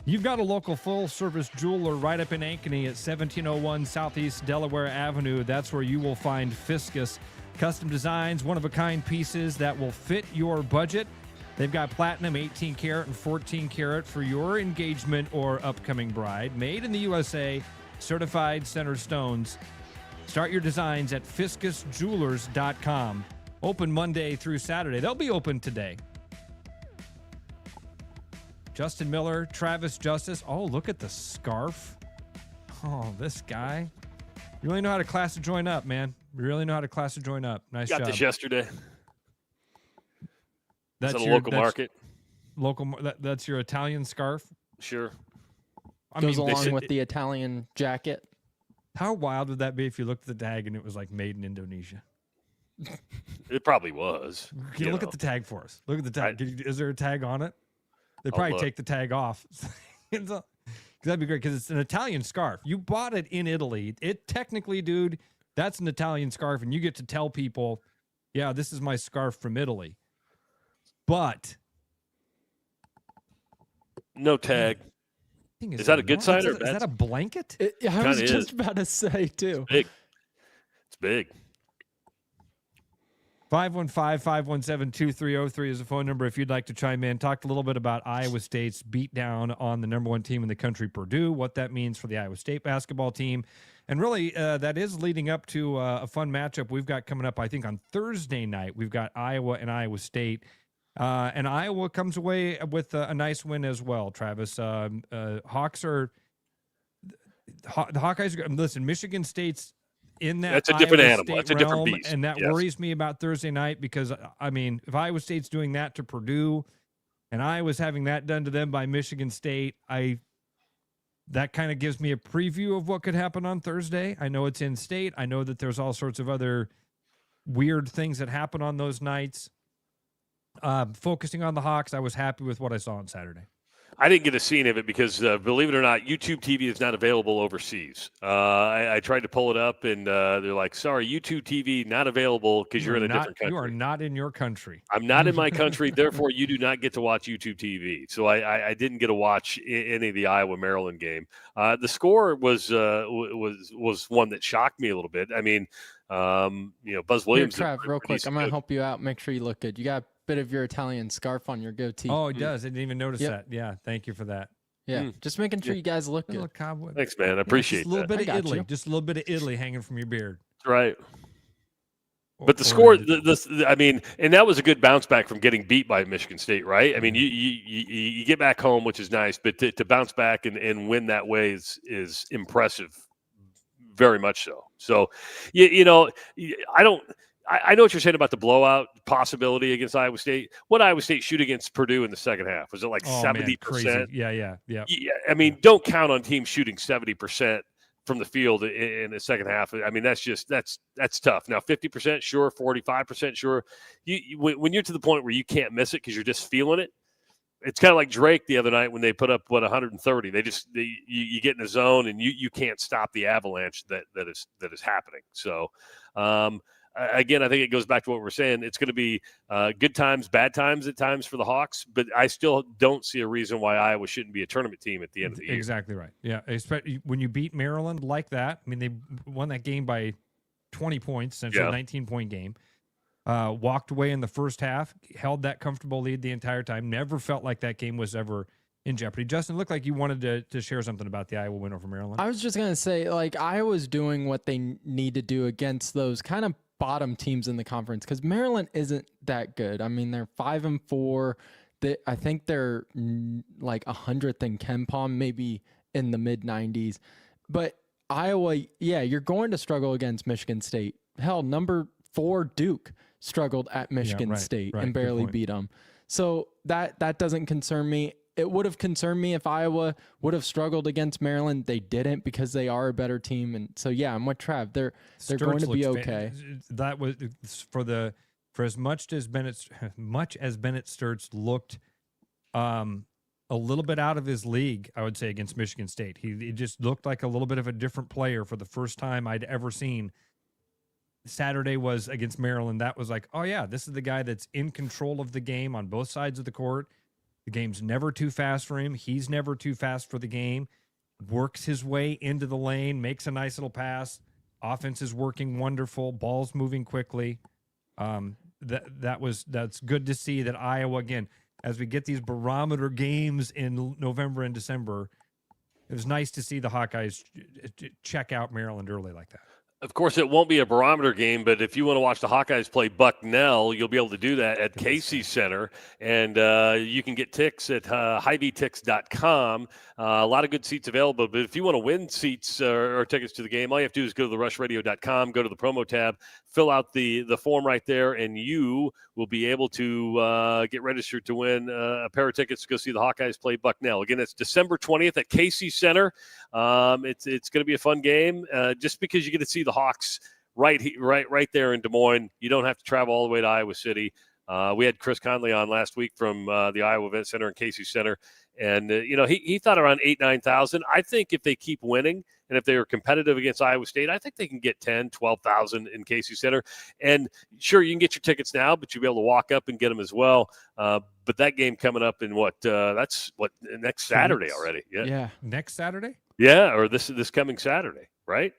You've got a local full-service jeweler right up in Ankeny at 1701 Southeast Delaware Avenue. That's where you will find Fiscus. Custom designs, one-of-a-kind pieces that will fit your budget. They've got platinum, 18 karat, and 14 karat for your engagement or upcoming bride. Made in the USA, certified center stones. Start your designs at fiscusjewelers.com. Open Monday through Saturday. They'll be open today. Justin Miller, Travis Justice. Oh, look at the scarf. Oh, this guy. You really know how to class to join up, man. You really know how to class to join up. Nice job. Got this yesterday. That's at a local market. That's your Italian scarf? Sure. Goes along with the Italian jacket. How wild would that be if you looked at the tag and it was like made in Indonesia? It probably was. Can you look at the tag for us? Look at the tag. Is there a tag on it? They probably take the tag off. That'd be great because it's an Italian scarf. You bought it in Italy. It technically, dude, that's an Italian scarf, and you get to tell people, yeah, this is my scarf from Italy. But no tag. Is that a good sign or bad? Is that a blanket? I was just about to say, too. It's big. 515-517-2303 is the phone number if you'd like to chime in. Talked a little bit about Iowa State's beatdown on the number one team in the country, Purdue, what that means for the Iowa State basketball team. And really, that is leading up to a fun matchup we've got coming up, I think, on Thursday night. We've got Iowa and Iowa State. And Iowa comes away with a nice win as well, Travis. The Hawkeyes are – listen, Michigan State's in that that's a different Iowa animal. State That's a different realm, beast. and that worries me about Thursday night because, I mean, if Iowa State's doing that to Purdue and Iowa's having that done to them by Michigan State, that kind of gives me a preview of what could happen on Thursday. I know it's in state. I know that there's all sorts of other weird things that happen on those nights. Focusing on the Hawks, I was happy with what I saw on Saturday. I didn't get a scene of it because, believe it or not, YouTube TV is not available overseas. I tried to pull it up, and they're like, sorry, YouTube TV not available because you're in a different country. You are not in your country. I'm not in my country, therefore you do not get to watch YouTube TV. So I didn't get to watch any of the Iowa-Maryland game. The score was one that shocked me a little bit. I mean, Buzz Williams. Here, Trav, real quick, I'm going to help you out. Make sure you look good. You got bit of your Italian scarf on your goatee. Oh, it does. I didn't even notice that. Yeah, thank you for that. Yeah, just making sure you guys look good. Thanks, man. I appreciate just a little that. bit of Italy. Just a little bit of Italy hanging from your beard. That's right. But the score, I mean, and that was a good bounce back from getting beat by Michigan State, right? I mean, you get back home, which is nice, but to bounce back and win that way is impressive, very much so. So, I know what you're saying about the blowout possibility against Iowa State. What Iowa State shoot against Purdue in the second half? Was it like 70%? Crazy. Yeah. I mean, don't count on teams shooting 70% from the field in the second half. I mean, that's tough. Now, 50% sure, 45% sure. When you're to the point where you can't miss it because you're just feeling it, it's kind of like Drake the other night when they put up 130. You get in the zone and you can't stop the avalanche that is happening. So. Again, I think it goes back to what we're saying. It's going to be good times, bad times at times for the Hawks, but I still don't see a reason why Iowa shouldn't be a tournament team at the end of the year. Exactly right. Yeah, especially when you beat Maryland like that. I mean, they won that game by 20 points, essentially a 19-point game. Walked away in the first half, held that comfortable lead the entire time. Never felt like that game was ever in jeopardy. Justin, looked like you wanted to share something about the Iowa win over Maryland. I was just going to say, like, Iowa's doing what they need to do against those kind of bottom teams in the conference because Maryland isn't that good. I mean, they're 5-4. I think they're like 100th in KenPom, maybe in the mid 90s. But Iowa, yeah, you're going to struggle against Michigan State. Hell, number 4 Duke struggled at Michigan State and barely beat them. So that doesn't concern me. It would have concerned me if Iowa would have struggled against Maryland. They didn't because they are a better team, and so yeah, I'm with Trav. They're going to be okay. That was for as much as Bennett Sturtz looked a little bit out of his league, I would say, against Michigan State. He just looked like a little bit of a different player for the first time I'd ever seen. Saturday was against Maryland. That was like, oh yeah, this is the guy that's in control of the game on both sides of the court. The game's never too fast for him. He's never too fast for the game. Works his way into the lane, makes a nice little pass. Offense is working wonderful. Ball's moving quickly. That's good to see that Iowa, again, as we get these barometer games in November and December, it was nice to see the Hawkeyes check out Maryland early like that. Of course, it won't be a barometer game, but if you want to watch the Hawkeyes play Bucknell, you'll be able to do that at Casey Center. And you can get tickets at HiVTix.com. A lot of good seats available. But if you want to win seats or tickets to the game, all you have to do is go to therushradio.com, go to the promo tab, fill out the form right there, and you will be able to get registered to win a pair of tickets to go see the Hawkeyes play Bucknell. Again, it's December 20th at Casey Center. It's going to be a fun game just because you get to see the Hawks right there in Des Moines. You don't have to travel all the way to Iowa City. We had Chris Conley on last week from the Iowa Event Center and Casey Center, and he thought around 8,000-9,000. I think if they keep winning and if they are competitive against Iowa State, I think they can get 10,000-12,000 in Casey Center. And sure, you can get your tickets now, but you'll be able to walk up and get them as well. But that game coming up in that's next Saturday already. Yeah. Next Saturday? Yeah, or this coming Saturday, right?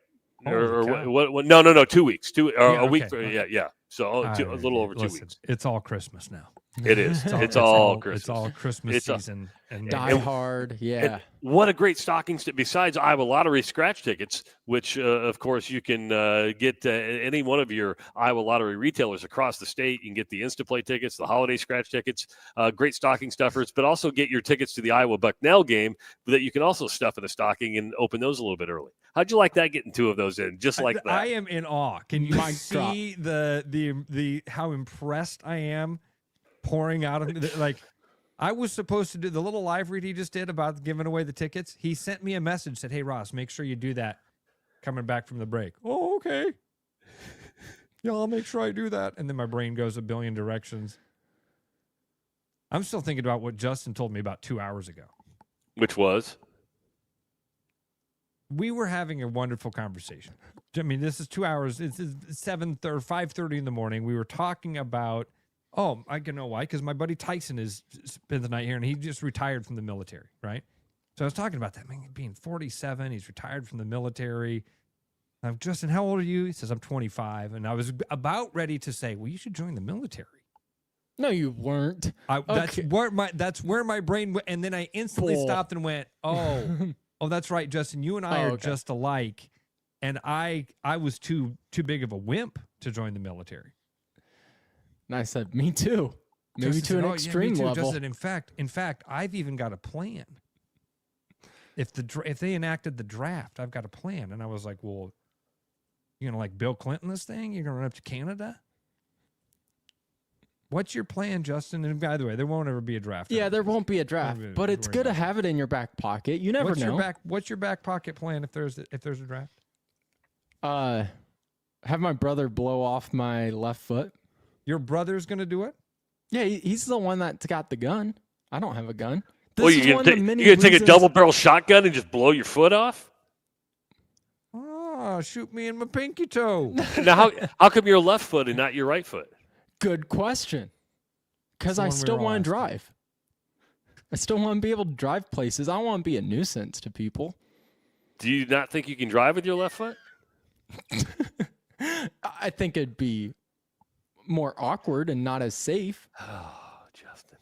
Or cow. what? No, 2 weeks. A week. Okay. Yeah. So a little over 2 weeks. It's all Christmas now. It is. It's all Christmas. It's all Christmas season. And Die Hard, yeah. And what a great stocking besides Iowa Lottery scratch tickets, which, of course, you can get any one of your Iowa Lottery retailers across the state. You can get the Instaplay tickets, the holiday scratch tickets, great stocking stuffers, but also get your tickets to the Iowa Bucknell game that you can also stuff in a stocking and open those a little bit early. How'd you like that, getting 2 of those in, just like that? I am in awe. Can you see the how impressed I am pouring out of like I was supposed to do the little live read he just did about giving away the tickets. He sent me a message, said, "Hey Ross, make sure you do that coming back from the break." Oh, okay. Yeah, I'll make sure I do that. And then my brain goes a billion directions. I'm still thinking about what Justin told me about 2 hours ago. Which was? We were having a wonderful conversation. I mean, this is 2 hours. It's 7:30 or 5:30 in the morning. We were talking about, I can know why, because my buddy Tyson has spent the night here, and he just retired from the military, right? So I was talking about that, man, being 47, he's retired from the military. I'm Justin, how old are you? He says, I'm 25. And I was about ready to say, well, you should join the military. No, you weren't. That's where my brain went. And then I instantly stopped and went, that's right, Justin. You and I are just alike. And I was too big of a wimp to join the military. And I said, me too. Maybe Justin to an extreme level. Justin, in fact, I've even got a plan. If they enacted the draft, I've got a plan. And I was like, well, you're going to like Bill Clinton this thing? You're going to run up to Canada? What's your plan, Justin? And by the way, there won't ever be a draft. Yeah, there won't be a draft, but it's good to have it in your back pocket. You never know. What's your back pocket plan if there's a draft? Have my brother blow off my left foot. Your brother's going to do it? Yeah, he's the one that's got the gun. I don't have a gun. You're going to take a double-barrel shotgun and just blow your foot off? Oh, shoot me in my pinky toe. Now, how come your left foot and not your right foot? Good question. Because I still want to drive. I still want to be able to drive places. I want to be a nuisance to people. Do you not think you can drive with your left foot? I think it'd be more awkward and not as safe. Oh, Justin.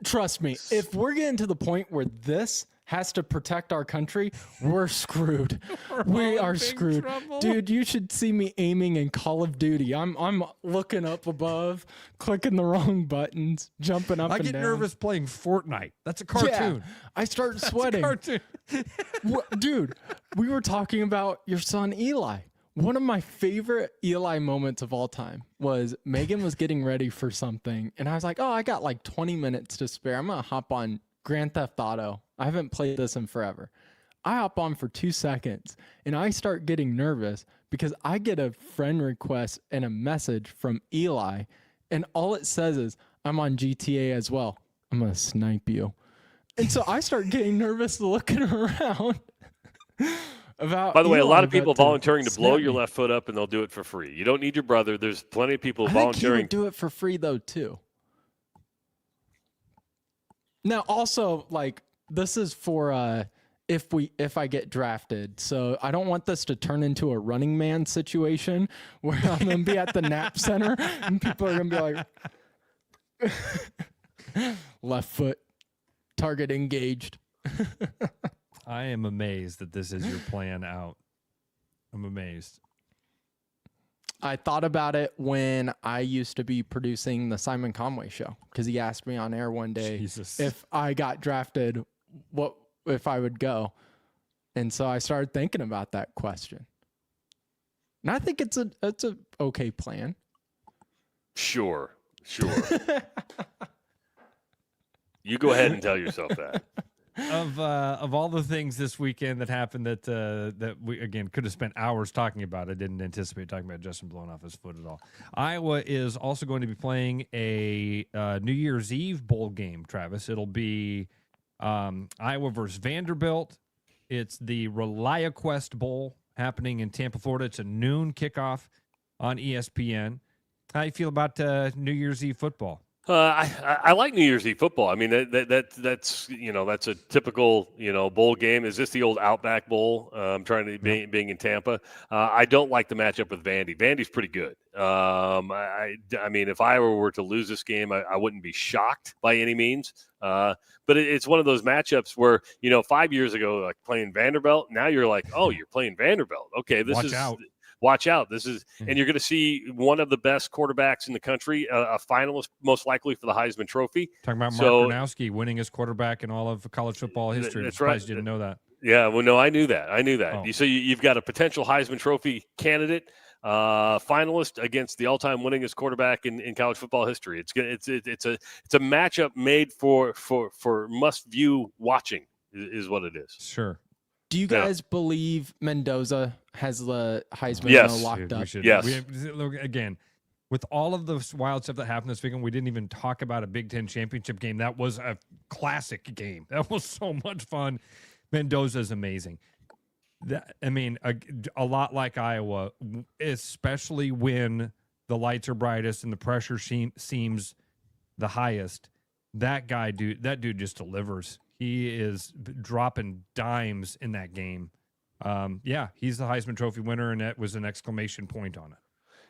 Trust me, if we're getting to the point where this has to protect our country, we're screwed. We are screwed. Trouble. Dude, you should see me aiming in Call of Duty. I'm looking up above, clicking the wrong buttons, jumping up and down. I get nervous playing Fortnite. That's a cartoon. Yeah, I start sweating. Cartoon. Dude, we were talking about your son Eli. One of my favorite Eli moments of all time was Megan was getting ready for something, and I was like, I got like 20 minutes to spare. I'm going to hop on Grand Theft Auto. I haven't played this in forever. I hop on for 2 seconds, and I start getting nervous because I get a friend request and a message from Eli, and all it says is, I'm on GTA as well. I'm going to snipe you. And so I start getting nervous looking around. By the way, a lot of people volunteering to blow your left foot up, and they'll do it for free. You don't need your brother. There's plenty of people volunteering. I think he would do it for free, though, too. Now, also, like, this is for if I get drafted. So I don't want this to turn into a Running Man situation where I'm going to be at the nap center, and people are going to be like, left foot, target engaged. I am amazed that this is your plan out. I'm amazed. I thought about it when I used to be producing the Simon Conway show, because he asked me on air one day if I got drafted, what if I would go. And so I started thinking about that question. And I think it's a okay plan. Sure. You go ahead and tell yourself that. Of all the things this weekend that happened that we again could have spent hours talking about, I didn't anticipate talking about Justin blowing off his foot at all. Iowa is also going to be playing a New Year's Eve bowl game, Travis. It'll be Iowa versus Vanderbilt. It's the ReliaQuest Bowl happening in Tampa, Florida. It's a noon kickoff on ESPN. How do you feel about New Year's Eve football? I like New Year's Eve football. I mean, that's that's a typical bowl game. Is this the old Outback Bowl? Being in Tampa. I don't like the matchup with Vandy. Vandy's pretty good. I mean, if Iowa were to lose this game, I wouldn't be shocked by any means. But it's one of those matchups where 5 years ago, like playing Vanderbilt, now you're like, oh, you're playing Vanderbilt. Okay, Watch out. This is, and you're going to see one of the best quarterbacks in the country, a finalist most likely for the Heisman Trophy. Talking about Mark Gronowski winning as quarterback in all of college football history. That's right. right. You didn't know that. Yeah, well, no, I knew that. Oh. So you've got a potential Heisman Trophy candidate, finalist against the all-time winningest quarterback in college football history. It's a matchup made for must-view watching is what it is. Sure. Do you guys believe Mendoza has the Heisman locked up? Yes. Again, with all of the wild stuff that happened this weekend, we didn't even talk about a Big Ten championship game. That was a classic game. That was so much fun. Mendoza is amazing. A lot like Iowa, especially when the lights are brightest and the pressure seems the highest. That dude just delivers. He is dropping dimes in that game. He's the Heisman Trophy winner, and that was an exclamation point on it.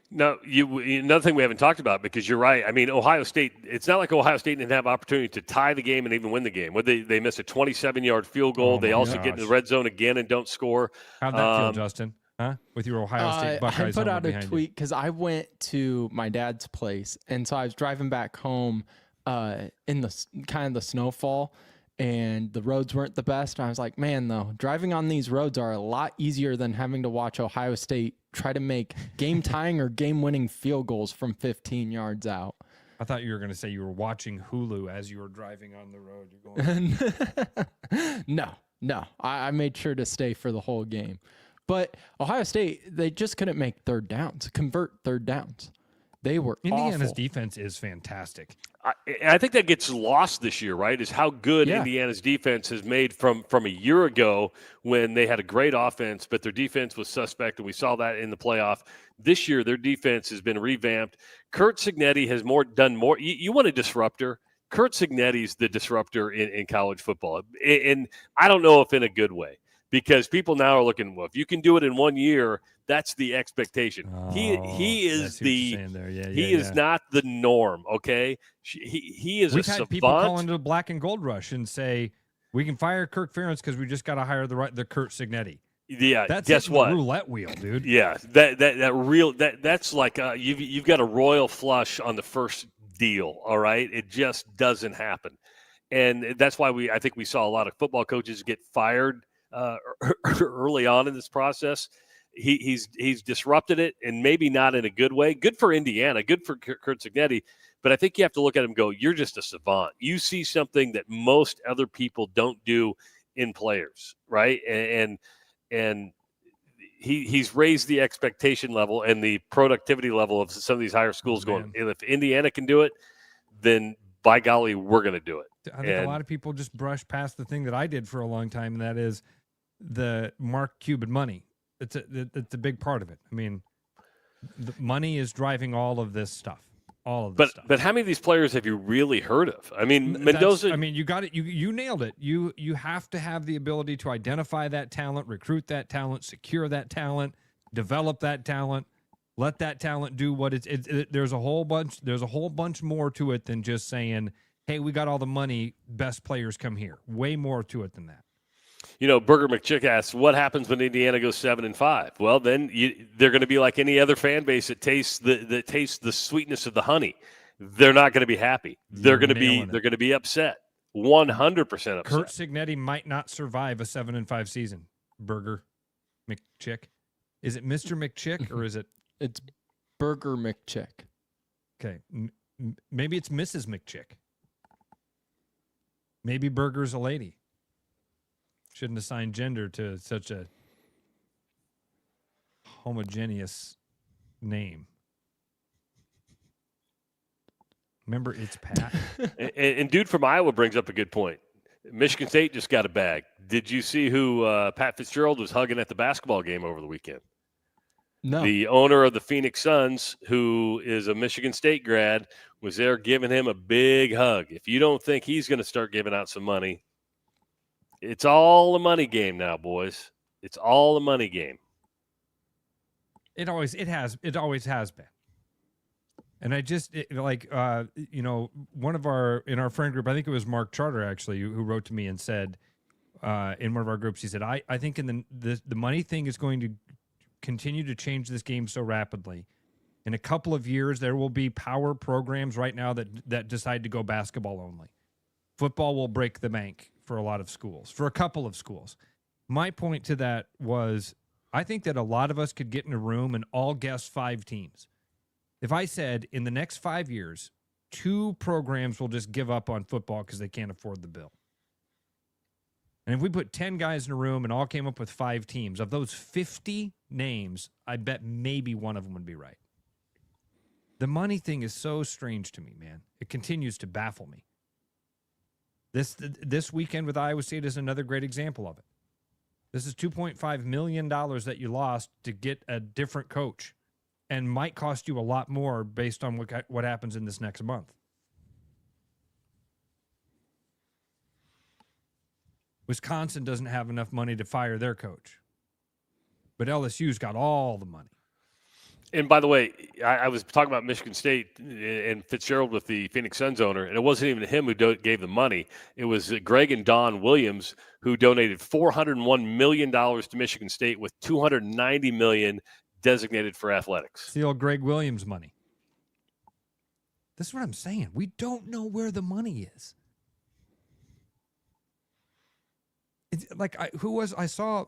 No, another thing we haven't talked about, because you're right. I mean, Ohio State, it's not like Ohio State didn't have opportunity to tie the game and even win the game. They missed a 27-yard field goal. They also get in the red zone again and don't score. How'd that feel, Justin? Huh? With your Ohio State Buckeyes? I put out a tweet because I went to my dad's place, and so I was driving back home in the kind of the snowfall, and the roads weren't the best. And I was like, man, though, driving on these roads are a lot easier than having to watch Ohio State try to make game-tying or game-winning field goals from 15 yards out. I thought you were going to say you were watching Hulu as you were driving on the road. You're going. No. I made sure to stay for the whole game. But Ohio State, they just couldn't make convert third downs. They were Indiana's awful. defense is fantastic. I think that gets lost this year, right? Is how good Indiana's defense has made from a year ago when they had a great offense, but their defense was suspect, and we saw that in the playoff. This year, their defense has been revamped. Curt Cignetti has done more. You want a disruptor? Curt Cignetti's the disruptor in college football, and I don't know if in a good way, because people now are looking, well, if you can do it in 1 year, that's the expectation. He is not the norm. Okay, he is We've a had savant. people call into the black and gold rush and say we can fire Kirk Ferentz because we just got to hire the Curt Cignetti. Yeah, that's guess what? Roulette wheel, dude. Yeah, that's like you've got a royal flush on the first deal. All right, it just doesn't happen, and that's why I think we saw a lot of football coaches get fired early on in this process. He's disrupted it, and maybe not in a good way. Good for Indiana, good for Curt Cignetti, but I think you have to look at him and go, you're just a savant. You see something that most other people don't do in players, right? And he's raised the expectation level and the productivity level of some of these higher schools going, if Indiana can do it, then by golly, we're going to do it. I think a lot of people just brush past the thing that I did for a long time, and that is the Mark Cuban money. It's a big part of it. I mean, the money is driving all of this stuff. But how many of these players have you really heard of? I mean, Mendoza. You got it. You nailed it. You have to have the ability to identify that talent, recruit that talent, secure that talent, develop that talent, let that talent do what there's a whole bunch more to it than just saying, hey, we got all the money, best players come here. Way more to it than that. Burger McChick asks, what happens when Indiana goes 7-5? Well, then they're going to be like any other fan base that tastes the sweetness of the honey. They're not going to be happy. They're going to be upset. 100% upset. Curt Cignetti might not survive a 7-5 season. Burger McChick. Is it Mr. McChick or is it? It's Burger McChick. Okay. Maybe it's Mrs. McChick. Maybe Burger's a lady. Shouldn't assign gender to such a homogeneous name. Remember, it's Pat. and dude from Iowa brings up a good point. Michigan State just got a bag. Did you see who Pat Fitzgerald was hugging at the basketball game over the weekend? No. The owner of the Phoenix Suns, who is a Michigan State grad, was there giving him a big hug. If you don't think he's going to start giving out some money, it's all a money game now, boys. It's all a money game. It always has been. And I just one of in our friend group, I think it was Mark Charter actually, who wrote to me and said in one of our groups, he said, I think in the money thing is going to continue to change this game so rapidly. In a couple of years, there will be power programs right now that decide to go basketball only. Football will break the bank for a lot of schools, for a couple of schools. My point to that was, I think that a lot of us could get in a room and all guess 5 teams. If I said in the next 5 years, 2 programs will just give up on football because they can't afford the bill. And if we put 10 guys in a room and all came up with 5 teams, of those 50 names, I bet maybe one of them would be right. The money thing is so strange to me, man. It continues to baffle me. This weekend with Iowa State is another great example of it. This is $2.5 million that you lost to get a different coach, and might cost you a lot more based on what happens in this next month. Wisconsin doesn't have enough money to fire their coach, but LSU's got all the money. And by the way, I was talking about Michigan State and Fitzgerald with the Phoenix Suns owner, and it wasn't even him who gave the money. It was Greg and Don Williams who donated $401 million to Michigan State, with $290 million designated for athletics. It's the old Greg Williams money. This is what I'm saying. We don't know where the money is. It's like I saw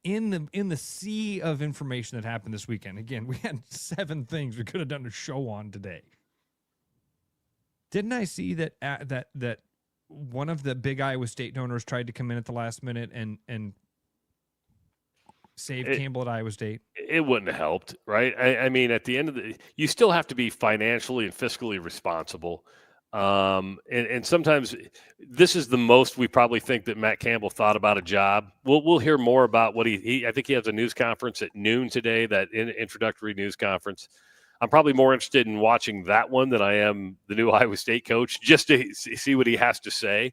in the sea of information that happened this weekend. Again, we had 7 things we could have done a show on today. Didn't I see that that one of the big Iowa State donors tried to come in at the last minute and save Campbell at Iowa State? It wouldn't have helped, right? I mean, at the end of you still have to be financially and fiscally responsible. And sometimes this is the most we probably think that Matt Campbell thought about a job. We'll hear more about what I think he has a news conference at noon today, that introductory news conference. I'm probably more interested in watching that one than I am the new Iowa State coach, just to see what he has to say.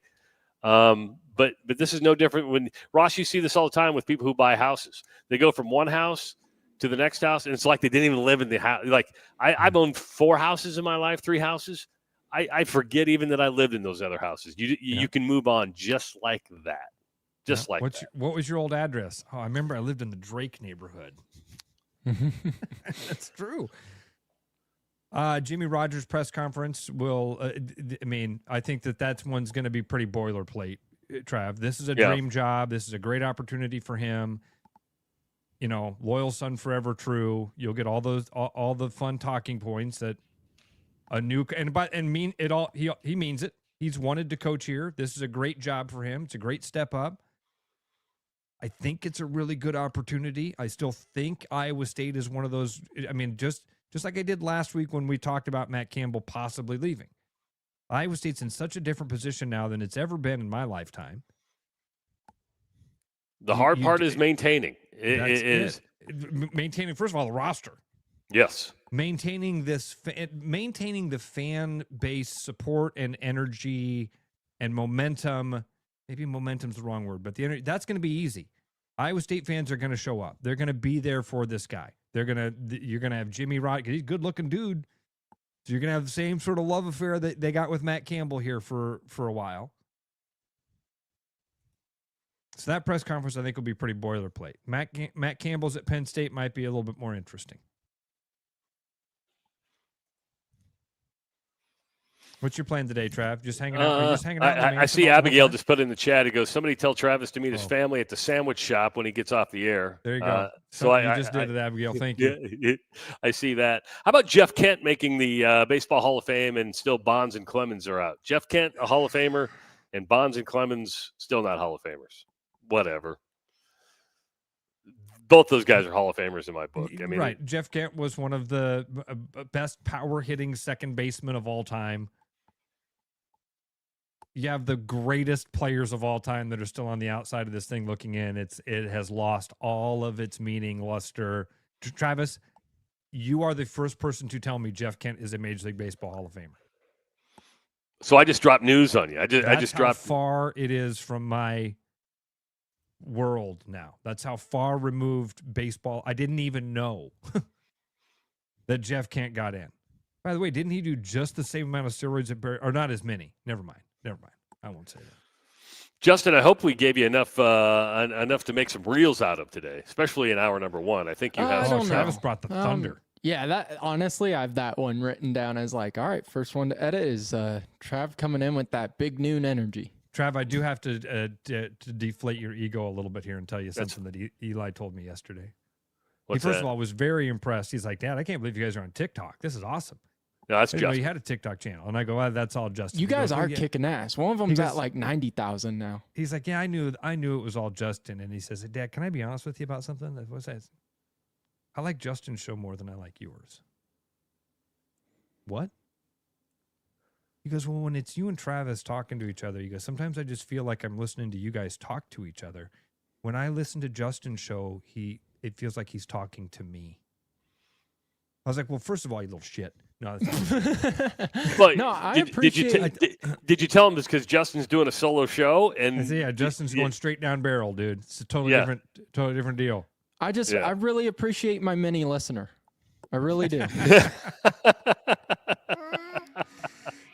But this is no different. When Ross, you see this all the time with people who buy houses. They go from one house to the next house, and it's like they didn't even live in the house. Like I've owned 4 houses in my life, 3 houses. I forget even that I lived in those other houses. You can move on just like that. What was your old address? Oh, I remember I lived in the Drake neighborhood. That's true. Jimmy Rogers' press conference will, I think that's one's going to be pretty boilerplate, Trav. This is a dream job. This is a great opportunity for him. You know, loyal son forever true. You'll get all the fun talking points that a new mean it all. He means it. He's wanted to coach here. This is a great job for him. It's a great step up. I think it's a really good opportunity. I still think Iowa State is one of those. I mean, just like I did last week when we talked about Matt Campbell possibly leaving. Iowa State's in such a different position now than it's ever been in my lifetime. The hard part is maintaining. Maintaining, first of all, the roster. Yes. Maintaining the fan base support and energy and momentum. Maybe momentum's the wrong word, but that's going to be easy. Iowa State fans are going to show up. They're going to be there for this guy. You're going to have Jimmy Rod, because he's a good-looking dude. So you're going to have the same sort of love affair that they got with Matt Campbell here for a while. So that press conference, I think, will be pretty boilerplate. Matt Campbell's at Penn State might be a little bit more interesting. What's your plan today, Trav? Just hanging out? Are you just hanging out? I see Abigail just put in the chat. He goes, somebody tell Travis to meet his family at the sandwich shop when he gets off the air. There you go. You just did it, Abigail. Thank you. I see that. How about Jeff Kent making the Baseball Hall of Fame and still Bonds and Clemens are out? Jeff Kent, a Hall of Famer, and Bonds and Clemens still not Hall of Famers. Whatever. Both those guys are Hall of Famers in my book. I mean, right. Jeff Kent was one of the best power-hitting second basemen of all time. You have the greatest players of all time that are still on the outside of this thing looking in. It has lost all of its meaning, luster. Travis, you are the first person to tell me Jeff Kent is a Major League Baseball Hall of Famer. So I just dropped news on you. I just dropped how far it is from my world now. That's how far removed baseball. I didn't even know that Jeff Kent got in. By the way, didn't he do just the same amount of steroids or not as many? Never mind. I won't say that. Justin, I hope we gave you enough to make some reels out of today, especially in hour number 1. I think you have. Travis brought the thunder. Yeah, that honestly, I have that one written down as like, all right, first one to edit is Trav coming in with that big noon energy. Trav, I do have to deflate your ego a little bit here and tell you something that Eli told me yesterday. He first of all was very impressed. He's like, Dad, I can't believe you guys are on TikTok. This is awesome. No, that's Justin. He had a TikTok channel, and I go, that's all Justin. You guys are kicking ass. One of them's at like 90,000 now. He's like, yeah, I knew it was all Justin, and he says, Dad, can I be honest with you about something? What's that? I like Justin's show more than I like yours. What? He goes, well, when it's you and Travis talking to each other, he goes, sometimes I just feel like I'm listening to you guys talk to each other. When I listen to Justin's show, it feels like he's talking to me. I was like, well, first of all, you little shit. No, but no, I appreciate. Did you tell him this because Justin's doing a solo show? And yeah, Justin's going straight down barrel, dude. It's a totally different deal. I really appreciate my mini listener. I really do.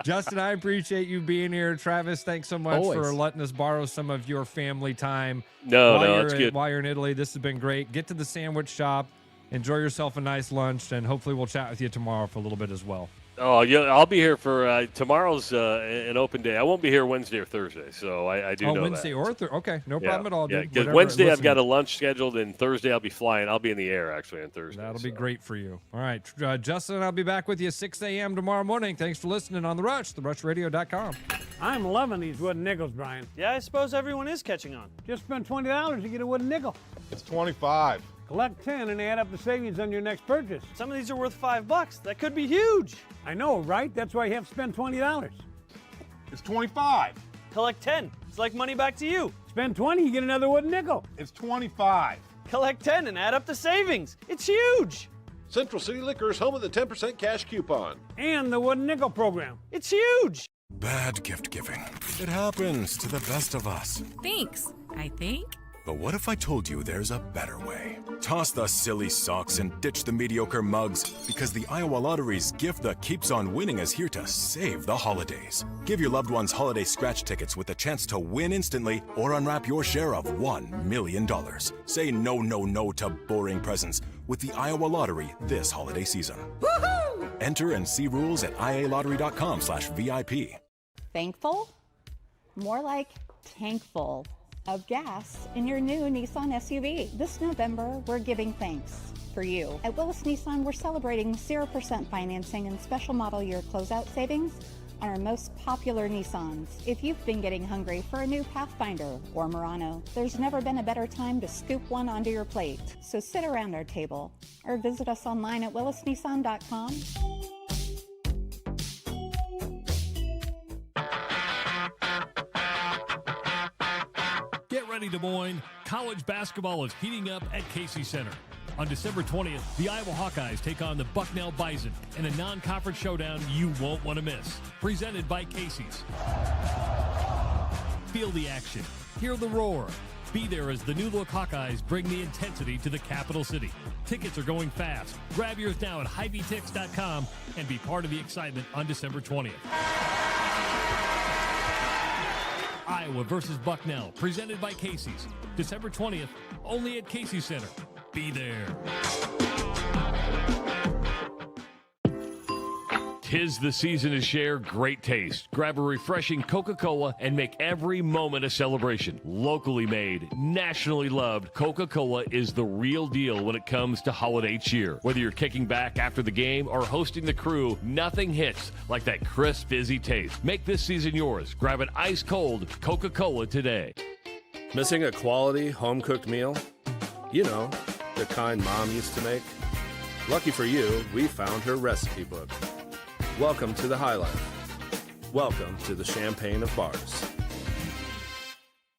Justin, I appreciate you being here. Travis, thanks so much for letting us borrow some of your family time. It's good. While you're in Italy, this has been great. Get to the sandwich shop. Enjoy yourself a nice lunch, and hopefully we'll chat with you tomorrow for a little bit as well. Oh, yeah, I'll be here for tomorrow's an open day. I won't be here Wednesday or Thursday, so I do know Wednesday that. or Thursday. Okay, no problem at all. Yeah, because Wednesday I've got a lunch scheduled, and Thursday I'll be flying. I'll be in the air, actually, on Thursday. That'll be great for you. All right, Justin, I'll be back with you 6 a.m. tomorrow morning. Thanks for listening on The Rush, therushradio.com. I'm loving these wooden nickels, Brian. Yeah, I suppose everyone is catching on. Just spend $20 to get a wooden nickel. It's 25. Collect 10 and add up the savings on your next purchase. Some of these are worth $5. That could be huge. I know, right? That's why you have to spend $20. It's 25. Collect 10. It's like money back to you. Spend 20, you get another wooden nickel. It's 25. Collect 10 and add up the savings. It's huge. Central City Liquors, home of the 10% cash coupon. And the wooden nickel program. It's huge. Bad gift giving. It happens to the best of us. Thanks, I think. But what if I told you there's a better way? Toss the silly socks and ditch the mediocre mugs, because the Iowa Lottery's gift that keeps on winning is here to save the holidays. Give your loved ones holiday scratch tickets with the chance to win instantly or unwrap your share of $1 million. Say no, no, no to boring presents with the Iowa Lottery this holiday season. Woohoo! Enter and see rules at ialottery.com/VIP. Thankful? More like tankful of gas in your new Nissan SUV. This November, we're giving thanks for you. At Willis Nissan, we're celebrating 0% financing and special model year closeout savings on our most popular Nissans. If you've been getting hungry for a new Pathfinder or Murano, there's never been a better time to scoop one onto your plate. So sit around our table or visit us online at willisnissan.com. Get ready, Des Moines. College basketball is heating up at Casey Center. On December 20th, the Iowa Hawkeyes take on the Bucknell Bison in a non-conference showdown you won't want to miss. Presented by Casey's. Feel the action. Hear the roar. Be there as the new-look Hawkeyes bring the intensity to the capital city. Tickets are going fast. Grab yours now at HiVTix.com and be part of the excitement on December 20th. Iowa versus Bucknell, presented by Casey's. December 20th, only at Casey Center. Be there. 'Tis the season to share great taste. Grab a refreshing Coca-Cola and make every moment a celebration. Locally made, nationally loved, Coca-Cola is the real deal when it comes to holiday cheer. Whether you're kicking back after the game or hosting the crew, nothing hits like that crisp, fizzy taste. Make this season yours. Grab an ice-cold Coca-Cola today. Missing a quality, home-cooked meal? You know, the kind Mom used to make? Lucky for you, we found her recipe book. Welcome to the High Life. Welcome to the Champagne of Bars.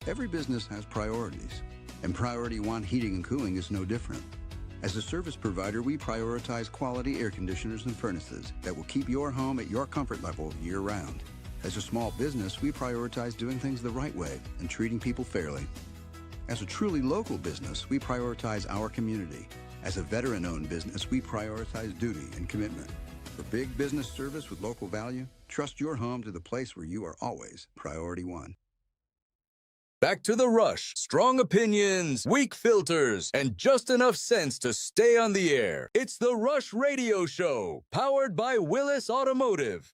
Every business has priorities, and Priority One Heating and Cooling is no different. As a service provider, we prioritize quality air conditioners and furnaces that will keep your home at your comfort level year-round. As a small business, we prioritize doing things the right way and treating people fairly. As a truly local business, we prioritize our community. As a veteran-owned business, we prioritize duty and commitment. For big business service with local value, trust your home to the place where you are always Priority One. Back to the rush. Strong opinions, weak filters, and just enough sense to stay on the air. It's the Rush Radio Show, powered by Willis Automotive.